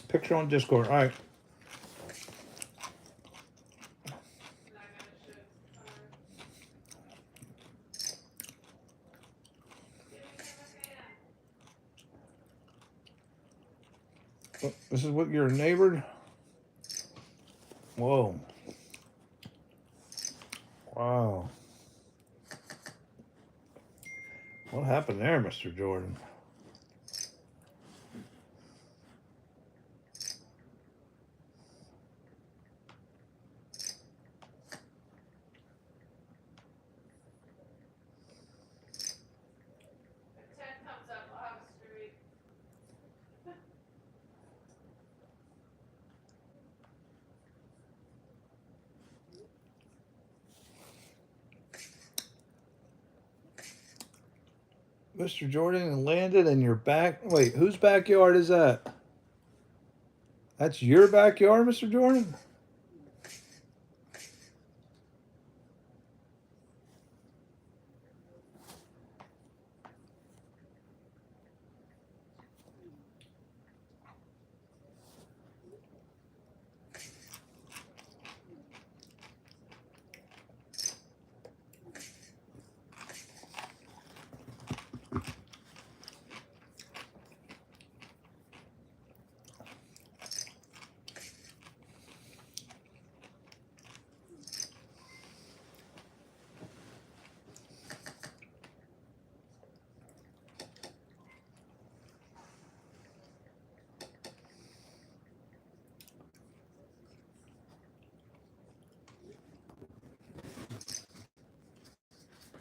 picture on Discord. All right. And I gotta show. Give me some of that. This is what you're neighbored. Whoa. Wow. What happened there, Mr. Jordan? If 10 comes up, I'll have a straight. Mr. Jordan landed in your back. Wait, whose backyard is that? That's your backyard, Mr. Jordan?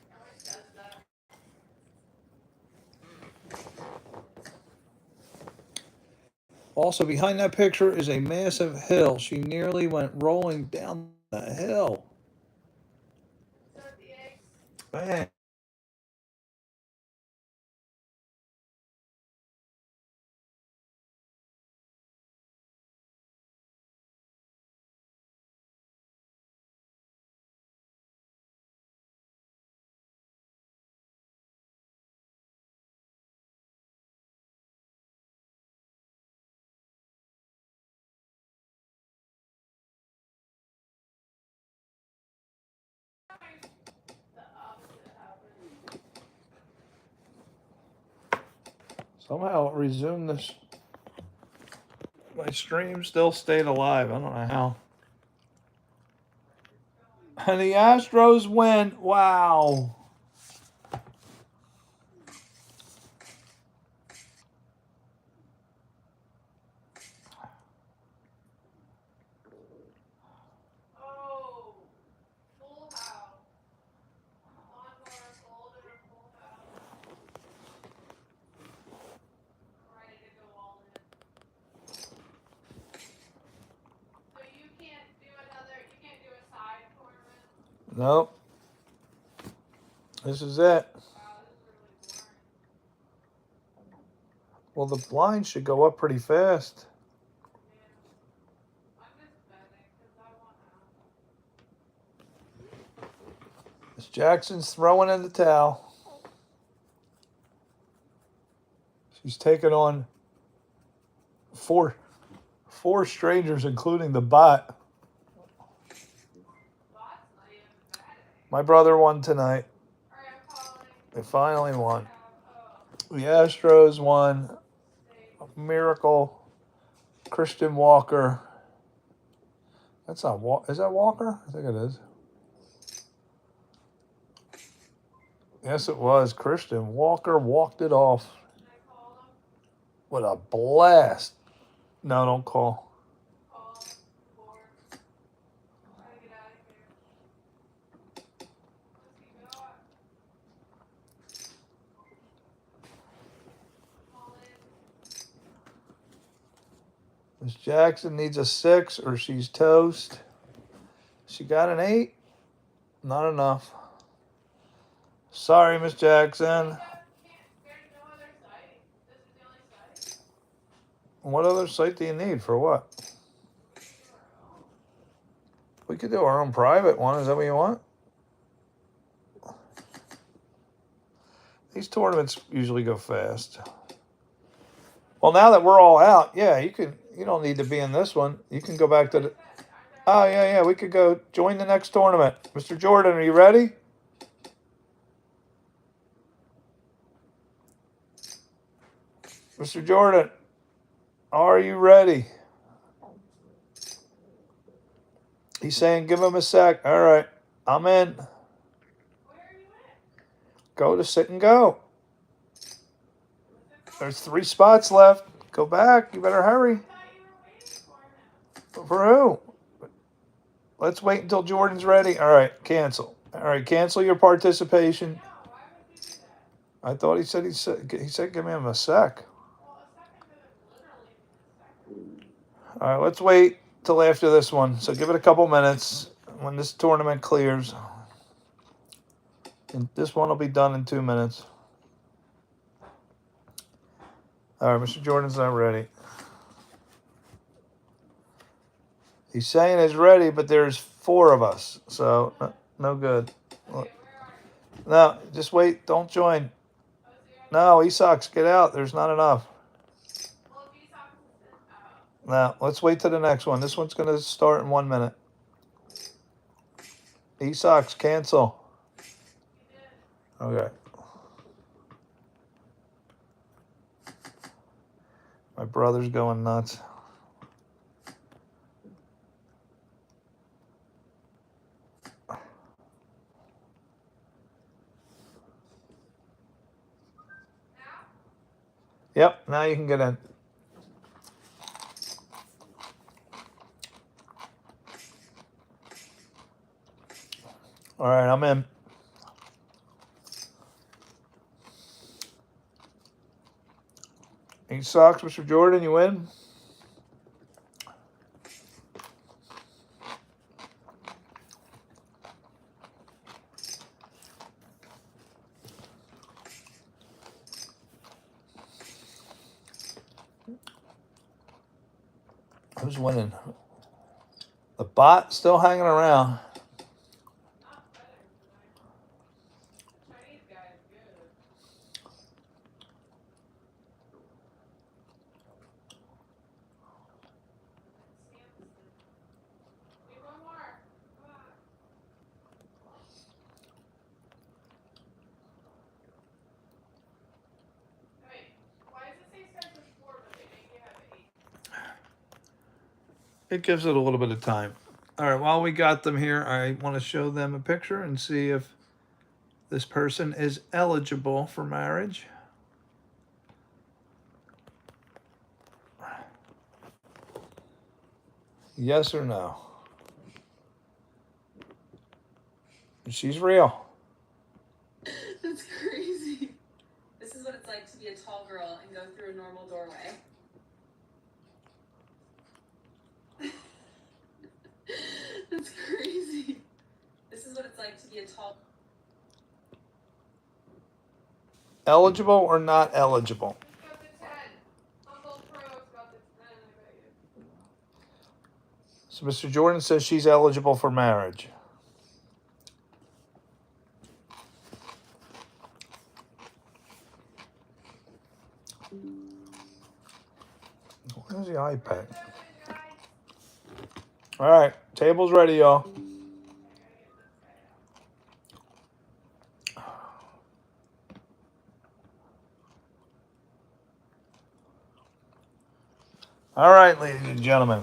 He always does that. Also, behind that picture is a massive hill. She nearly went rolling down the hill. Is that the eggs? Man. The opposite happened. Somehow it resumed this. My stream still stayed alive. I don't know how. And the Astros win. Wow. Oh, full house. Lawnmower folded or full house. I'm ready to go all in. So you can't do a side tournament? Nope. This is it. Wow, this is really boring. Well, the blind should go up pretty fast. Yeah. I'm just betting because I want out. Miss Jackson's throwing in the towel. She's taking on four strangers, including the bot. Bot's not even betting. My brother won tonight. All right, I'm calling. They finally won. Oh, The Astros won. state. A miracle. Christian Walker. That's not Is that Walker? I think it is. Yes, it was. Christian Walker walked it off. Can I call them? What a blast. No, don't call. Call them. Bored. Gotta get out of here. Let's keep it on. Call in. Miss Jackson needs a 6 or she's toast. She got an 8. Not enough. Sorry, Miss Jackson. There's no other site. This is the only site. What other site do you need for what? We can We could do our own. do our own private one. Is that what you want? These tournaments usually go fast. Well, now that we're all out, yeah, you don't need to be in this one. You can go back to the. Oh, yeah, we could go join the next tournament. Mr. Jordan, are you ready? Mr. Jordan, are you ready? He's saying give him a sec. All right, I'm in. Where are you in? Go to sit and go. There's 3 spots left. Go back. You better hurry. I thought you were waiting for him. For who? Let's wait until Jordan's ready. All right, cancel. All right, cancel your participation. No, why would you do that? I thought he said give him a sec. Well, a second could literally mean a second. All right, let's wait till after this one. So give it a couple minutes when this tournament clears. And this one will be done in 2 minutes. All right, Mr. Jordan's not ready. He's saying he's ready, but there's 4 of us, so no good. Okay, where are you? No, just wait. Don't join. Oh, so you're No, he sucks. Get out. There's not enough. well, if Esau is out. No, let's wait till the next one. This one's going to start in 1 minute. He sucks. Cancel. You did. Okay. My brother's going nuts. Now? Yep, now you can get in. All right, I'm in. He sucks, Mr. Jordan. You win. Who's winning? The bot still hanging around. Not better tonight. Chinese guy is good. Samson. Need one more. Come on. Wait, why does it say start with 4 but they make you have 8? it gives it a little bit of time. All right, while we got them here, I want to show them a picture and see if this person is eligible for marriage. Yes or no? She's real. That's crazy. This is what it's like to be a tall girl and go through a normal doorway. That's crazy. This is what it's like to be a tall. Eligible or not eligible? It's got the 10. Uncle Pro's got the 10, I bet you. So Mr. Jordan says she's eligible for marriage. Where's the iPad? All right, table's ready, y'all. All right, ladies and gentlemen.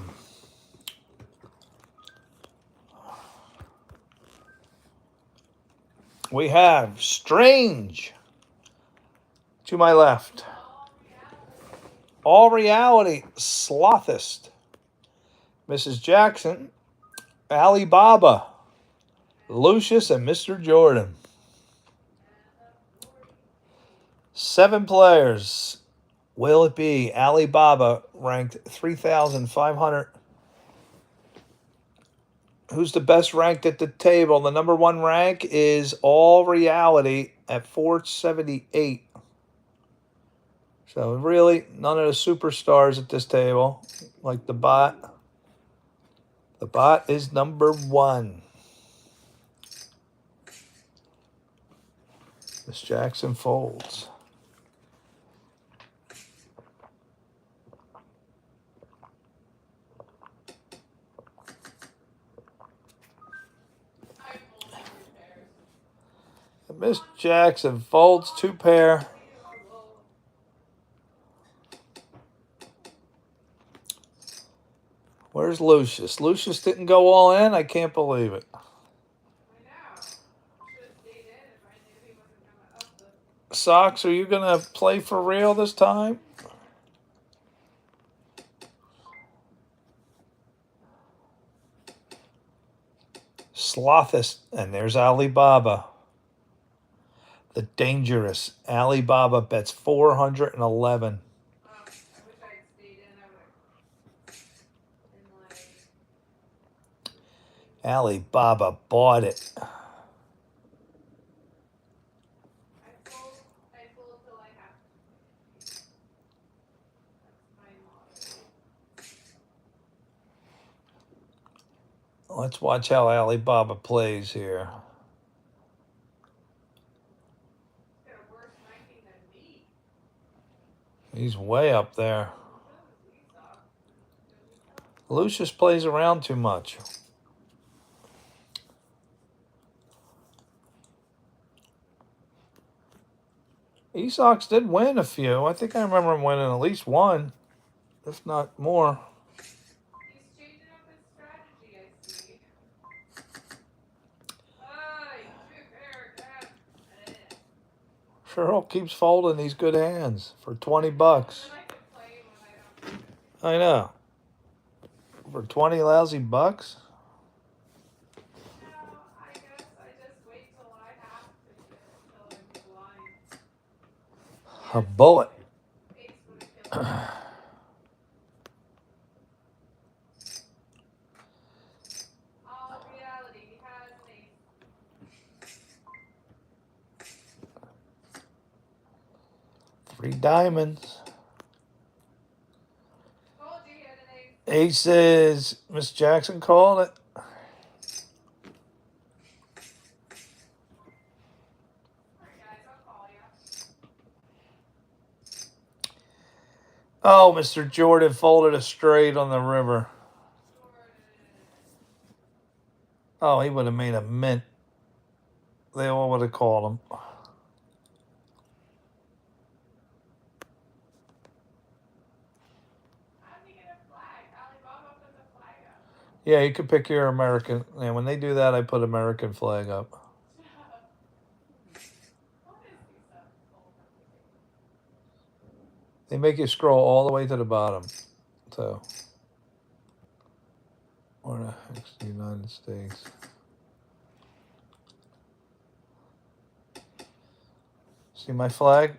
We have Strange to my left. All Reality, Slothist. Mrs. Jackson, Alibaba, Lucius, and Mr. Jordan. 7 players. Will it be Alibaba, ranked 3,500? Who's the best ranked at the table? The number 1 rank is All Reality at 478. So really, none of the superstars at this table, like the bot. The bot is number 1. Miss Jackson folds. Miss Jackson folds 2 pair. Where's Lucius? Lucius didn't go all in? I can't believe it. Sox, are you going to play for real this time? Slothist. And there's Alibaba. The dangerous Alibaba bets 411. Alibaba bought it. Let's watch how Alibaba plays here. He's way up there. Lucius plays around too much. Esox did win a few. I think I remember him winning at least one, if not more. He's changing up his strategy, I see. Cheryl keeps folding these good hands for 20 bucks. I know. For 20 lousy bucks? I guess I just wait till I have to, till I'm blind. A bullet. All Reality has an ace. 3 diamonds. Told you he had an ace. Aces. Miss Jackson called it. Oh, Mr. Jordan folded a straight on the river. Oh, he would have made a mint. They all would have called him. How did he get a flag? Alibaba put the flag Yeah, you could pick your American. And when they do that, I put American flag up. They make you scroll all the way to the bottom. So, where the heck's the United States? See my flag?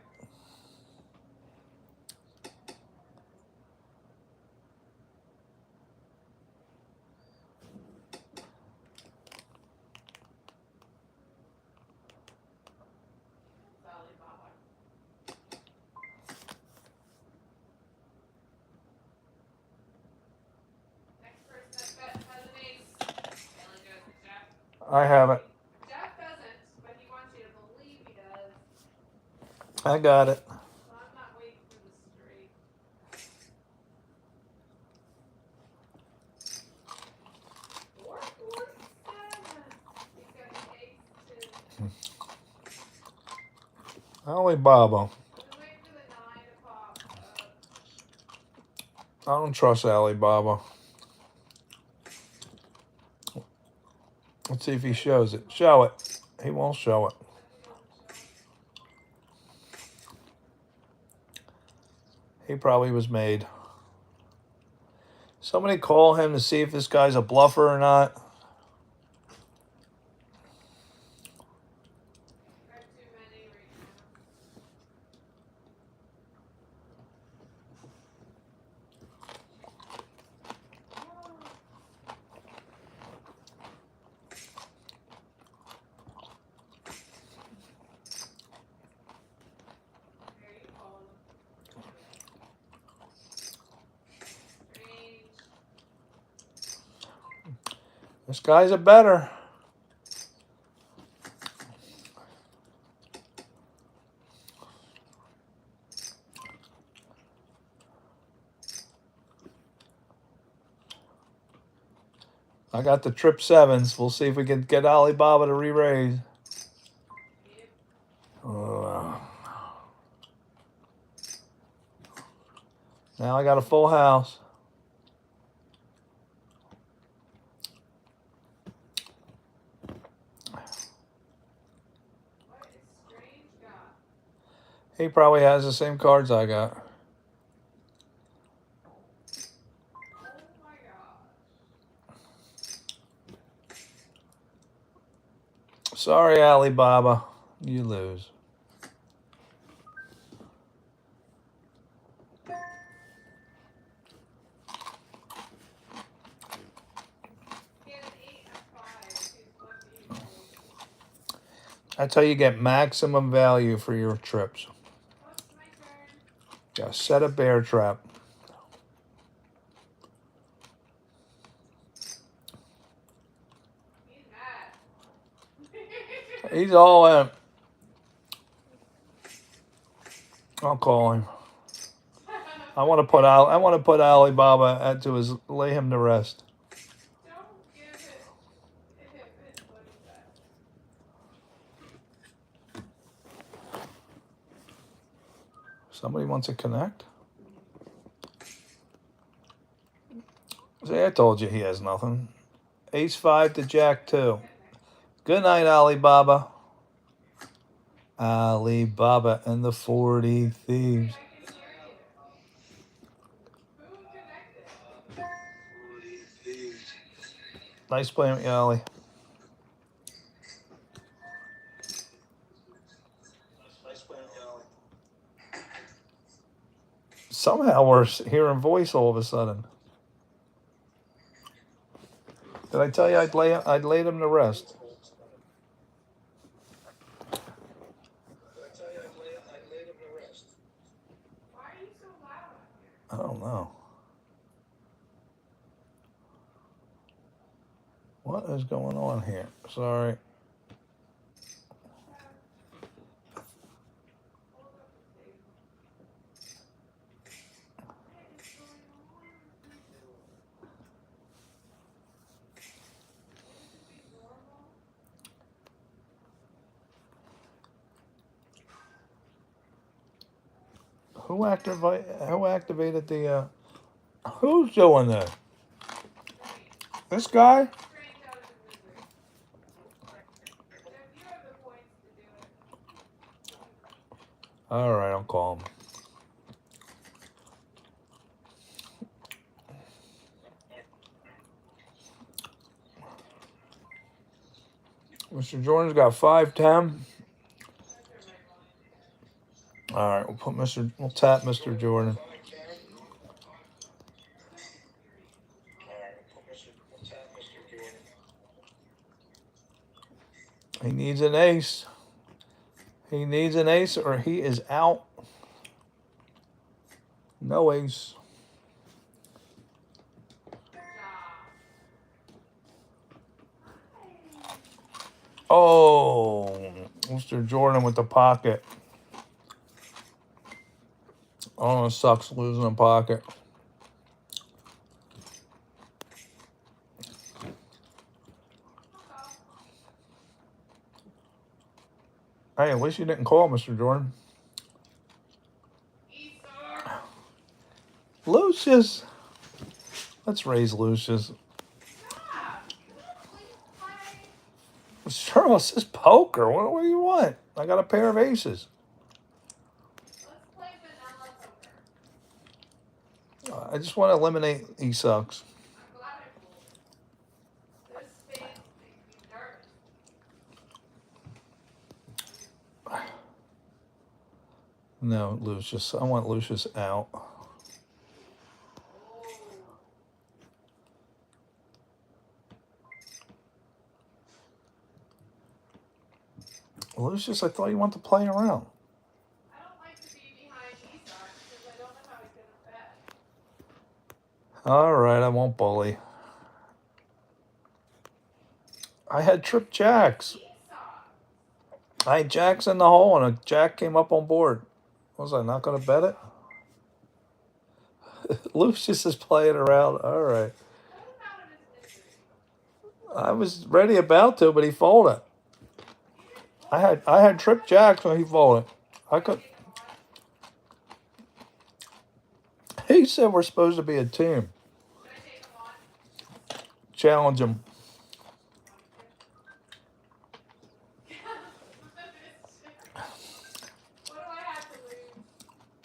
I have it. Jeff doesn't, but he wants you to believe he does. I got it. So I'm not waiting for the straight. 447. He's got the ace to. Alibaba. I've been waiting for the 9 to pop up. I don't trust Alibaba. Let's see if he shows it. Show it. He won't show it. He probably was made. Somebody call him to see if this guy's a bluffer or not. Got too many right now. There you call them. Range. This guy's a better. I got the trip sevens. We'll see if we can get Alibaba to re-raise. Now I got a full house. What is Strange got? He probably has the same cards I got. Oh my gosh. Sorry, Alibaba. You lose. He had an 8 and a 5. He's left equals. That's how you get maximum value for your trips. Oh, it's my turn. Yeah, set a bear trap. He's mad. He's all in. I'll call him. I want to put Alibaba to his lay him to rest. Don't give it him his money back. Somebody wants to connect? See, I told you he has nothing. Ace 5 to Jack 2. Good night, Alibaba. Alibaba and the 40 Thieves. I can hear you. Who connected? Nice playing with you, Ali. Somehow we're hearing voice all of a sudden. Did I tell you I'd laid him to rest? Why are you so loud? I don't know. What is going on here? Sorry. Who activated the? Who's doing that? This guy? Strange out of his misery. You have the points to do it. All right, I'll call him. Mr. Jordan's got 510. All right, we'll tap Mr. Jordan. He needs an ace. He needs an ace or he is out. No ace. Oh, Mr. Jordan with the pocket. Oh, it sucks losing a pocket. Hey, at least you didn't call, Mr. Jordan. Lucius. Let's raise Lucius. Sure, it's just poker. What do you want? I got a pair of aces. Let's play vanilla poker. I just want to eliminate he sucks. I'm glad I fooled. This space makes me nervous. No, Lucius. I want Lucius out. Lucius, I thought you wanted to play around. I don't like to be behind Esau because I don't know how he's going to bet. All right, I won't bully. I had trip jacks. I had jacks in the hole and a jack came up on board. Was I not going to bet it? Lucius is playing around. All right. I was ready about to, but he folded. I had trip jacks when he folded. I could. He said we're supposed to be a team. Challenge him. What do I have to lose?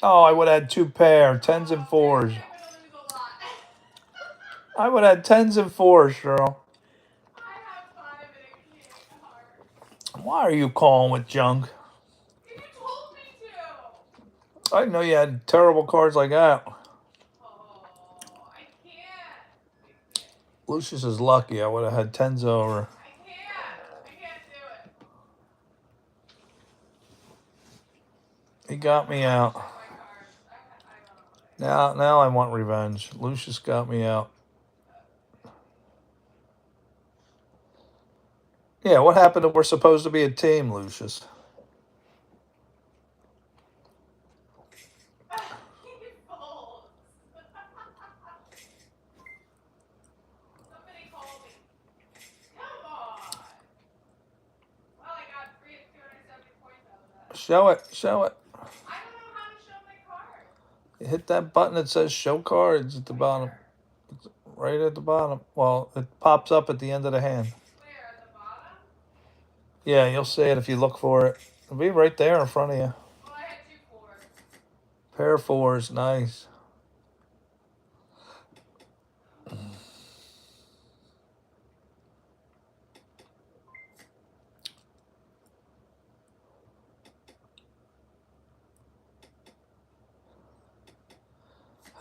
Oh, I would have had 2 pair, 10s and 4s. I'm going to lose a lot. I would have had 10s and 4s, Cheryl. I have 5 and a king heart. Why are you calling with junk? You told me to. I didn't know you had terrible cards like that. Oh, I can't. Lucius is lucky. I would have had 10s over. I can't do it. He got me out. My cards. I Now I want revenge. Lucius got me out. Yeah, what happened if we're supposed to be a team, Lucius? He folds. Somebody call me. Come on. Well, I got 270 points out of that. Show it. I don't know how to show my cards. Hit that button that says show cards at the bottom. It's right at the bottom. Well, it pops up at the end of the hand. Where, at the bottom? Yeah, you'll see it if you look for it. It'll be right there in front of you. Well, I had 2 4s. Pair of 4s, nice.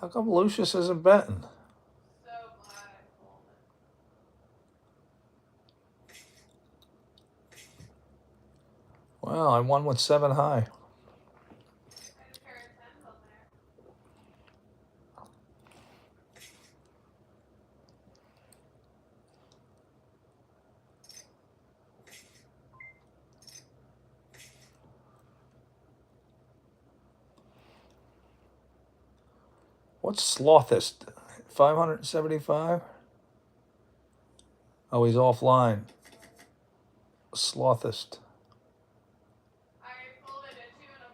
How come Lucius isn't betting? So glad I folded. Well, I won with 7 high. I had a pair of 10s on there. What's Slothist? 575? Oh, he's offline. Slothist. I folded a 2 and a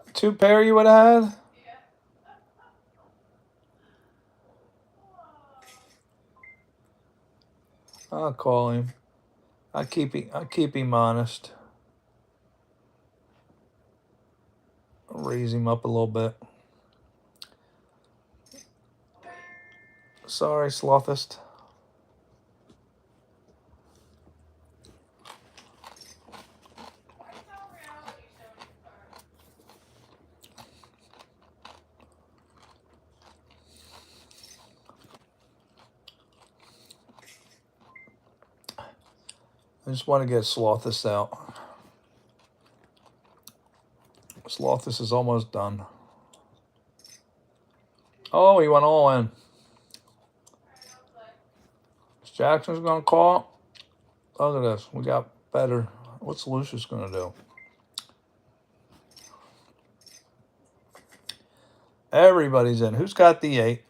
4. 2 pair you would have had? Yeah. I'll call him. I keep him honest. I'll raise him up a little bit. Sorry, Slothist. I just want to get Slothist out. Slothist is almost done. Oh, he went all in. Jackson's going to call. Look at this. We got better. What's Lucius going to do? Everybody's in. Who's got the 8?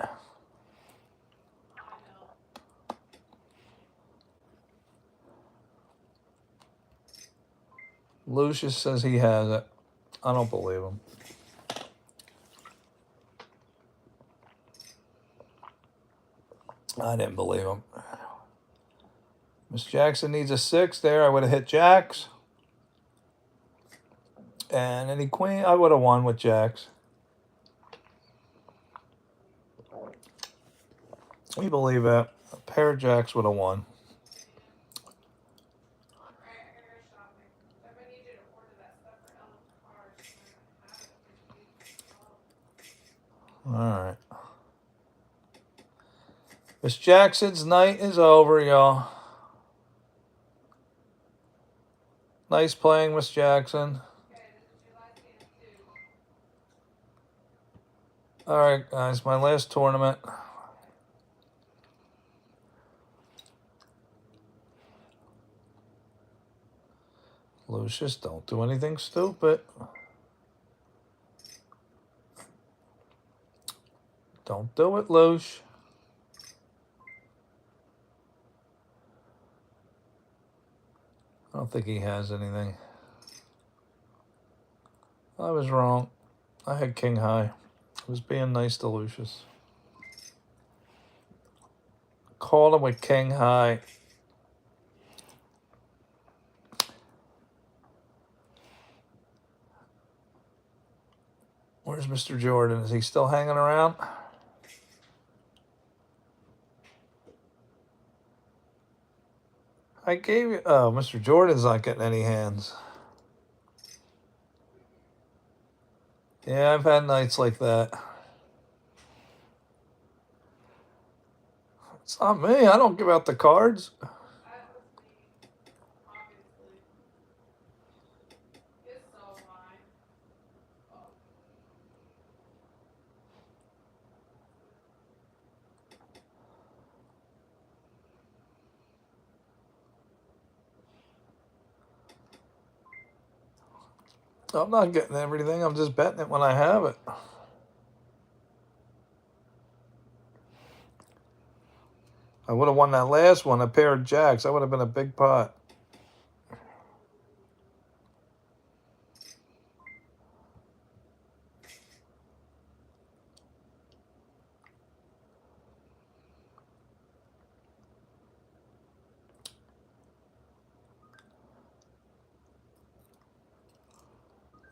Lucius says he has it. I don't believe him. I didn't believe him. Miss Jackson needs a 6 there. I would have hit Jacks. And any queen, I would have won with Jacks. We believe that. A pair of Jacks would have won. All right. Miss Jackson's night is over, y'all. Nice playing, Miss Jackson. All right, guys, my last tournament. Lucius, don't do anything stupid. Don't do it, Luce. I don't think he has anything. I was wrong. I had king high. I was being nice to Lucius. Called him with king high. Where's Mr. Jordan? Is he still hanging around? I gave you... Oh, Mr. Jordan's not getting any hands. Yeah, I've had nights like that. It's not me. I don't give out the cards. I'm not getting everything. I'm just betting it when I have it. I would have won that last one, a pair of Jacks. That would have been a big pot.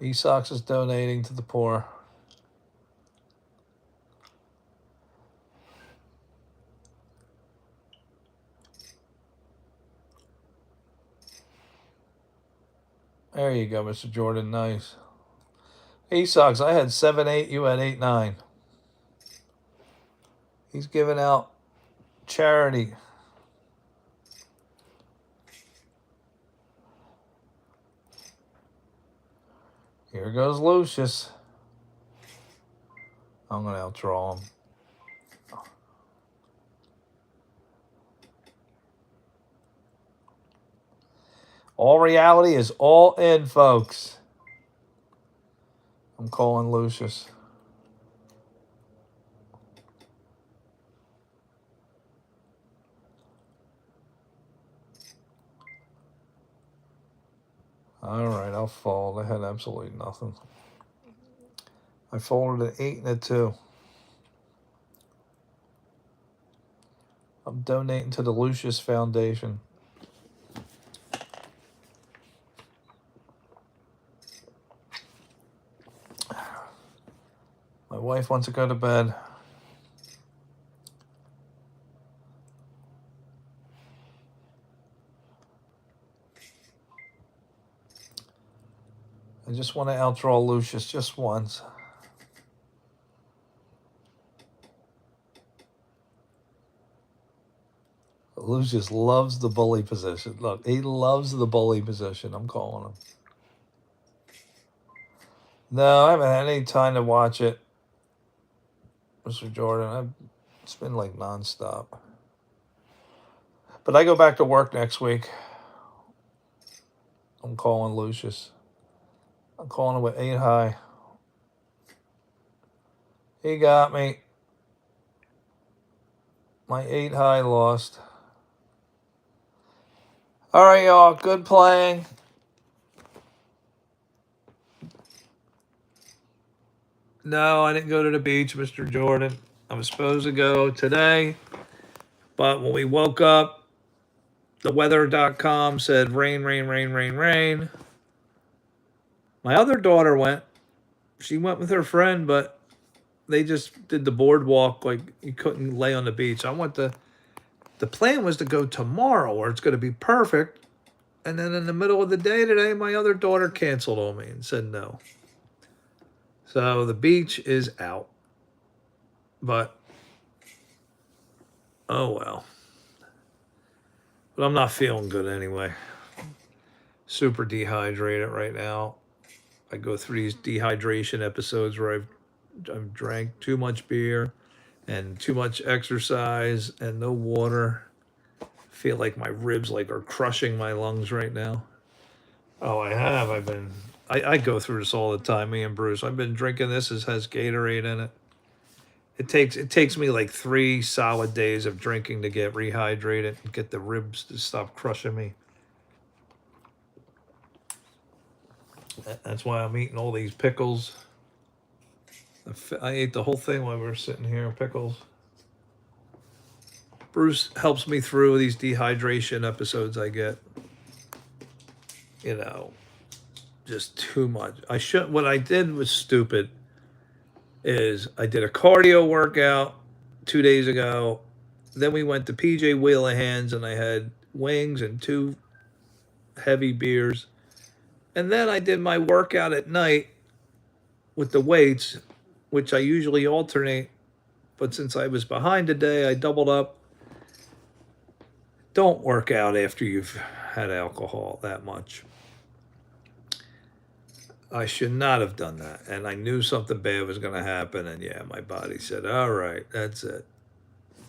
E-Sox is donating to the poor. There you go, Mr. Jordan. Nice. E-Sox, I had 7-8. You had 8-9. He's giving out charity. Here goes Lucius. I'm going to outdraw him. All reality is all in, folks. I'm calling Lucius. All right, I'll fold. I had absolutely nothing. I folded an 8 and a 2. I'm donating to the Lucius Foundation. My wife wants to go to bed. I just want to outdraw Lucius just once. Lucius loves the bully position. Look, he loves the bully position. I'm calling him. No, I haven't had any time to watch it, Mr. Jordan. It's been like nonstop. But I go back to work next week. I'm calling Lucius. I'm calling him with 8 high. He got me. My 8 high lost. All right, y'all. Good playing. No, I didn't go to the beach, Mr. Jordan. I was supposed to go today. But when we woke up, the weather.com said rain, rain, rain, rain, rain. My other daughter went. She went with her friend, but they just did the boardwalk. Like, you couldn't lay on the beach. The plan was to go tomorrow where it's going to be perfect. And then in the middle of the day today, my other daughter canceled on me and said no. So the beach is out. But, oh well. But I'm not feeling good anyway. Super dehydrated right now. I go through these dehydration episodes where I've drank too much beer and too much exercise and no water. I feel like my ribs are crushing my lungs right now. Oh, I have. I go through this all the time, me and Bruce. I've been drinking this. It has Gatorade in it. It takes me like 3 solid days of drinking to get rehydrated and get the ribs to stop crushing me. That's why I'm eating all these pickles. I ate the whole thing while we were sitting here, pickles. Bruce helps me through these dehydration episodes I get. Just too much. What I did was stupid. Is I did a cardio workout 2 days ago. Then we went to PJ Wheelahan's and I had wings and 2 heavy beers. And then I did my workout at night with the weights, which I usually alternate. But since I was behind today, I doubled up. Don't work out after you've had alcohol that much. I should not have done that. And I knew something bad was going to happen. And yeah, my body said, all right, that's it.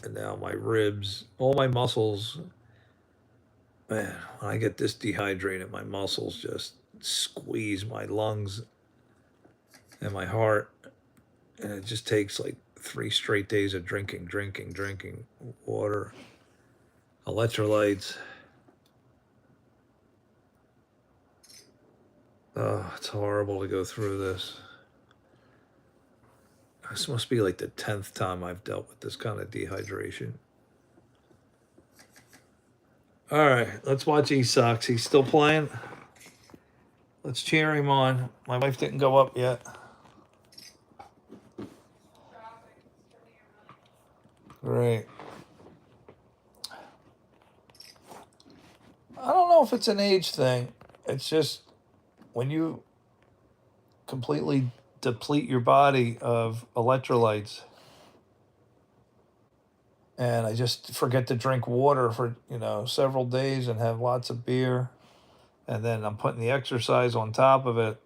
And now my ribs, all my muscles, man, when I get this dehydrated, my muscles just squeeze my lungs and my heart. And it just takes like 3 straight days of drinking water, electrolytes. Oh, it's horrible to go through this. This must be like the 10th time I've dealt with this kind of dehydration. All right, let's watch E-Sox. He's still playing. Let's cheer him on. My wife didn't go up yet. Great. I don't know if it's an age thing. It's just when you completely deplete your body of electrolytes, and I just forget to drink water for several days and have lots of beer, and then I'm putting the exercise on top of it.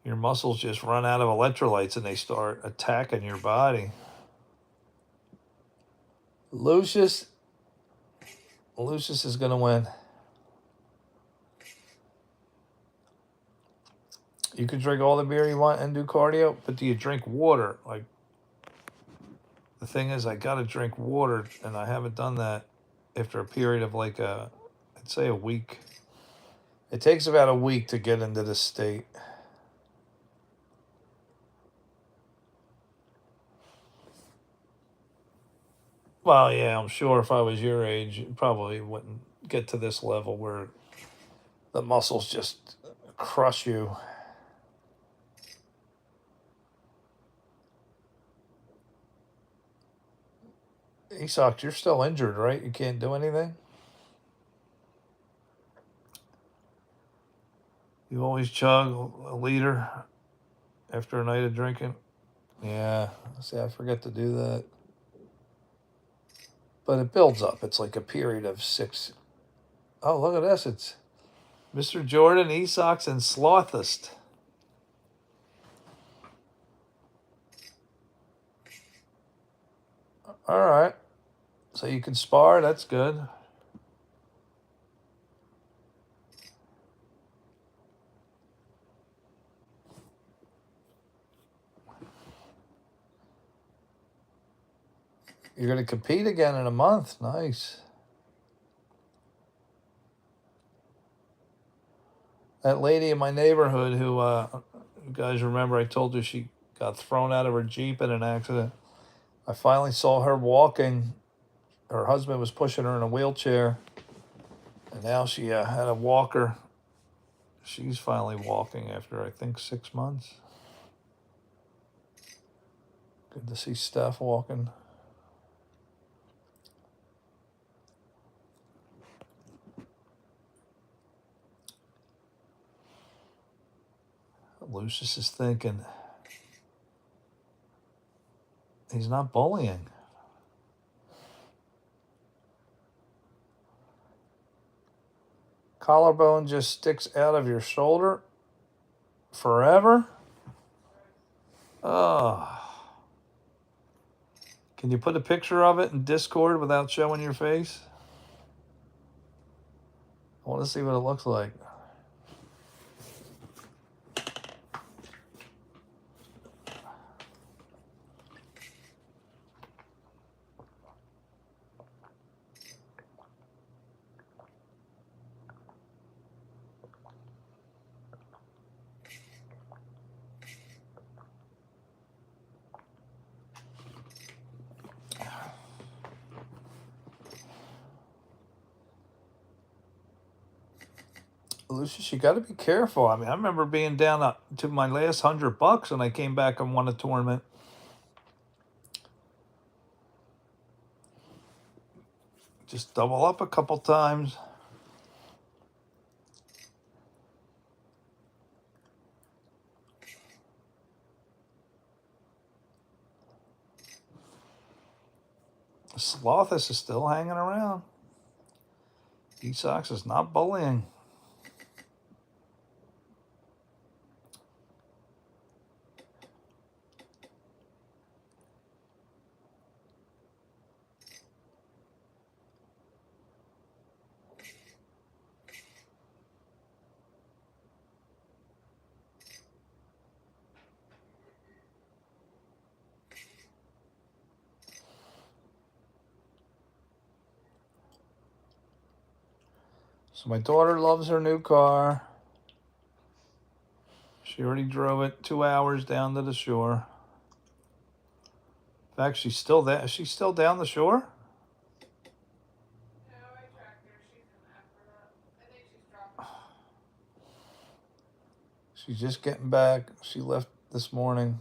Your muscles just run out of electrolytes and they start attacking your body. Lucius is going to win. You can drink all the beer you want and do cardio, but do you drink water? Like, the thing is, I got to drink water, and I haven't done that after a period of I'd say a week. It takes about a week to get into this state. Well, yeah, I'm sure if I was your age, it probably wouldn't get to this level where the muscles just crush you. Esox, you're still injured, right? You can't do anything? You always chug a liter after a night of drinking? Yeah, see, I forget to do that. But it builds up. It's like a period of 6. Oh, look at this. It's Mr. Jordan, Esox, and Slothist. All right. So you can spar. That's good. You're going to compete again in a month. Nice. That lady in my neighborhood who, you guys remember, I told you she got thrown out of her Jeep in an accident. I finally saw her walking. Her husband was pushing her in a wheelchair. And now she had a walker. She's finally walking after, I think, 6 months. Good to see Steph walking. Lucius is thinking, he's not bullying. Collarbone just sticks out of your shoulder forever? Oh. Can you put a picture of it in Discord without showing your face? I want to see what it looks like. Lucius, you got to be careful. I mean, I remember being down to my last $100 and I came back and won a tournament. Just double up a couple times. Slothus is still hanging around. Esox is not bullying. So my daughter loves her new car. She already drove it 2 hours down to the shore. In fact, she's still there. Is she still down the shore? No, I tracked her. She's in Ephrata. I think she's dropping. She's just getting back. She left this morning.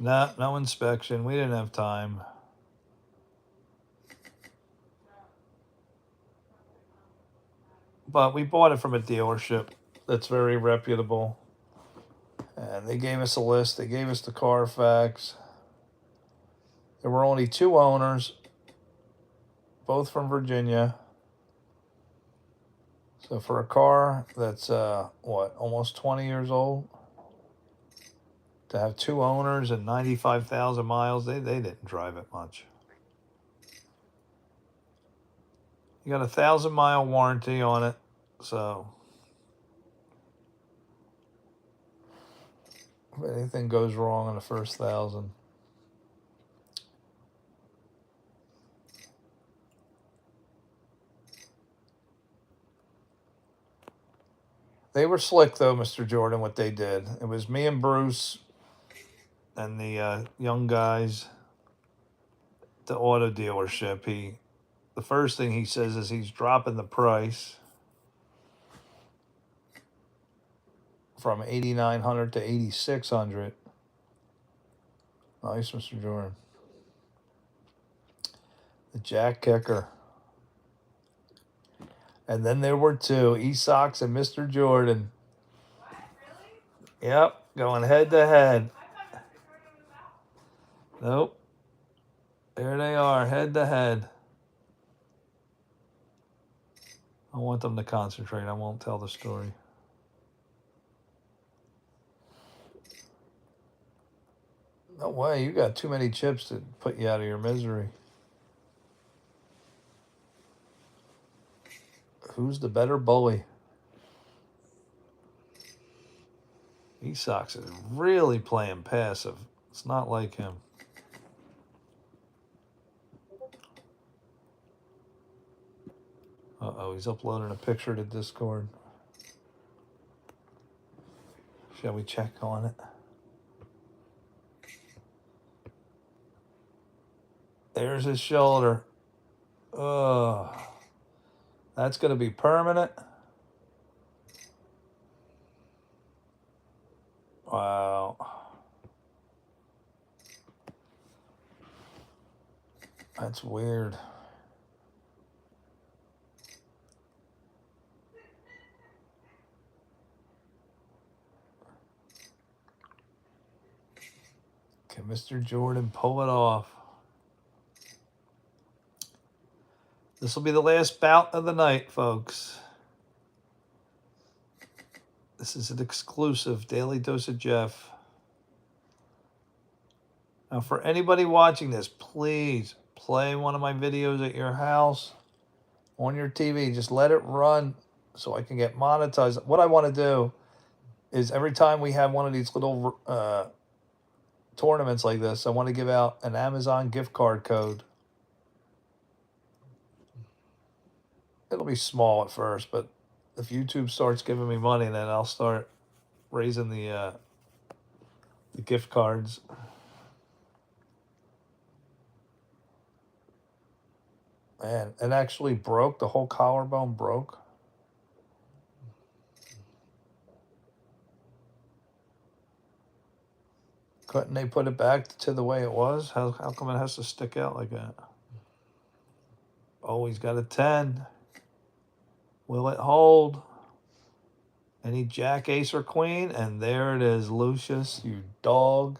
Nah, no inspection. We didn't have time. But we bought it from a dealership that's very reputable. And they gave us a list. They gave us the Carfax. There were only 2 owners, both from Virginia. So for a car that's, almost 20 years old, to have 2 owners and 95,000 miles, they didn't drive it much. You got a 1,000-mile warranty on it, so if anything goes wrong in the first 1,000. They were slick, though, Mr. Jordan, what they did. It was me and Bruce and the young guys at the auto dealership. The first thing he says is he's dropping the price from $8,900 to $8,600. Nice, Mr. Jordan. The Jack Kicker. And then there were two, E-Sox and Mr. Jordan. What? Really? Yep, going head to head. I thought Mr. Jordan was out. Nope. There they are, head to head. I want them to concentrate. I won't tell the story. No way. You got too many chips to put you out of your misery. Who's the better bully? E-Sox is really playing passive. It's not like him. Uh-oh, he's uploading a picture to Discord. Shall we check on it? There's his shoulder. Ugh. That's going to be permanent. Wow. That's weird. Can Mr. Jordan pull it off? This will be the last bout of the night, folks. This is an exclusive Daily Dose of Jeff. Now, for anybody watching this, please play one of my videos at your house on your TV. Just let it run so I can get monetized. What I want to do is every time we have one of these little tournaments like this, I want to give out an Amazon gift card code. It'll be small at first, but if YouTube starts giving me money, then I'll start raising the gift cards. Man, it actually broke. The whole collarbone broke. Couldn't they put it back to the way it was? How come it has to stick out like that? Oh, he's got a 10. Will it hold? Any jack, ace, or queen? And there it is, Lucius, you dog.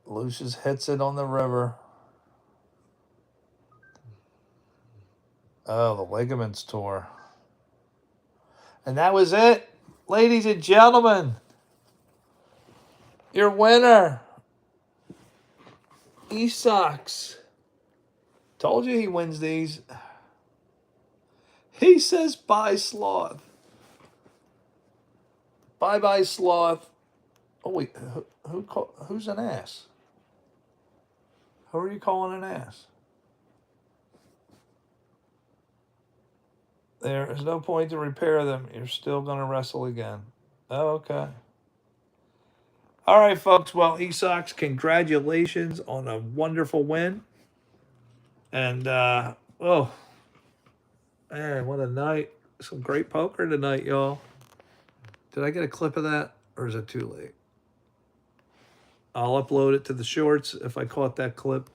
Lucius hits it on the river. Oh, the ligaments tore. And that was it. Ladies and gentlemen, your winner, E-Sox. Told you he wins these. He says bye, Sloth. Bye-bye, Sloth. Oh, wait. Who's an ass? Who are you calling an ass? There is no point to repair them. You're still going to wrestle again. Oh, okay. All right, folks. Well, E-Sox, congratulations on a wonderful win. And, oh, man, what a night. Some great poker tonight, y'all. Did I get a clip of that, or is it too late? I'll upload it to the shorts if I caught that clip.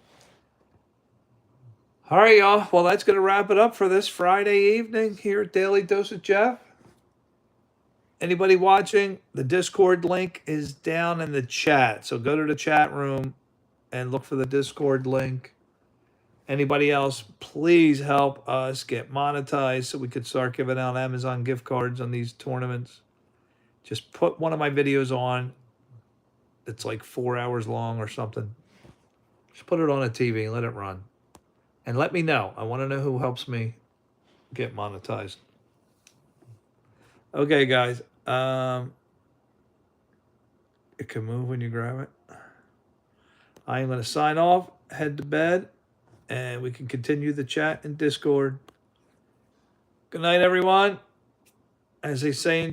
All right, y'all. Well, that's going to wrap it up for this Friday evening here at Daily Dose of Jeff. Anybody watching, the Discord link is down in the chat. So go to the chat room and look for the Discord link. Anybody else, please help us get monetized so we could start giving out Amazon gift cards on these tournaments. Just put one of my videos on. It's like 4 hours long or something. Just put it on a TV and let it run. And let me know. I want to know who helps me get monetized. Okay, guys. It can move when you grab it. I am going to sign off, head to bed, and we can continue the chat in Discord. Good night, everyone. as they say in